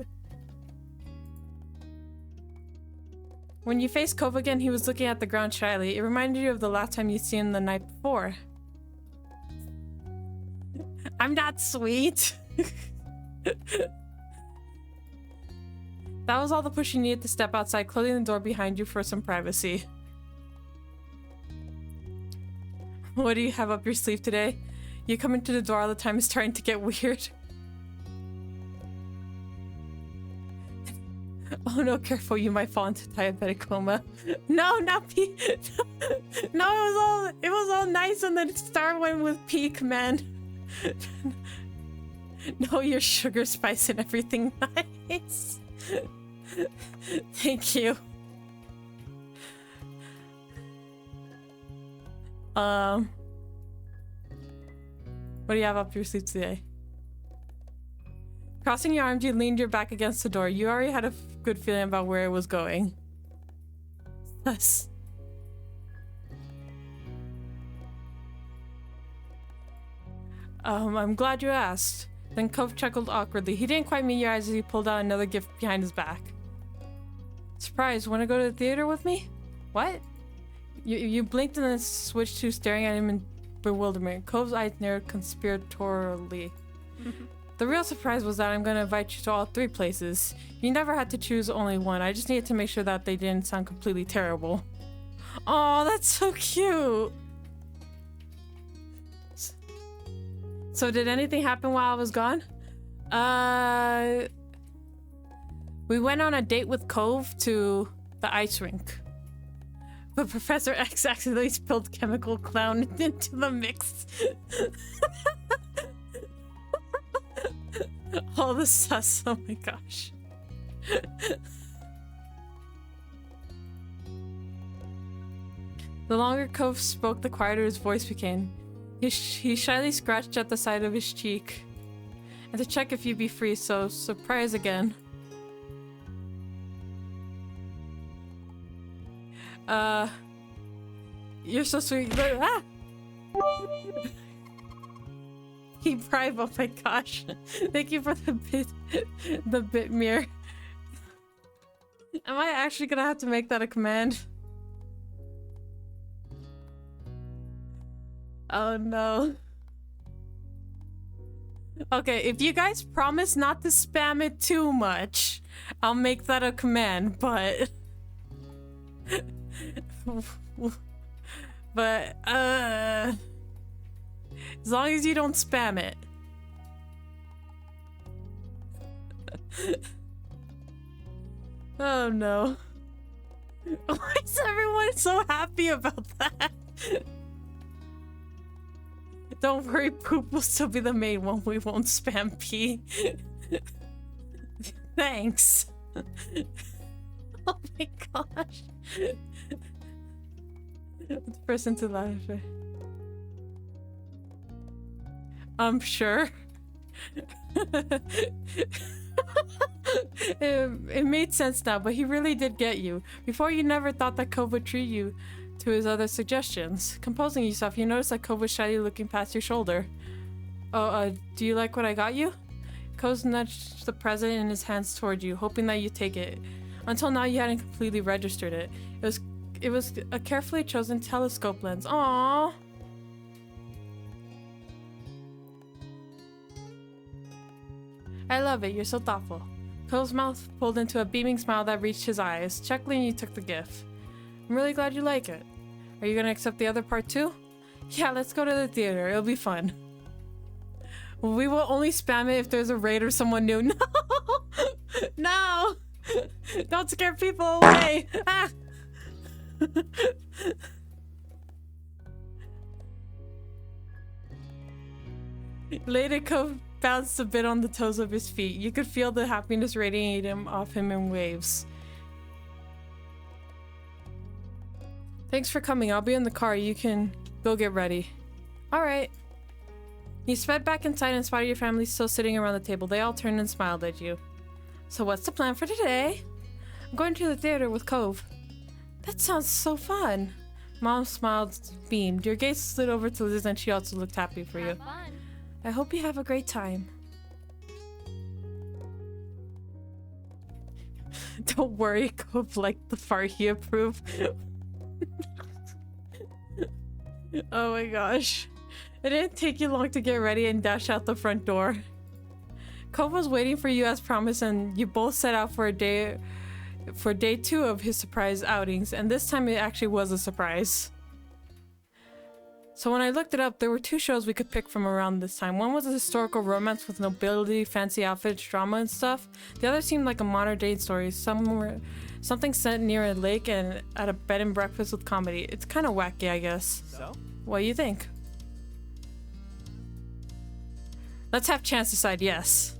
When you faced Cove again, he was looking at the ground shyly. It reminded you of the last time you'd seen him the night before. I'm not sweet. That was all the push you needed to step outside, closing the door behind you for some privacy. What do you have up your sleeve today? You come into the door all the time, it's starting to get weird. Oh no, careful, you might fall into diabetic coma. No, not peak. No, it was all nice and then Star went with peak, man. No, your sugar, spice, and everything nice. Thank you. What do you have up your sleeve today? Crossing your arms, you leaned your back against the door. You already had a good feeling about where it was going. Thus. I'm glad you asked. Then Cove chuckled awkwardly. He didn't quite meet your eyes as he pulled out another gift behind his back. Surprise, want to go to the theater with me? What? You blinked and then switched to staring at him in bewilderment. Cove's eyes narrowed conspiratorially. The real surprise was that I'm going to invite you to all three places. You never had to choose only one. I just needed to make sure that they didn't sound completely terrible. Oh, that's so cute. So did anything happen while I was gone? We went on a date with Cove to the ice rink. But Professor X accidentally spilled chemical clown into the mix. All the sus, oh my gosh. The longer Cove spoke, the quieter his voice became. He shyly scratched at the side of his cheek. And to check if you'd be free, so surprise again. You're so sweet. Ah! He bribed, oh my gosh. Thank you for the bit mirror. Am I actually gonna have to make that a command? Oh no. Okay, if you guys promise not to spam it too much, I'll make that a command, but... But, as long as you don't spam it. Oh no. Why is everyone so happy about that? Don't worry, Poop will still be the main one. We won't spam P. Thanks. Oh my gosh. The person to laugh. I'm sure. It made sense now, but he really did get you. Before, you never thought that Cove would treat you to his other suggestions. Composing yourself, you noticed that Cove was shyly looking past your shoulder. Oh, do you like what I got you? Cove nudged the present in his hands toward you, hoping that you take it. Until now, you hadn't completely registered it. It was a carefully chosen telescope lens. Aww. I love it. You're so thoughtful. Cove's mouth pulled into a beaming smile that reached his eyes. Chuckling, you took the gift. I'm really glad you like it. Are you gonna accept the other part too? Yeah, let's go to the theater. It'll be fun. We will only spam it if there's a raid or someone new. No! No! Don't scare people away! Ah! Later, Cove bounced a bit on the toes of his feet. You could feel the happiness radiating off him in waves. Thanks for coming. I'll be in the car. You can go get ready. Alright. You sped back inside and spotted your family still sitting around the table. They all turned and smiled at you. So what's the plan for today? I'm going to the theater with Cove. That sounds so fun. Mom smiled, beamed. Your gaze slid over to Liz and she also looked happy for you. Have fun. I hope you have a great time. Don't worry, Cove liked the fart he approved. Oh my gosh. It didn't take you long to get ready and dash out the front door. Cove was waiting for you as promised, and you both set out for day 2 of his surprise outings, and this time it actually was a surprise. So when I looked it up, there were 2 shows we could pick from around this time. One was a historical romance with nobility, fancy outfits, drama and stuff. The other seemed like a modern day story, something set near a lake and at a bed and breakfast with comedy. It's kind of wacky, I guess. So? What do you think? Let's have Chance decide yes.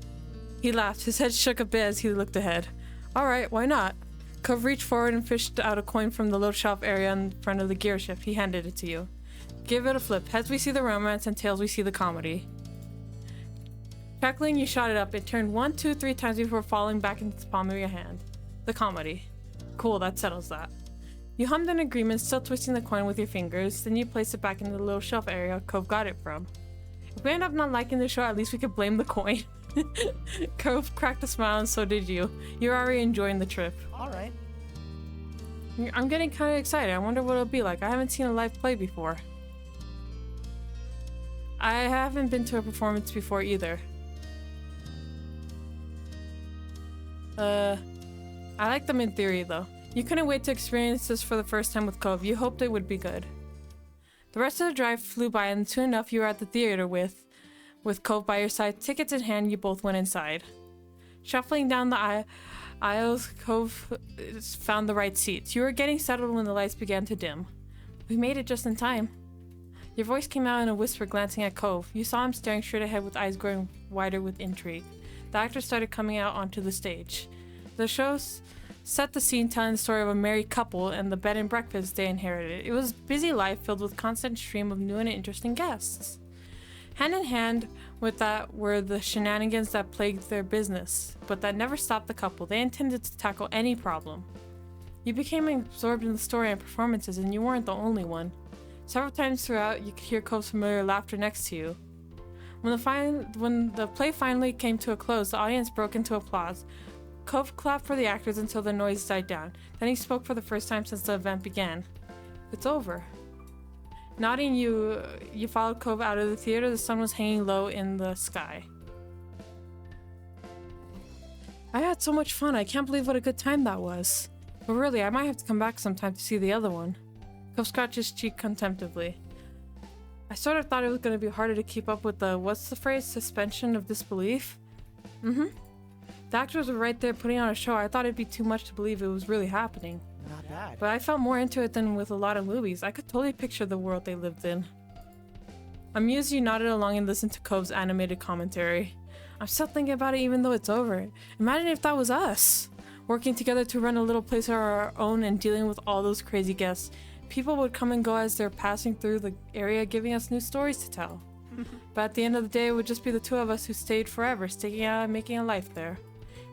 He laughed. His head shook a bit as he looked ahead. Alright, why not? Cove reached forward and fished out a coin from the little shelf area in front of the gear shift. He handed it to you. Give it a flip. Heads we see the romance, and tails we see the comedy. Chuckling, you shot it up. It turned 1, 2, 3 times before falling back into the palm of your hand. The comedy. Cool, that settles that. You hummed in agreement, still twisting the coin with your fingers. Then you placed it back into the little shelf area Cove got it from. If we end up not liking the show, at least we could blame the coin. Cove cracked a smile, and so did you. You're already enjoying the trip. Alright. I'm getting kind of excited. I wonder what it'll be like. I haven't seen a live play before. I haven't been to a performance before either. I like them in theory though. You couldn't wait to experience this for the first time with Cove. You hoped it would be good. The rest of the drive flew by, and soon enough you were at the theater with Cove by your side. Tickets in hand, you both went inside. Shuffling down the aisles, Cove found the right seats. You were getting settled when the lights began to dim. We made it just in time. Your voice came out in a whisper, glancing at Cove. You saw him staring straight ahead with eyes growing wider with intrigue. The actors started coming out onto the stage. The show set the scene, telling the story of a married couple and the bed and breakfast they inherited. It was a busy life filled with constant stream of new and interesting guests. Hand in hand with that were the shenanigans that plagued their business, but that never stopped the couple. They intended to tackle any problem. You became absorbed in the story and performances, and you weren't the only one. Several times throughout, you could hear Cove's familiar laughter next to you. When the play finally came to a close, the audience broke into applause. Cove clapped for the actors until the noise died down. Then he spoke for the first time since the event began. It's over. Nodding, you followed Cove out of the theater. The sun was hanging low in the sky. I had so much fun. I can't believe what a good time that was. But really, I might have to come back sometime to see the other one. Cove scratched his cheek contemplatively. I sort of thought it was going to be harder to keep up with the, what's the phrase, suspension of disbelief? The actors were right there putting on a show. I thought it'd be too much to believe it was really happening. Not bad. But I felt more into it than with a lot of movies. I could totally picture the world they lived in. Amused, you nodded along and listened to Cove's animated commentary. I'm still thinking about it even though it's over. Imagine if that was us! Working together to run a little place of our own and dealing with all those crazy guests. People would come and go as they're passing through the area, giving us new stories to tell. But at the end of the day, it would just be the 2 of us who stayed forever, sticking out and making a life there.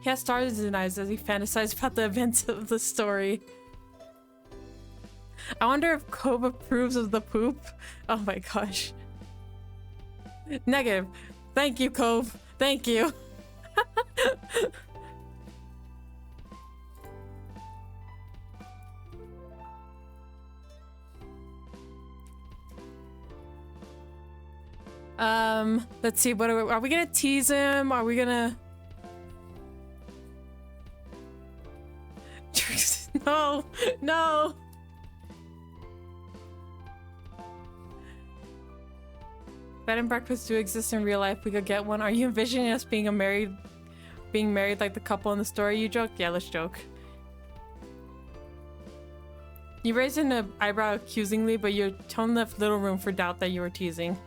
He had stars in his eyes as he fantasized about the events of the story. I wonder if Cove approves of the poop. Oh my gosh. Negative. Thank you, Cove. Thank you. Let's see, what are we gonna tease him? Are we gonna... No, no! Bed and breakfasts do exist in real life. We could get one. Are you envisioning us being married like the couple in the story? You joke? Yeah, let's joke. You raised an eyebrow accusingly, but your tone left little room for doubt that you were teasing.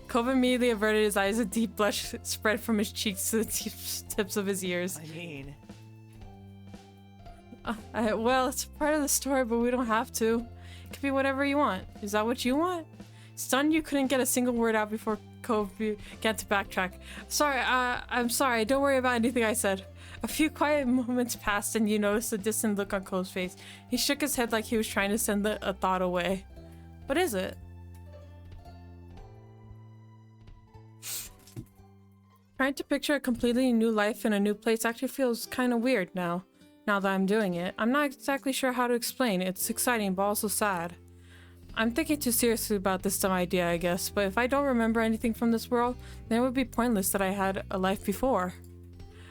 Cove immediately averted his eyes. A deep blush spread from his cheeks to the tips of his ears. I mean... well, it's part of the story, but we don't have to. It could be whatever you want. Is that what you want? Stunned, you couldn't get a single word out before Cove began to backtrack. Sorry, I'm sorry. Don't worry about anything I said. A few quiet moments passed, and you noticed a distant look on Cove's face. He shook his head like he was trying to send a thought away. What is it? Trying to picture a completely new life in a new place actually feels kind of weird now that I'm doing it. I'm not exactly sure how to explain. It's exciting, but also sad. I'm thinking too seriously about this dumb idea, I guess, but if I don't remember anything from this world, then it would be pointless that I had a life before.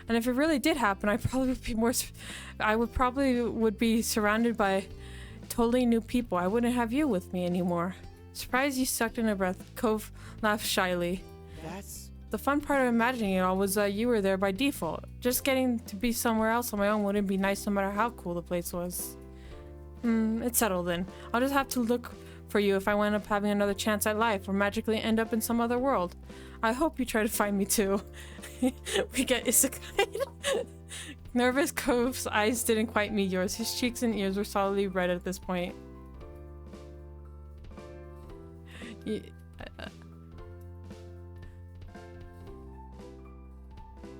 And if it really did happen, I would probably be surrounded by totally new people. I wouldn't have you with me anymore. Surprised, you sucked in a breath. Cove laughed shyly. That's... The fun part of imagining it all was that you were there by default. Just getting to be somewhere else on my own wouldn't be nice no matter how cool the place was. It's settled then. I'll just have to look for you if I wind up having another chance at life or magically end up in some other world. I hope you try to find me too. We get isekai. Nervous Cove's eyes didn't quite meet yours. His cheeks and ears were solidly red at this point.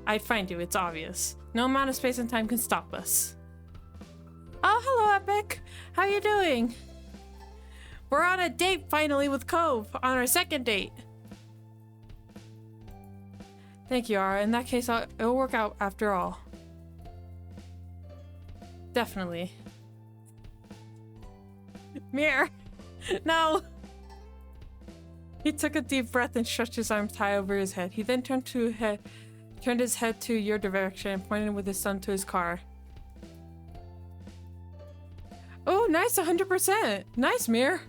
I'd find you, it's obvious. No amount of space and time can stop us. Oh, hello, Epic! How you doing? We're on a date finally with Cove, on our second date. Thank you, Ara. In that case, it'll work out after all. Definitely. Mirror! No! He took a deep breath and stretched his arms high over his head. He then turned his head to your direction and pointed with his thumb to his car. Oh, nice, 100%! Nice, Mirror!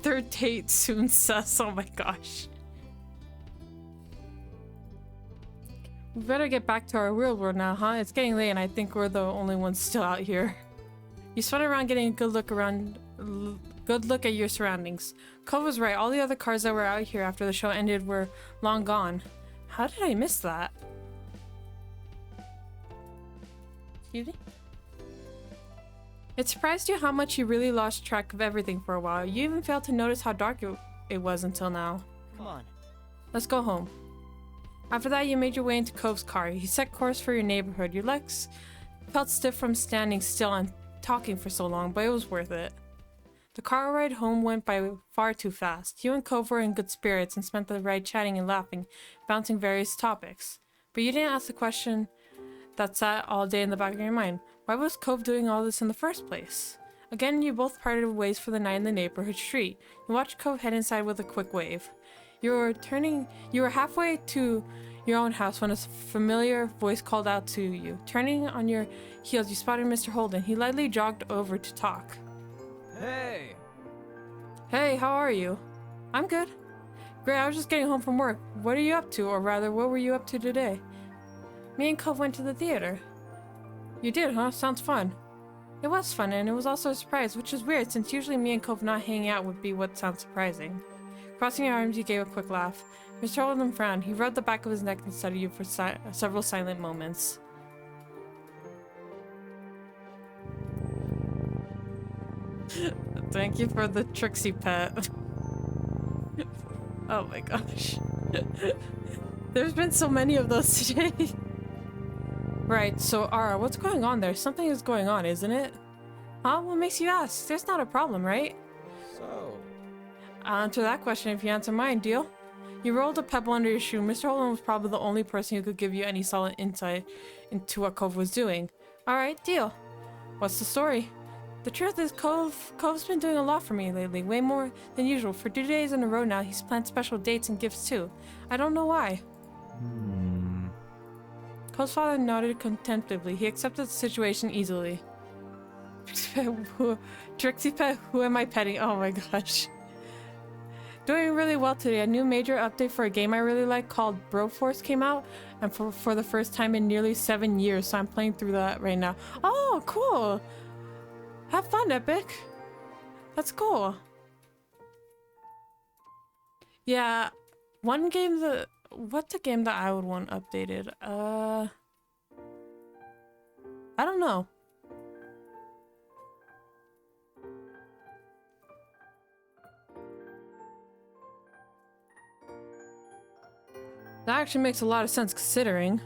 Third date soon, sus. Oh my gosh. We better get back to our real world now, huh? It's getting late and I think we're the only ones still out here. You spun around getting a good look at your surroundings. Cove was right. All the other cars that were out here after the show ended were long gone. How did I miss that? Excuse me? It surprised you how much you really lost track of everything for a while. You even failed to notice how dark it was until now. Come on. Let's go home. After that, you made your way into Cove's car. He set course for your neighborhood. Your legs felt stiff from standing still and talking for so long, but it was worth it. The car ride home went by far too fast. You and Cove were in good spirits and spent the ride chatting and laughing, bouncing various topics. But you didn't ask the question that sat all day in the back of your mind. Why was Cove doing all this in the first place? Again, you both parted ways for the night in the neighborhood street. You watched Cove head inside with a quick wave. You were halfway to your own house when a familiar voice called out to you. Turning on your heels, you spotted Mr. Holden. He lightly jogged over to talk. Hey! Hey, how are you? I'm good. Great, I was just getting home from work. What are you up to? Or rather, what were you up to today? Me and Cove went to the theater. You did, huh? Sounds fun. It was fun, and it was also a surprise, which is weird since usually me and Cove not hanging out would be what sounds surprising. Crossing your arms, you gave a quick laugh. Mr. Holden frowned. He rubbed the back of his neck and studied you for several silent moments. Thank you for the Trixie pet. Oh my gosh. There's been so many of those today. Right, so Ara, what's going on there? Something is going on, isn't it? Huh? What makes you ask? There's not a problem, right? So... I'll answer that question if you answer mine, deal? You rolled a pebble under your shoe. Mr. Holden was probably the only person who could give you any solid insight into what Cove was doing. Alright, deal. What's the story? The truth is, Cove's been doing a lot for me lately, way more than usual. For 2 days in a row now, he's planned special dates and gifts too. I don't know why. Cove's father nodded contemplatively. He accepted the situation easily. Trixie pet, who am I petting? Oh my gosh. Doing really well today. A new major update for a game I really like called Broforce came out, and for the first time in nearly 7 years, so I'm playing through that right now. Oh, cool! Have fun, Epic! That's cool. Yeah, one game that... What's a game that I would want updated? I don't know. That actually makes a lot of sense considering.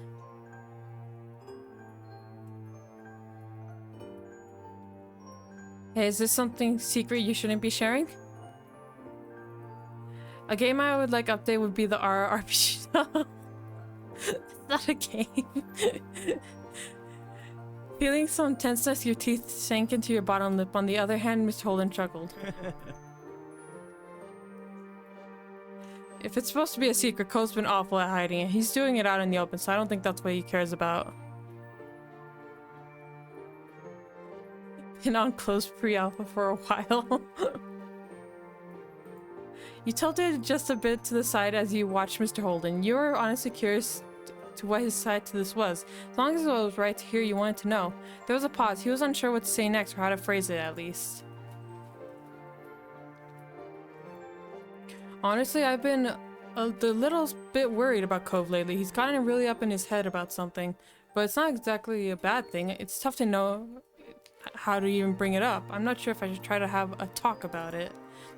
Hey, is this something secret you shouldn't be sharing? A game I would like update would be the RRPG. It's not a game. Feeling some tenseness, your teeth sank into your bottom lip. On the other hand, Mr. Holden chuckled. If it's supposed to be a secret, Cove's been awful at hiding it. He's doing it out in the open, so I don't think that's what he cares about. Been on close pre-alpha for a while. You tilted just a bit to the side as you watched Mr. Holden. You were honestly curious to what his side to this was. As long as it was right to hear, you wanted to know. There was a pause. He was unsure what to say next, or how to phrase it at least. Honestly, I've been the little bit worried about Cove lately. He's gotten really up in his head about something, but it's not exactly a bad thing. It's tough to know how to even bring it up. I'm not sure if I should try to have a talk about it.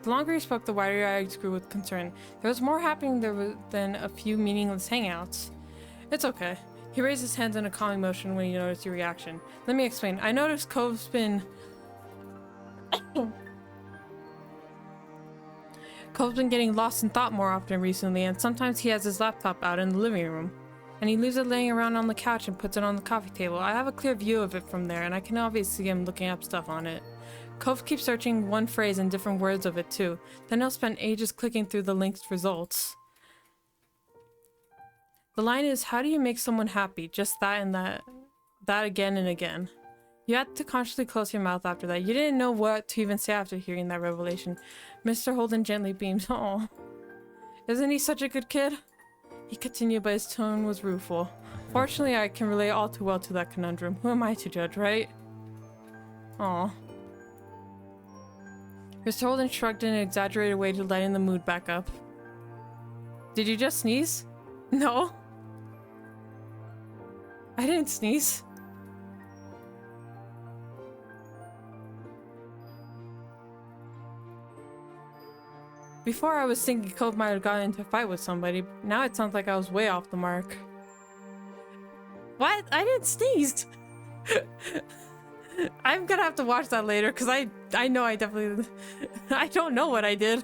The longer he spoke, the wider your eyes grew with concern. There was more happening than a few meaningless hangouts. It's okay. He raised his hands in a calming motion when he noticed your reaction. Let me explain. I noticed Cove's been... Cove's been getting lost in thought more often recently, and sometimes he has his laptop out in the living room. And he leaves it laying around on the couch and puts it on the coffee table. I have a clear view of it from there, and I can obviously see him looking up stuff on it. Cove keeps searching one phrase and different words of it too. Then he'll spend ages clicking through the linked results. The line is, how do you make someone happy? Just that and that again and again. You had to consciously close your mouth after that. You didn't know what to even say after hearing that revelation. Mr. Holden gently beamed. Oh, isn't he such a good kid? He continued, but his tone was rueful. Fortunately, I can relate all too well to that conundrum. Who am I to judge, right? Aw. Mr. Holden shrugged in an exaggerated way to lighten the mood back up. Did you just sneeze? No. I didn't sneeze. Before I was thinking Cove might have gotten into a fight with somebody. Now it sounds like I was way off the mark. What? I didn't sneeze. I'm gonna have to watch that later because I know I definitely... I don't know what I did.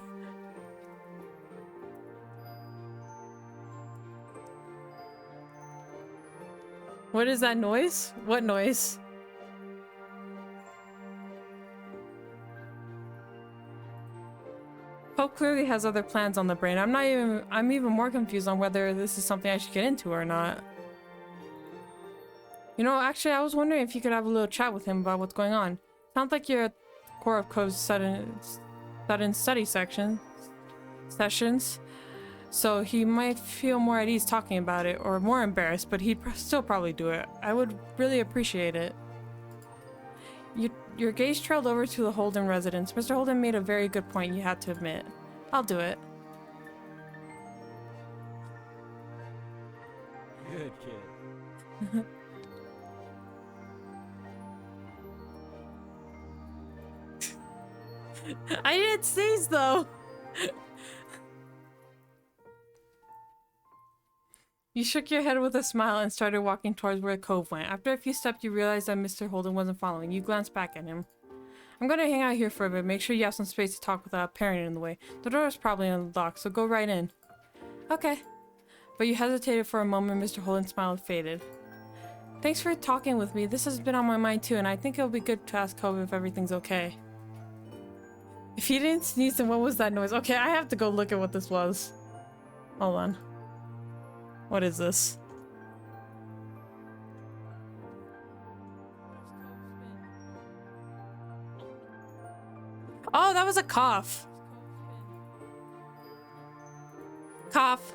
What is that noise? What noise? Pope clearly has other plans on the brain. I'm even more confused on whether this is something I should get into or not. You know, actually, I was wondering if you could have a little chat with him about what's going on. Sounds like you're at the core of Cove's sudden study sessions, so he might feel more at ease talking about it, or more embarrassed, but he'd still probably do it. I would really appreciate it. Your gaze trailed over to the Holden residence. Mr. Holden made a very good point, you have to admit. I'll do it. Good kid. I didn't sneeze though. You shook your head with a smile and started walking towards where Cove went. After a few steps, you realized that Mr. Holden wasn't following. You glanced back at him. I'm gonna hang out here for a bit. Make sure you have some space to talk without a parent in the way. The door is probably unlocked, so go right in. Okay. But you hesitated for a moment. Mr. Holden's smile faded. Thanks for talking with me. This has been on my mind too, and I think it'll be good to ask Cove if everything's okay. If he didn't sneeze, then what was that noise? Okay, I have to go look at what this was. Hold on. What is this? Oh, that was a cough. Cough.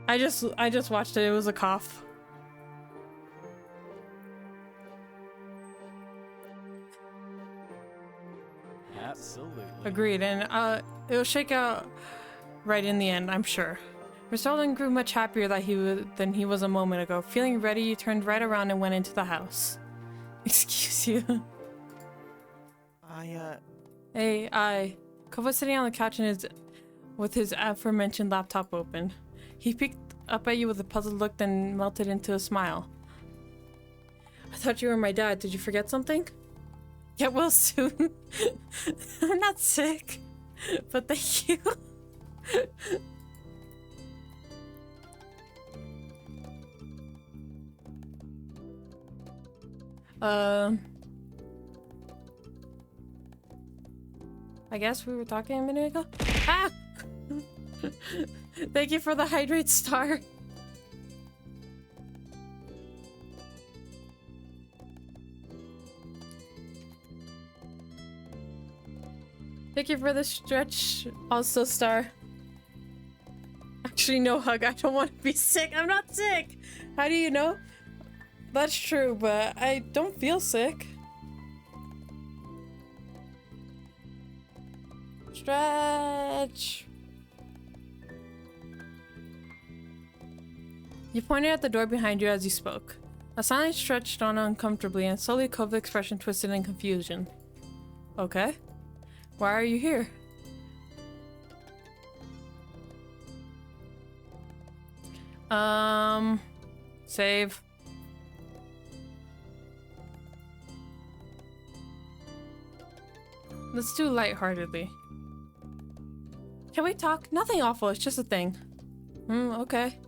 I just watched it. It was a cough. Absolutely. Agreed, and it'll shake out right in the end, I'm sure. Mr. Holden grew much happier than he was a moment ago. Feeling ready, you turned right around and went into the house. Excuse you. Hey, Cove was sitting on the couch with his aforementioned laptop open. He peeked up at you with a puzzled look, then melted into a smile. I thought you were my dad. Did you forget something? Get well soon. I'm not sick, but thank you. I guess we were talking a minute ago. Ah! Thank you for the hydrate star. Thank you for the stretch, also star. Actually, no hug. I don't want to be sick. I'm not sick. How do you know? That's true, but I don't feel sick. Stretch. You pointed at the door behind you as you spoke. A silence stretched on uncomfortably, and slowly Cove's expression twisted in confusion. Okay. Why are you here? Save. Let's do lightheartedly. Can we talk? Nothing awful, it's just a thing. Okay.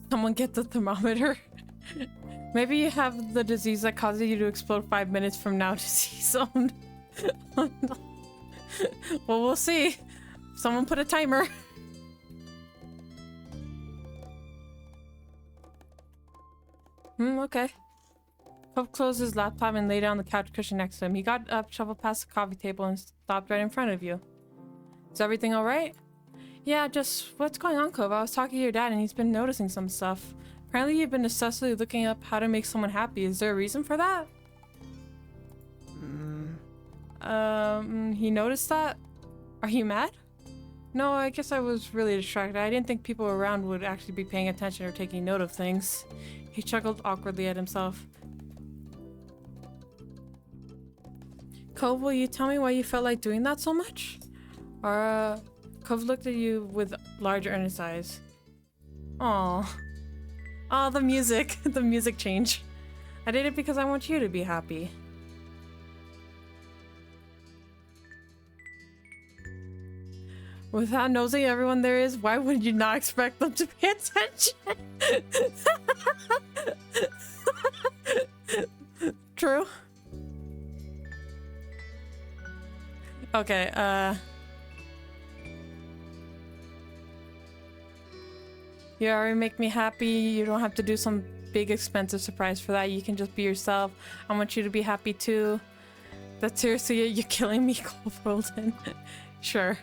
Someone get the thermometer. Maybe you have the disease that causes you to explode 5 minutes from now. Disease zone. Oh, no. Well, we'll see. Someone put a timer. Okay. Cove closed his laptop and lay down on the couch cushion next to him. He got up, shuffled past the coffee table, and stopped right in front of you. Is everything alright? Yeah, just what's going on, Cove? I was talking to your dad and he's been noticing some stuff. Apparently you've been obsessively looking up how to make someone happy. Is there a reason for that? He noticed that? Are you mad? No, I guess I was really distracted. I didn't think people around would actually be paying attention or taking note of things. He chuckled awkwardly at himself. Cove, will you tell me why you felt like doing that so much? Cove looked at you with large earnest eyes. Aww. Oh, the music. The music change. I did it because I want you to be happy. Without nosing everyone there is, why would you not expect them to pay attention? True. Okay, you already make me happy. You don't have to do some big expensive surprise for that. You can just be yourself. I want you to be happy too. That's seriously, you're killing me, Cole Rolden. Sure.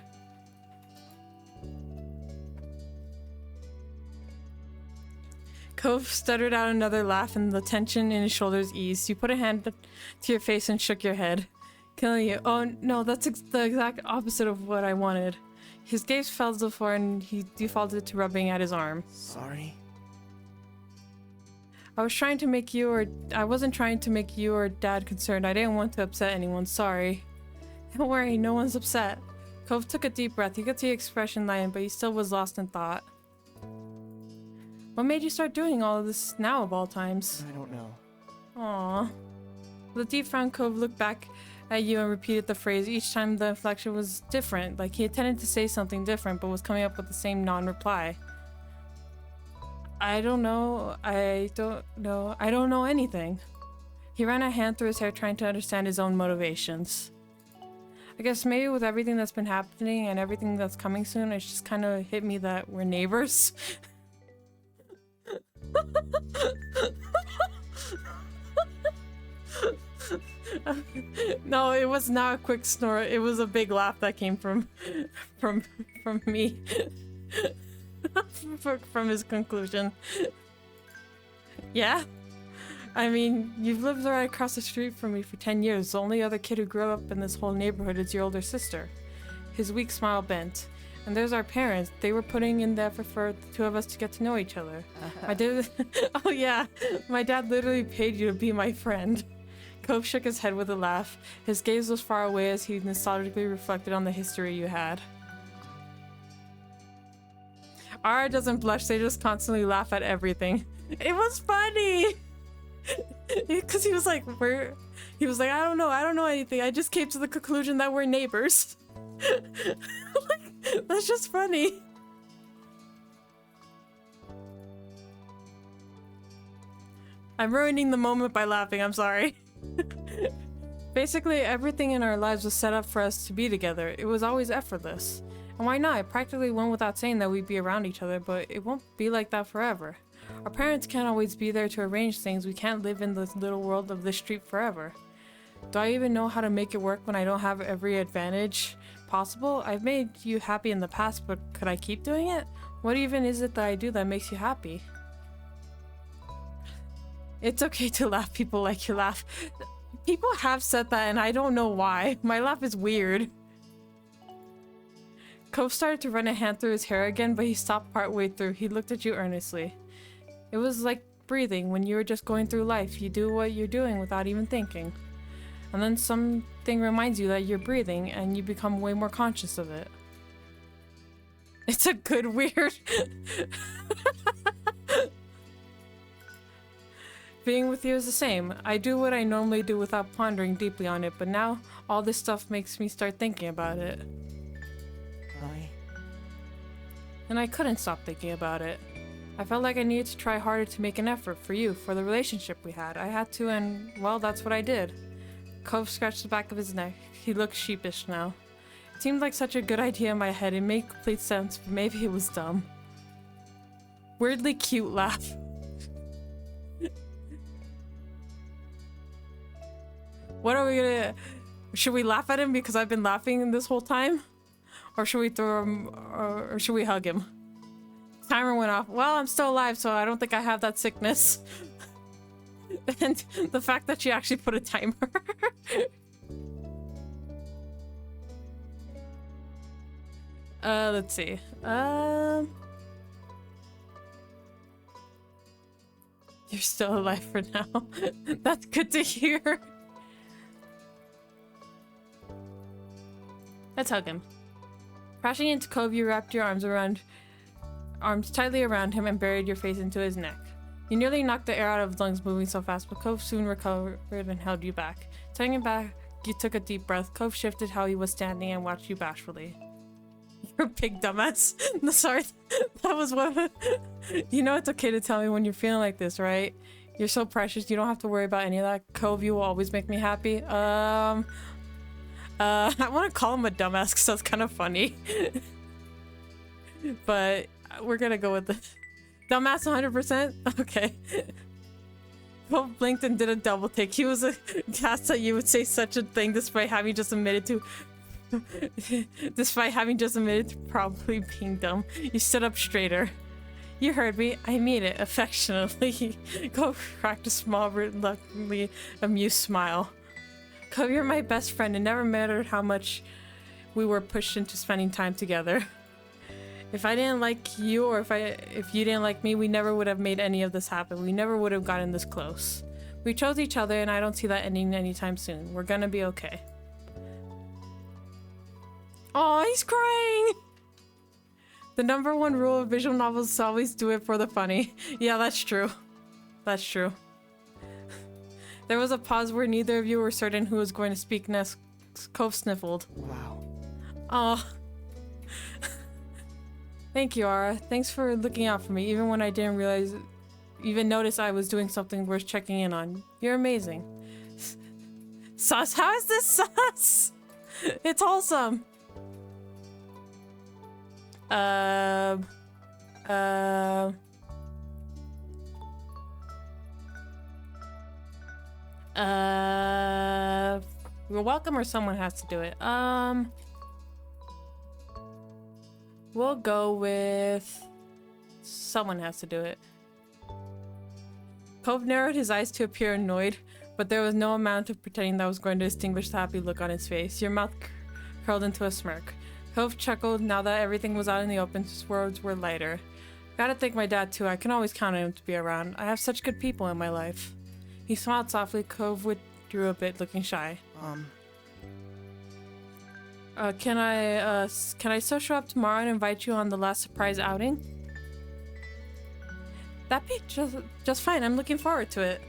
Cove stuttered out another laugh and the tension in his shoulders eased. You put a hand to your face and shook your head. Killing you. Oh no, that's the exact opposite of what I wanted. His gaze fell to the floor and he defaulted to rubbing at his arm. Sorry. I wasn't trying to make you or Dad concerned. I didn't want to upset anyone. Sorry. Don't worry, no one's upset. Cove took a deep breath. You could see expression lighten, but he still was lost in thought. What made you start doing all of this now of all times? I don't know. Aww. With a deep frown, Cove looked back at you and repeated the phrase. Each time the inflection was different, like he intended to say something different but was coming up with the same non-reply. I don't know anything. He ran a hand through his hair trying to understand his own motivations. I guess maybe with everything that's been happening and everything that's coming soon, it just kind of hit me that we're neighbors. No, it was not a quick snort. It was a big laugh that came from me. From his conclusion. Yeah? I mean, you've lived right across the street from me for 10 years. The only other kid who grew up in this whole neighborhood is your older sister. His weak smile bent. And there's our parents. They were putting in the effort for the two of us to get to know each other. My dad... Oh yeah, my dad literally paid you to be my friend. Cove shook his head with a laugh. His gaze was far away as he nostalgically reflected on the history you had. Ara doesn't blush, they just constantly laugh at everything. It was funny! Because he was like, He was like, I don't know anything. I just came to the conclusion that we're neighbors. Like, that's just funny. I'm ruining the moment by laughing, I'm sorry. Basically, everything in our lives was set up for us to be together. It was always effortless. And why not? It practically went without saying that we'd be around each other, but it won't be like that forever. Our parents can't always be there to arrange things. We can't live in this little world of this street forever. Do I even know how to make it work when I don't have every advantage possible? I've made you happy in the past, but could I keep doing it? What even is it that I do that makes you happy? It's okay to laugh, people like your laugh. People have said that and I don't know why. My laugh is weird. Cove started to run a hand through his hair again, but he stopped partway through. He looked at you earnestly. It was like breathing. When you were just going through life, you do what you're doing without even thinking. And then something reminds you that you're breathing and you become way more conscious of it. It's a good weird. Being with you is the same. I do what I normally do without pondering deeply on it, but now all this stuff makes me start thinking about it. And I couldn't stop thinking about it. I felt like I needed to try harder to make an effort for you, for the relationship we had. I had to, and well, that's what I did. Cove scratched the back of his neck. He looked sheepish now. It seemed like such a good idea in my head. It made complete sense, but maybe it was dumb. Weirdly cute laugh. What are we gonna... Should we laugh at him because I've been laughing this whole time? Or should we throw him... Or should we hug him? Timer went off. Well, I'm still alive, so I don't think I have that sickness. And the fact that she actually put a timer. Let's see. You're still alive for now. That's good to hear. Let's hug him. Crashing into Cove, you wrapped your arms tightly around him and buried your face into his neck. You nearly knocked the air out of his lungs moving so fast, but Cove soon recovered and held you back. Turning him back, you took a deep breath. Cove shifted how he was standing and watched you bashfully. You're a big dumbass. No, sorry. That was one. You know it's okay to tell me when you're feeling like this, right? You're so precious. You don't have to worry about any of that. Cove, you will always make me happy. I want to call him a dumbass because that's kind of funny. But we're gonna go with the dumbass 100%? Okay. Cove blinked and did a double take. He was aghast that you would say such a thing despite having just admitted to probably being dumb. You stood up straighter. You heard me. I mean it. Affectionately. Cove cracked a small, reluctantly amused smile. Cove, you're my best friend. It never mattered how much we were pushed into spending time together. If I didn't like you, or if you didn't like me, we never would have made any of this happen. We never would have gotten this close. We chose each other, and I don't see that ending anytime soon. We're gonna be okay. Oh, he's crying! The #1 rule of visual novels is always do it for the funny. Yeah, that's true. That's true. There was a pause where neither of you were certain who was going to speak next. Cove sniffled. Wow. Oh. Thank you, Ara. Thanks for looking out for me, even when I didn't notice I was doing something worth checking in on. You're amazing. Sus? How is this sus? It's wholesome. You're welcome, or someone has to do it. We'll go with someone has to do it. Cove narrowed his eyes to appear annoyed, but there was no amount of pretending that was going to distinguish the happy look on his face. Your mouth curled into a smirk. Cove chuckled. Now that everything was out in the open, his words were lighter. Gotta thank my dad too. I can always count on him to be around. I have such good people in my life. He smiled softly. Cove withdrew a bit, looking shy. Can I still show up tomorrow and invite you on the last surprise outing? That'd be just fine. I'm looking forward to it.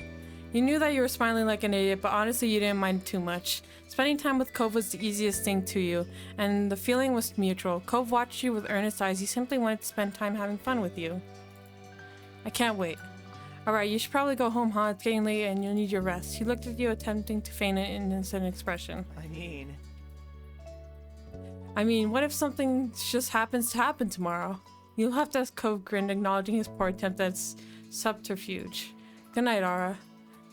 You knew that you were smiling like an idiot, but honestly you didn't mind too much. Spending time with Cove was the easiest thing to you, and the feeling was mutual. Cove watched you with earnest eyes. He simply wanted to spend time having fun with you. I can't wait. Alright, you should probably go home, huh? It's getting late and you'll need your rest. He looked at you, attempting to feign an innocent expression. I mean, what if something just happens to happen tomorrow? You'll have to ask. Cove grinned, acknowledging his poor attempt at subterfuge. Good night, Ara.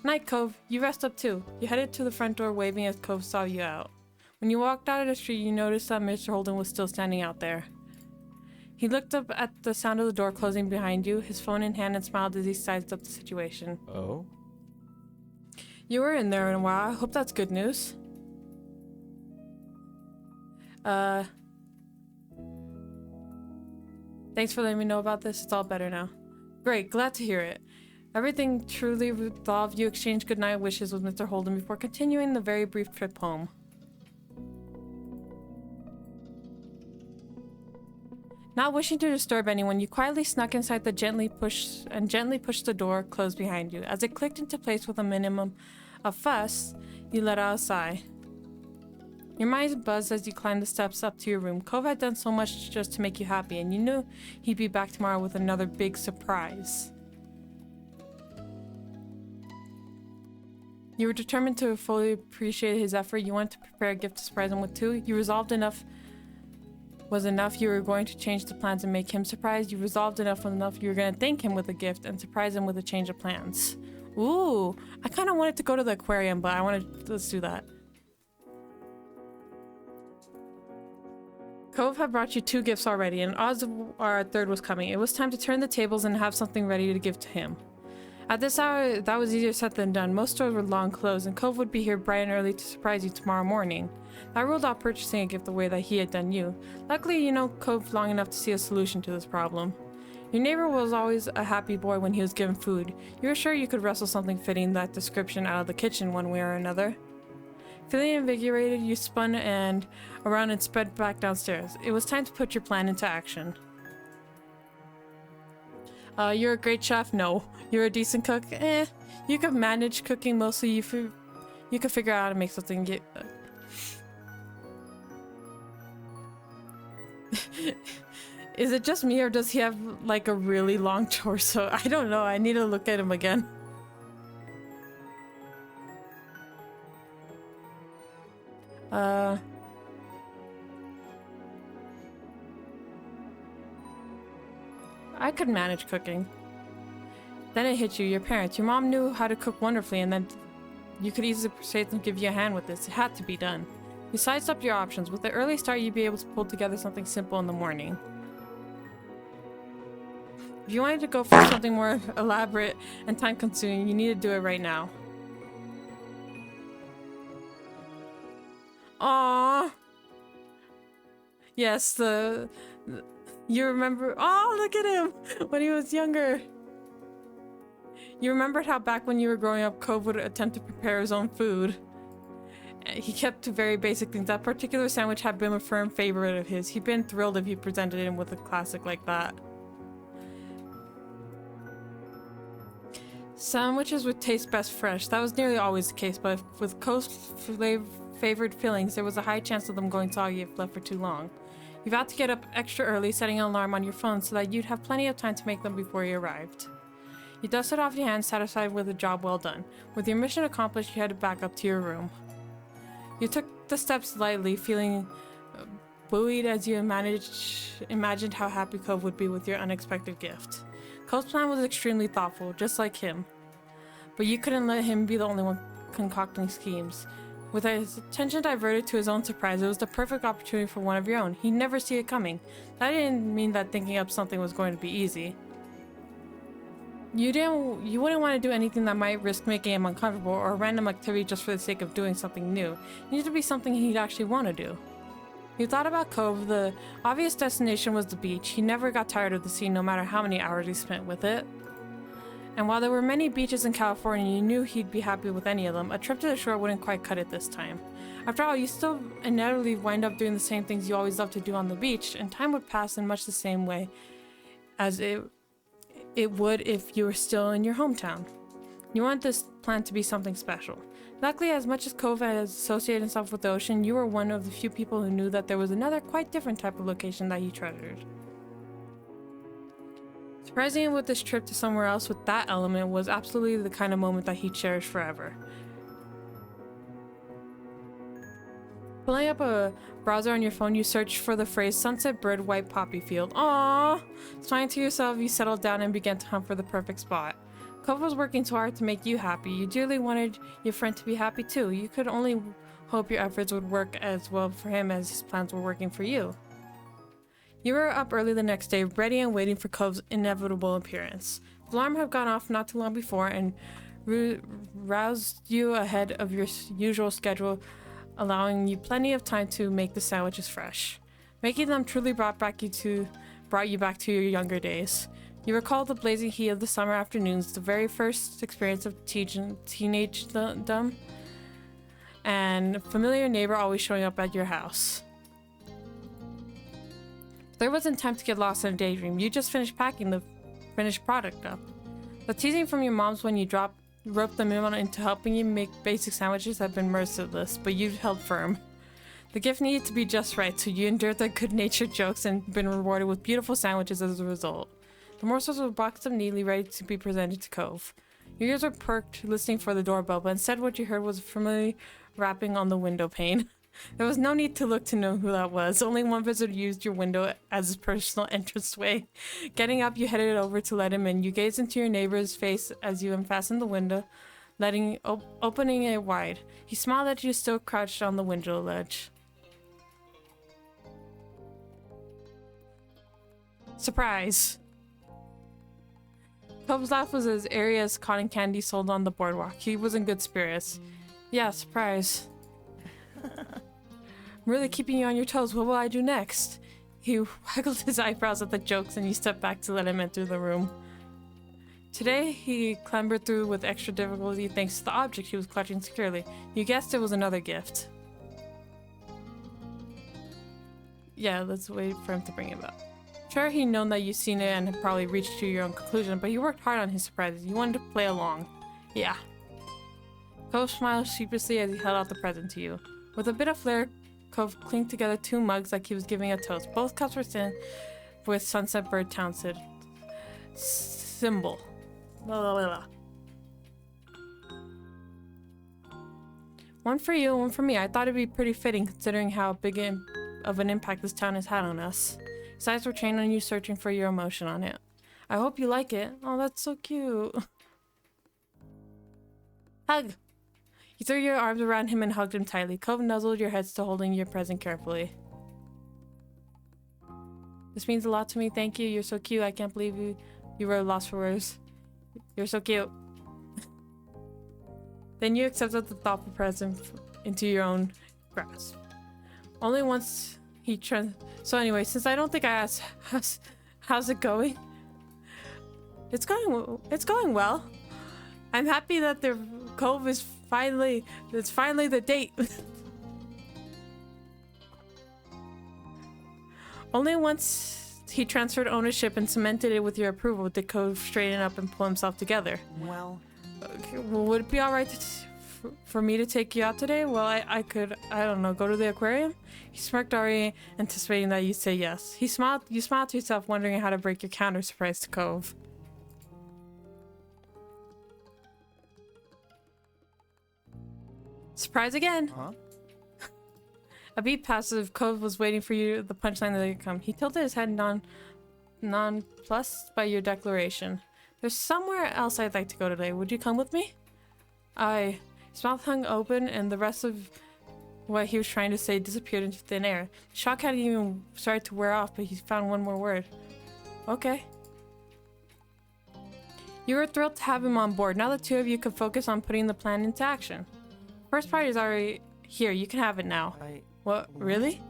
Night, Cove. You rest up too. You headed to the front door, waving as Cove saw you out. When you walked out of the street, you noticed that Mr. Holden was still standing out there. He looked up at the sound of the door closing behind you, his phone in hand, and smiled as he sized up the situation. Oh? You were in there in a while. I hope that's good news. Thanks for letting me know about this. It's all better now. Great, glad to hear it. Everything truly resolved. You exchanged goodnight wishes with Mr. Holden before continuing the very brief trip home. Not wishing to disturb anyone, you quietly snuck inside the gently pushed the door closed behind you. As it clicked into place with a minimum of fuss, you let out a sigh. Your mind buzzed as you climbed the steps up to your room. Cove had done so much just to make you happy, and you knew he'd be back tomorrow with another big surprise. You were determined to fully appreciate his effort. You wanted to prepare a gift to surprise him with too. You resolved enough was enough. You were going to change the plans and make him surprised. You resolved enough was enough. You were going to thank him with a gift and surprise him with a change of plans. Ooh, I kind of wanted to go to the aquarium, but let's do that. Cove had brought you 2 gifts already, and odds are a third was coming. It was time to turn the tables and have something ready to give to him. At this hour, that was easier said than done. Most stores were long closed, and Cove would be here bright and early to surprise you tomorrow morning. That ruled out purchasing a gift the way that he had done you. Luckily, you know Cove long enough to see a solution to this problem. Your neighbor was always a happy boy when he was given food. You were sure you could wrestle something fitting that description out of the kitchen one way or another. Feeling invigorated, you spun around and sped back downstairs. It was time to put your plan into action. You're a great chef? No. You're a decent cook? You could manage cooking mostly. You could figure out how to make something. Is it just me, or does he have like a really long torso? I don't know. I need to look at him again. I could manage cooking. Then it hit you, your parents. Your mom knew how to cook wonderfully, and then you could easily persuade them to give you a hand with this. It had to be done. You sized up your options. With the early start, you'd be able to pull together something simple in the morning. If you wanted to go for something more elaborate and time-consuming, you need to do it right now. Aww. Yes, you remember. Oh, look at him when he was younger. You remembered how back when you were growing up, Cove would attempt to prepare his own food. He kept to very basic things. That particular sandwich had been a firm favorite of his. He'd been thrilled if you presented him with a classic like that. Sandwiches would taste best fresh. That was nearly always the case, but with Cove's favored fillings, there was a high chance of them going soggy if left for too long. You vowed to get up extra early, setting an alarm on your phone so that you'd have plenty of time to make them before you arrived. You dusted off your hands, satisfied with a job well done. With your mission accomplished, you headed back up to your room. You took the steps lightly, feeling buoyed as you imagined how happy Cove would be with your unexpected gift. Cove's plan was extremely thoughtful, just like him. But you couldn't let him be the only one concocting schemes. With his attention diverted to his own surprise, it was the perfect opportunity for one of your own. He'd never see it coming. That didn't mean that thinking up something was going to be easy. You wouldn't want to do anything that might risk making him uncomfortable, or a random activity just for the sake of doing something new. It needed to be something he'd actually want to do. You thought about Cove. The obvious destination was the beach. He never got tired of the sea, no matter how many hours he spent with it. And while there were many beaches in California, you knew he'd be happy with any of them. A trip to the shore wouldn't quite cut it this time. After all, you still inevitably wind up doing the same things you always loved to do on the beach, and time would pass in much the same way as it would if you were still in your hometown. You wanted this plan to be something special. Luckily, as much as Cove has associated himself with the ocean, you were one of the few people who knew that there was another quite different type of location that he treasured. To Surprising him with this trip to somewhere else with that element was absolutely the kind of moment that he'd cherish forever. Pulling up a browser on your phone, you search for the phrase Sunset Bird White Poppy Field. Aww! Smiling to yourself, you settled down and began to hunt for the perfect spot. Cove was working so hard to make you happy. You dearly wanted your friend to be happy too. You could only hope your efforts would work as well for him as his plans were working for you. You were up early the next day, ready and waiting for Cove's inevitable appearance. The alarm had gone off not too long before and roused you ahead of your usual schedule, allowing you plenty of time to make the sandwiches fresh. Making them truly brought you back to your younger days. You recall the blazing heat of the summer afternoons, the very first experience of teenagedom, and a familiar neighbor always showing up at your house. There wasn't time to get lost in a daydream. You just finished packing the finished product up. The teasing from your moms when you roped them in into helping you make basic sandwiches had been merciless, but you held firm. The gift needed to be just right, so you endured their good-natured jokes and been rewarded with beautiful sandwiches as a result. The morsels were boxed up neatly, ready to be presented to Cove. Your ears were perked, listening for the doorbell, but instead what you heard was familiar rapping on the window pane. There was no need to look to know who that was. Only one visitor used your window as his personal entranceway. Getting up, you headed over to let him in. You gazed into your neighbor's face as you unfastened the window, opening it wide. He smiled at you, still crouched on the window ledge. Surprise! Cove's laugh was as airy as cotton candy sold on the boardwalk. He was in good spirits. Yeah, surprise. I'm really keeping you on your toes. What will I do next? He waggled his eyebrows at the jokes and you stepped back to let him enter the room. Today, he clambered through with extra difficulty thanks to the object he was clutching securely. You guessed it was another gift. Yeah, let's wait for him to bring it up. Sure, he'd known that you'd seen it and had probably reached to your own conclusion, but he worked hard on his surprises. You wanted to play along. Yeah. Cove smiled sheepishly as he held out the present to you. With a bit of flair, Cove clinked together 2 mugs like he was giving a toast. Both cups were stained with Sunset Bird Townsend symbol. Blah, blah, blah, blah. One for you, one for me. I thought it'd be pretty fitting considering how big of an impact this town has had on us. His eyes were trained on you, searching for your emotion on it. I hope you like it. Oh, that's so cute. Hug! You threw your arms around him and hugged him tightly. Cove nuzzled your head, still holding your present carefully. This means a lot to me. Thank you. You're so cute. I can't believe you were lost for words. You're so cute. Then you accepted the thoughtful present into your own grasp. Only once he So anyway, since I don't think I asked, how's it going? It's going well. I'm happy that the Cove is it's finally the date. Only once he transferred ownership and cemented it with your approval did Cove straighten up and pull himself together. Well, Okay, well, would it be alright for me to take you out today? Well, I could, I don't know, go to the aquarium? He smirked, already anticipating that you'd say yes. You smiled to yourself, wondering how to break your counter surprise to Cove. Surprise again! huh? A beat passive, Cove was waiting for you, the punchline that would come. He tilted his head nonplussed by your declaration. There's somewhere else I'd like to go today. Would you come with me? His mouth hung open and the rest of what he was trying to say disappeared into thin air. The shock hadn't even started to wear off, but he found one more word. Okay. You were thrilled to have him on board. Now the two of you could focus on putting the plan into action. First party is already here. You can have it now. What? Really?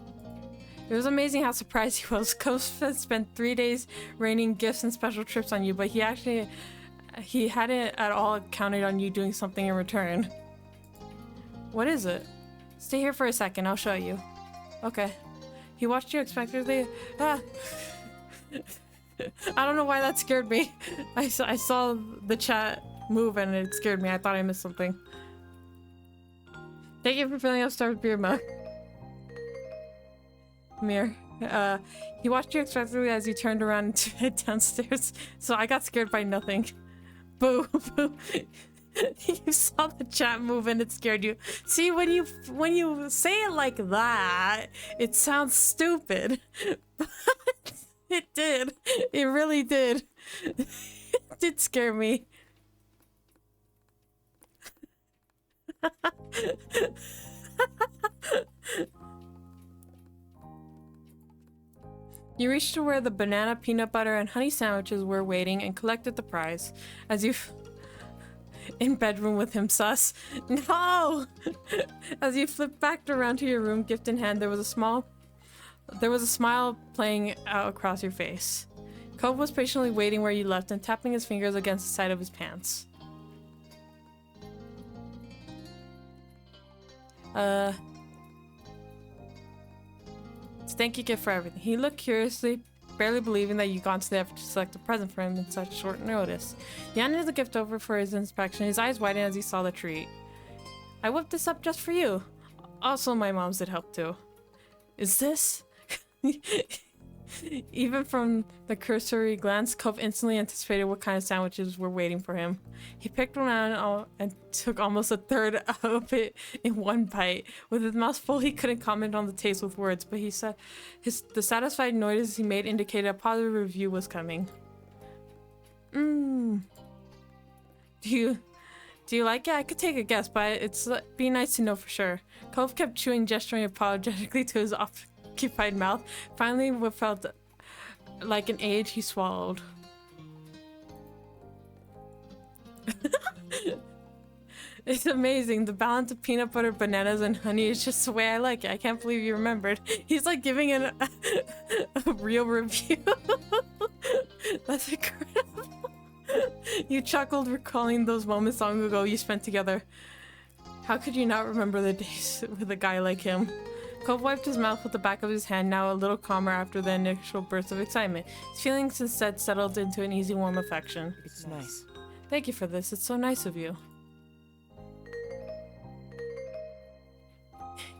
It was amazing how surprised he was. Cove had spent 3 days raining gifts and special trips on you, but he hadn't at all counted on you doing something in return. What is it? Stay here for a second. I'll show you. Okay. He watched you expectantly. Ah! I don't know why that scared me. I saw the chat move and it scared me. I thought I missed something. Thank you for filling up Star's beer mug. Come here. He watched you expectantly as you turned around to head downstairs, so I got scared by nothing. Boo, boo. You saw the chat move and it scared you. See, when you say it like that, it sounds stupid. But it did. It really did. It did scare me. You reached to where the banana, peanut butter, and honey sandwiches were waiting and collected the prize. As you in bedroom with him, sus. No! As you flipped back around to your room, gift in hand, there was a smile playing out across your face. Cove was patiently waiting where you left and tapping his fingers against the side of his pants. Thank you, gift for everything. He looked curiously, barely believing that you'd gone to the effort to select a present for him in such short notice. He handed the gift over for his inspection, his eyes widened as he saw the treat. I whipped this up just for you. Also, my mom's did help too. Is this? Even from the cursory glance, Cove instantly anticipated what kind of sandwiches were waiting for him. He picked one out and took almost a third of it in one bite. With his mouth full, he couldn't comment on the taste with words, but he said the satisfied noises he made indicated a positive review was coming. Do you like it? I could take a guess, but it's be nice to know for sure. Cove kept chewing, gesturing apologetically to his occupied mouth. Finally, what felt like an age, he swallowed. It's amazing. The balance of peanut butter, bananas, and honey is just the way I like it. I can't believe you remembered. He's like giving a real review. That's incredible. You chuckled, recalling those moments long ago you spent together. How could you not remember the days with a guy like him? Cove wiped his mouth with the back of his hand, now a little calmer after the initial burst of excitement. His feelings instead settled into an easy, warm affection. It's nice. Thank you for this. It's so nice of you.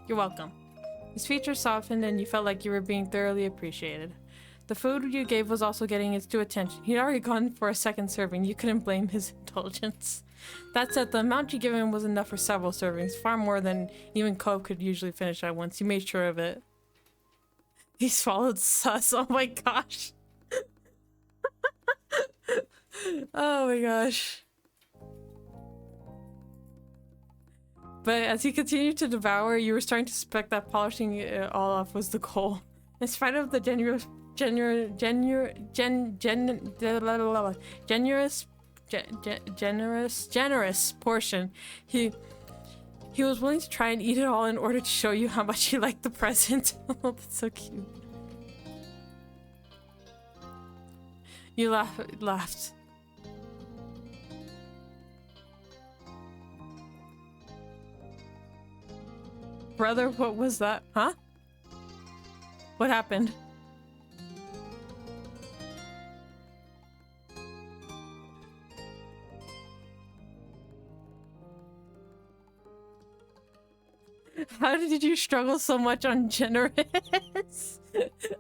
You're welcome. His features softened and you felt like you were being thoroughly appreciated. The food you gave was also getting his due attention. He'd already gone for a second serving. You couldn't blame his indulgence. That said, the amount you gave him was enough for several servings, far more than even Cove could usually finish at once. You made sure of it. He swallowed sus. Oh my gosh. Oh my gosh. But as he continued to devour, you were starting to suspect that polishing it all off was the goal. In spite of the generous portion, he was willing to try and eat it all in order to show you how much he liked the present. Oh, that's so cute. You laughed. Brother, what was that? Huh? What happened? How did you struggle so much on generous?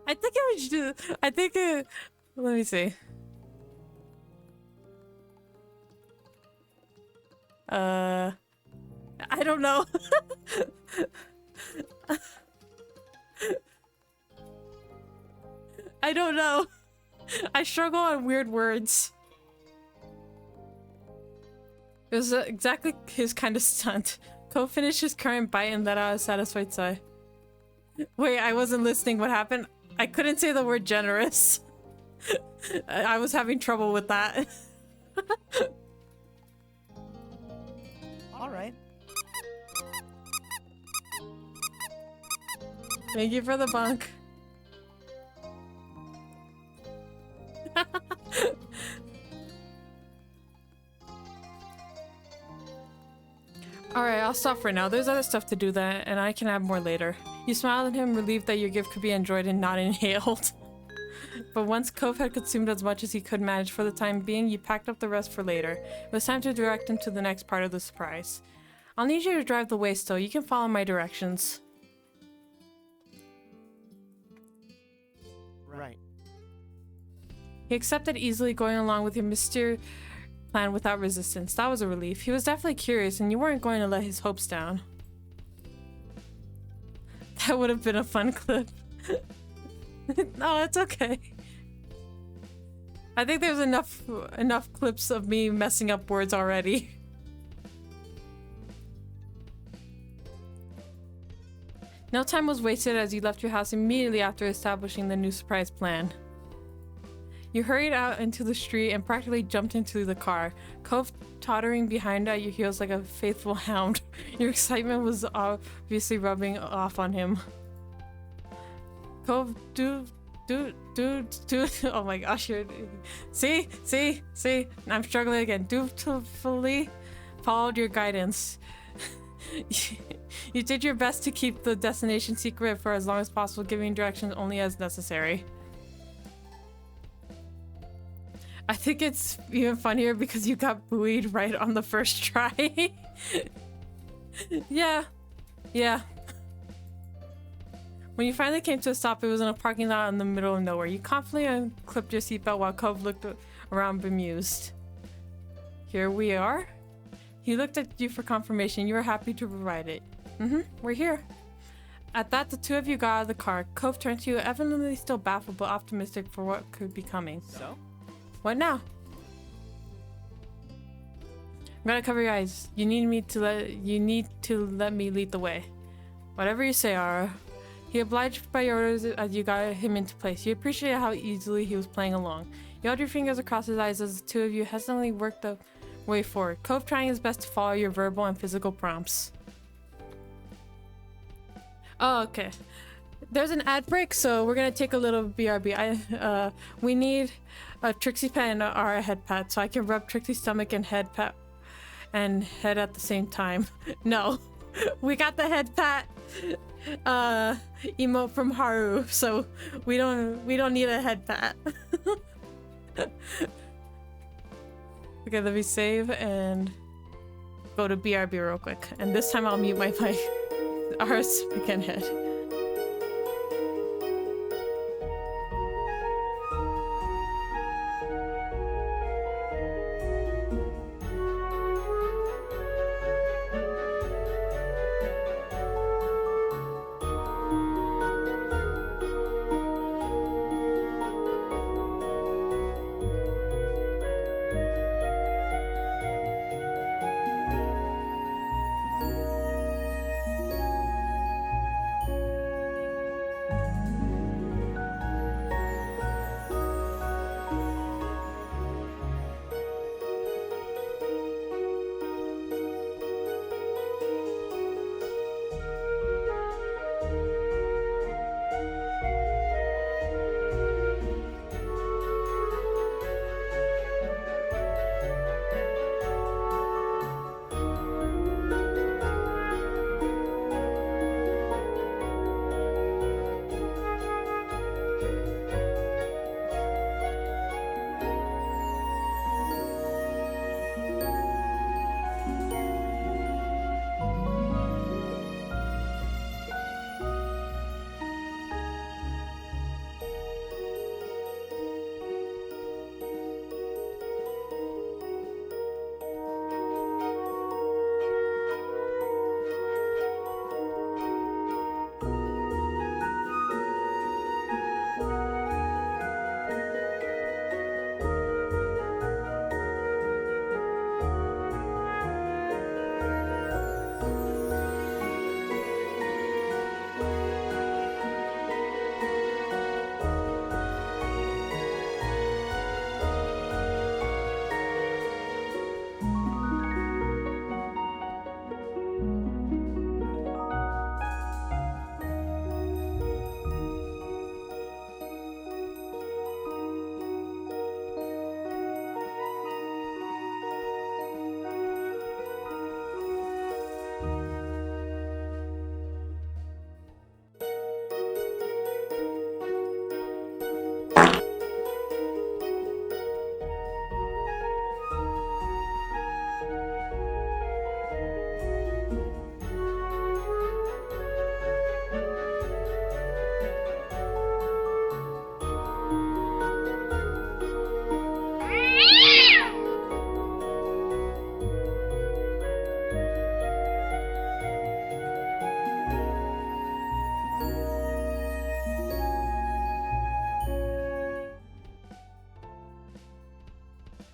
I think it was just, let me see. I don't know. I don't know. I struggle on weird words. It was exactly his kind of stunt. Cove finished his current bite and let out a satisfied sigh. Wait, I wasn't listening. What happened? I couldn't say the word generous. I was having trouble with that. All right. Thank you for the bunk. Alright, I'll stop for now. There's other stuff to do that, and I can add more later. You smiled at him, relieved that your gift could be enjoyed and not inhaled. But once Cove had consumed as much as he could manage for the time being, you packed up the rest for later. It was time to direct him to the next part of the surprise. I'll need you to drive the way still. You can follow my directions. Right. He accepted easily, going along with your mysterious plan without resistance. That was a relief. He was definitely curious, and you weren't going to let his hopes down. That would have been a fun clip. No, it's okay. I think there's enough clips of me messing up words already. No time was wasted as you left your house immediately after establishing the new surprise plan. You hurried out into the street and practically jumped into the car, Cove tottering behind at your heels like a faithful hound. Your excitement was obviously rubbing off on him. Cove, dude. Oh my gosh, see? I'm struggling again. Dutifully followed your guidance. You did your best to keep the destination secret for as long as possible, giving directions only as necessary. I think it's even funnier because you got buoyed right on the first try. Yeah. When you finally came to a stop, it was in a parking lot in the middle of nowhere. You confidently unclipped your seatbelt while Cove looked around bemused. Here we are? He looked at you for confirmation. You were happy to provide it. We're here. At that, the two of you got out of the car. Cove turned to you, evidently still baffled but optimistic for what could be coming. So? What now? I'm gonna cover your eyes. You need to let me lead the way. Whatever you say, Ara. He obliged by your orders as you got him into place. You appreciated how easily he was playing along. You held your fingers across his eyes as the two of you hesitantly worked the way forward. Cove trying his best to follow your verbal and physical prompts. Oh, okay. There's an ad break, so we're gonna take a little BRB. We need a Trixie pet and our head pat, so I can rub Trixie's stomach and head pat and head at the same time. No, we got the head pat emote from Haru, so we don't need a head pat. Okay, let me save and go to BRB real quick, and this time I'll mute my mic. Our stomach and head.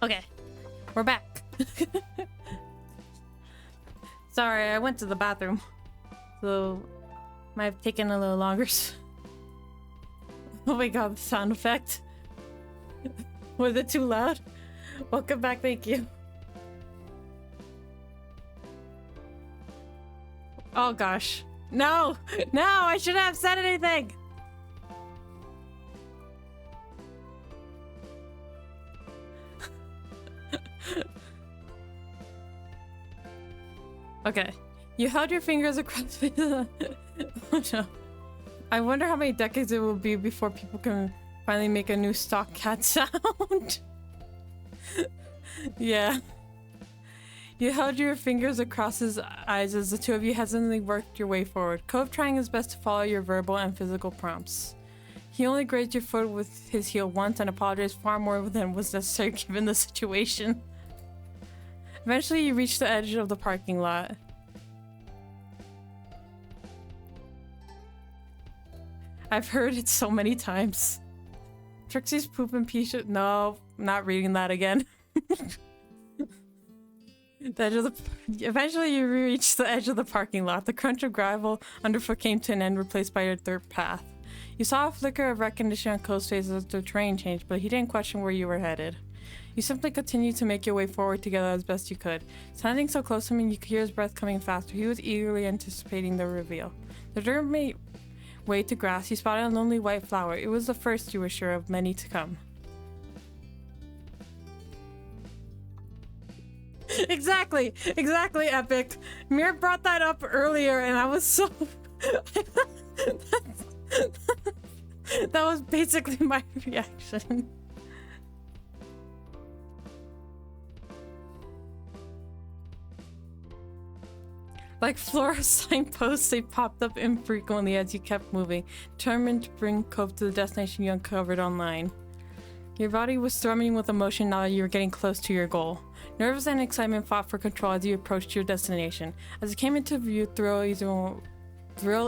Okay, we're back. Sorry, I went to the bathroom. So, might have taken a little longer. Oh my god, the sound effect. Was it too loud? Welcome back, thank you. Oh gosh. No! No! I shouldn't have said anything! Okay. You held your fingers across the... Oh no. I wonder how many decades it will be before people can finally make a new stock cat sound. Yeah. You held your fingers across his eyes as the two of you hesitantly worked your way forward, Cove trying his best to follow your verbal and physical prompts. He only grazed your foot with his heel once and apologized far more than was necessary given the situation. Eventually, you reached the edge of the parking lot. I've heard it so many times. Trixie's poop and pee should... No, not reading that again. The edge of the... Eventually, you reached the edge of the parking lot. The crunch of gravel underfoot came to an end, replaced by your dirt path. You saw a flicker of recognition on Cole's face as the terrain changed, but he didn't question where you were headed. You simply continued to make your way forward together as best you could. Standing so close to him, you could hear his breath coming faster. He was eagerly anticipating the reveal. The dirt made way to grass. You spotted a lonely white flower. It was the first, you were sure, of many to come. Exactly, Epic. Mir brought that up earlier, and I was so... That was basically my reaction. Like Flora's signposts, they popped up infrequently as you kept moving, determined to bring Cove to the destination you uncovered online. Your body was thrumming with emotion now that you were getting close to your goal. Nerves and excitement fought for control as you approached your destination. As it came into view, thrill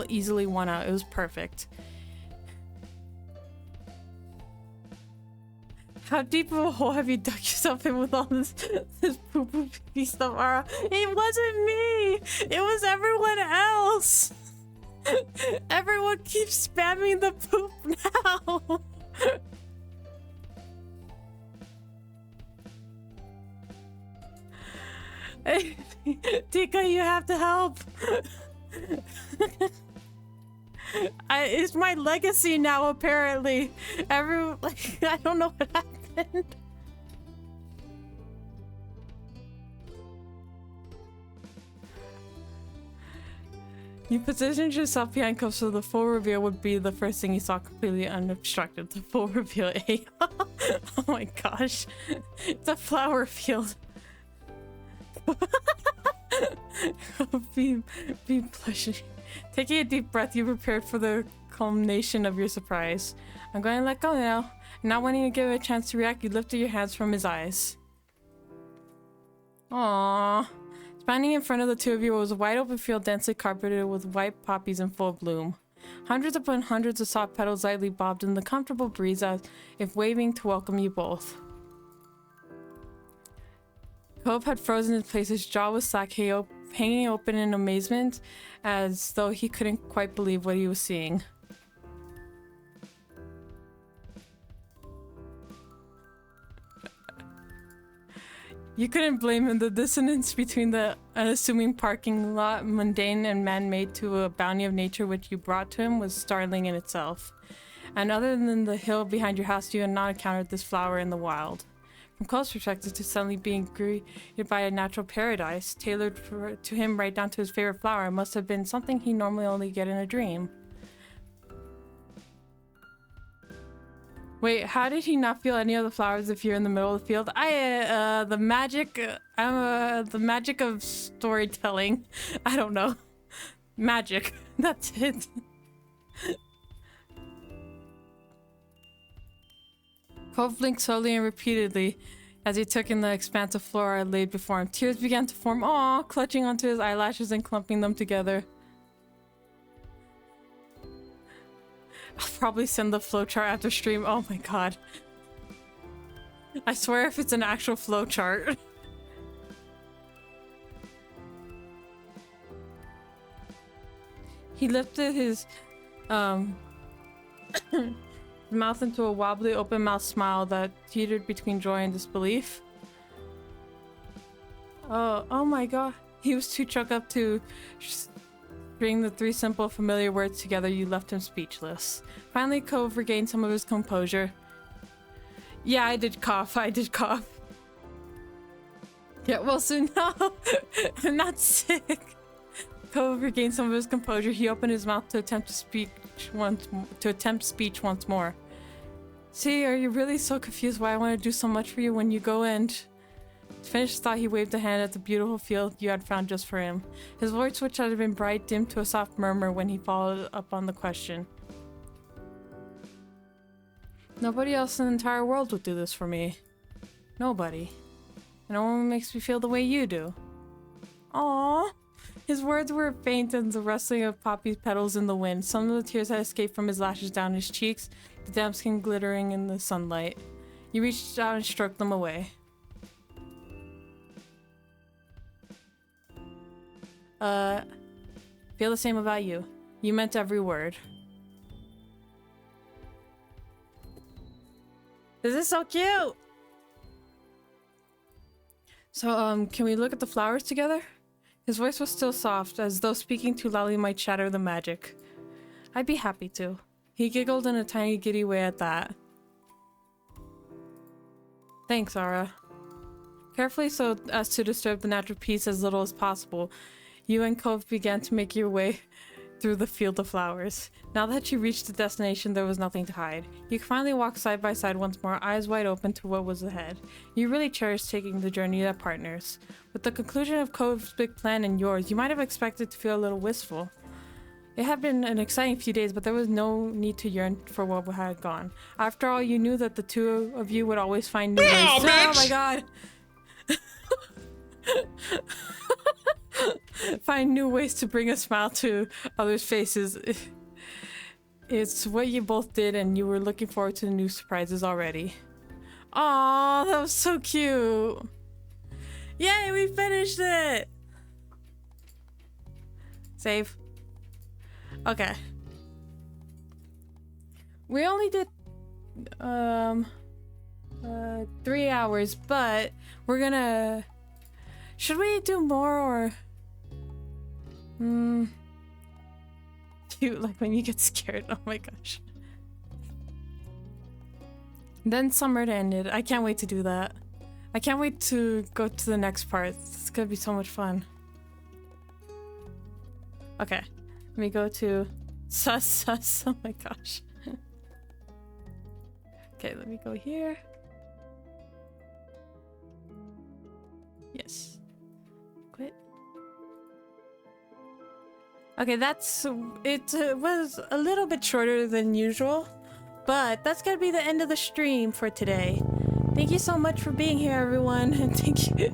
easily won out. It was perfect. How deep of a hole have you dug yourself in with all this poo-poo pee stuff, Ara? It wasn't me! It was everyone else! Everyone keeps spamming the poop now! Hey, Tika, you have to help! It's my legacy now, apparently. I don't know what happened. You positioned yourself behind Cove so the full reveal would be the first thing you saw, completely unobstructed. The full reveal, eh? Oh my gosh. It's a flower field. be blushing. Taking a deep breath, you prepared for the culmination of your surprise. I'm going to let go now. Not wanting to give it a chance to react, you lifted your hands from his eyes. Aww. Standing in front of the two of you was a wide open field densely carpeted with white poppies in full bloom. Hundreds upon hundreds of soft petals lightly bobbed in the comfortable breeze as if waving to welcome you both. Cove had frozen in place, his jaw was slack, hanging open in amazement, as though he couldn't quite believe what he was seeing. You couldn't blame him. The dissonance between the unassuming parking lot, mundane and man-made, to a bounty of nature which you brought to him was startling in itself. And other than the hill behind your house, you had not encountered this flower in the wild. From Cole's perspective, to suddenly being greeted by a natural paradise, tailored to him right down to his favorite flower, must have been something he normally only get in a dream. Wait, how did he not feel any of the flowers if you're in the middle of the field? The magic of storytelling. I don't know. Magic. That's it. Cove blinked slowly and repeatedly as he took in the expanse of flora laid before him. Tears began to form, clutching onto his eyelashes and clumping them together. I'll probably send the flowchart after stream. Oh my god. I swear if it's an actual flow chart. He lifted his mouth into a wobbly open mouth smile that teetered between joy and disbelief. Oh my god. He was too choked up to string the three simple familiar words together. You left him speechless. Finally, Cove regained some of his composure. Yeah, I did cough. Yeah, well, so no, I'm not sick. Cove regained some of his composure. He opened his mouth to attempt speech once more. See, are you really so confused why I want to do so much for you when you go and... To finish his thought, he waved a hand at the beautiful field you had found just for him. His voice, which had been bright, dimmed to a soft murmur when he followed up on the question. Nobody else in the entire world would do this for me. Nobody. And no one makes me feel the way you do. Aww. His words were faint as the rustling of poppy petals in the wind. Some of the tears had escaped from his lashes down his cheeks, the damp skin glittering in the sunlight. He reached out and stroked them away. Feel the same about you. You meant every word. This is so cute! So, can we look at the flowers together? His voice was still soft, as though speaking too loudly might shatter the magic. I'd be happy to. He giggled in a tiny giddy way at that. Thanks, Ara. Carefully so as to disturb the natural peace as little as possible, you and Cove began to make your way through the field of flowers. Now that you reached the destination, there was nothing to hide. You could finally walk side by side once more, eyes wide open to what was ahead. You really cherished taking the journey as partners. With the conclusion of Cove's big plan and yours, you might have expected to feel a little wistful. It had been an exciting few days, but there was no need to yearn for what had gone. After all, you knew that the two of you would always find new ways. Oh my god! Find new ways to bring a smile to others' faces. It's what you both did, and you were looking forward to the new surprises already. Aww, that was so cute. Yay, we finished it! Save. Okay. We only did 3 hours, but we're gonna... Should we do more or... Cute, like when you get scared. Oh my gosh. Then summer ended. I can't wait to do that. I can't wait to go to the next part. It's gonna be so much fun. Okay. Let me go to sus. Oh my gosh. Okay, let me go here. Yes. Quit. Okay, that's it. Was a little bit shorter than usual, but that's gonna be the end of the stream for today. Thank you so much for being here, everyone, and thank you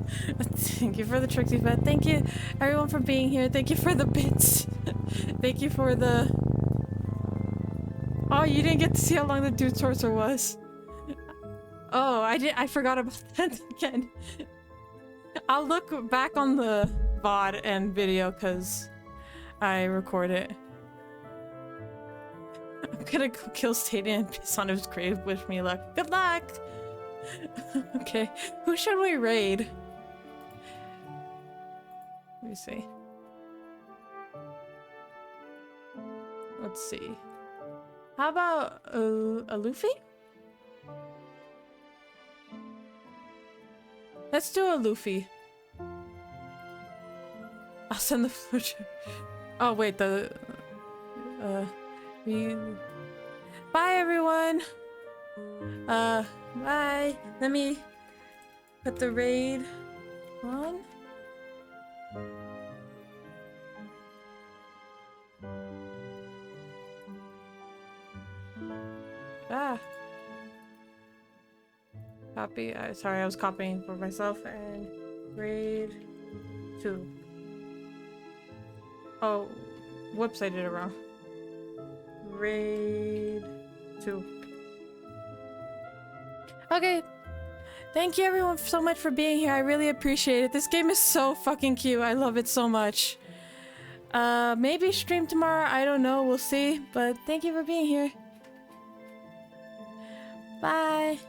for the Trixie Pet. Thank you, everyone, for being here. Thank you for the bits. Thank you for the... Oh, you didn't get to see how long the dude sorcerer was. Oh, I forgot about that again. I'll look back on the VOD and video because I record it. I'm gonna go kill Stadia and piss on his grave. Wish me luck. Good luck! Okay, who should we raid? Let me see. Let's see. How about a Luffy? Let's do a Luffy. I'll send the future. Oh wait, the bye everyone. Bye. Let me put the raid on. Copy. Sorry, I was copying for myself. And raid 2. Oh, whoops, I did it wrong. Raid 2. Okay. Thank you everyone so much for being here. I really appreciate it. This game is so fucking cute. I love it so much. Maybe stream tomorrow. I don't know. We'll see. But thank you for being here. Bye.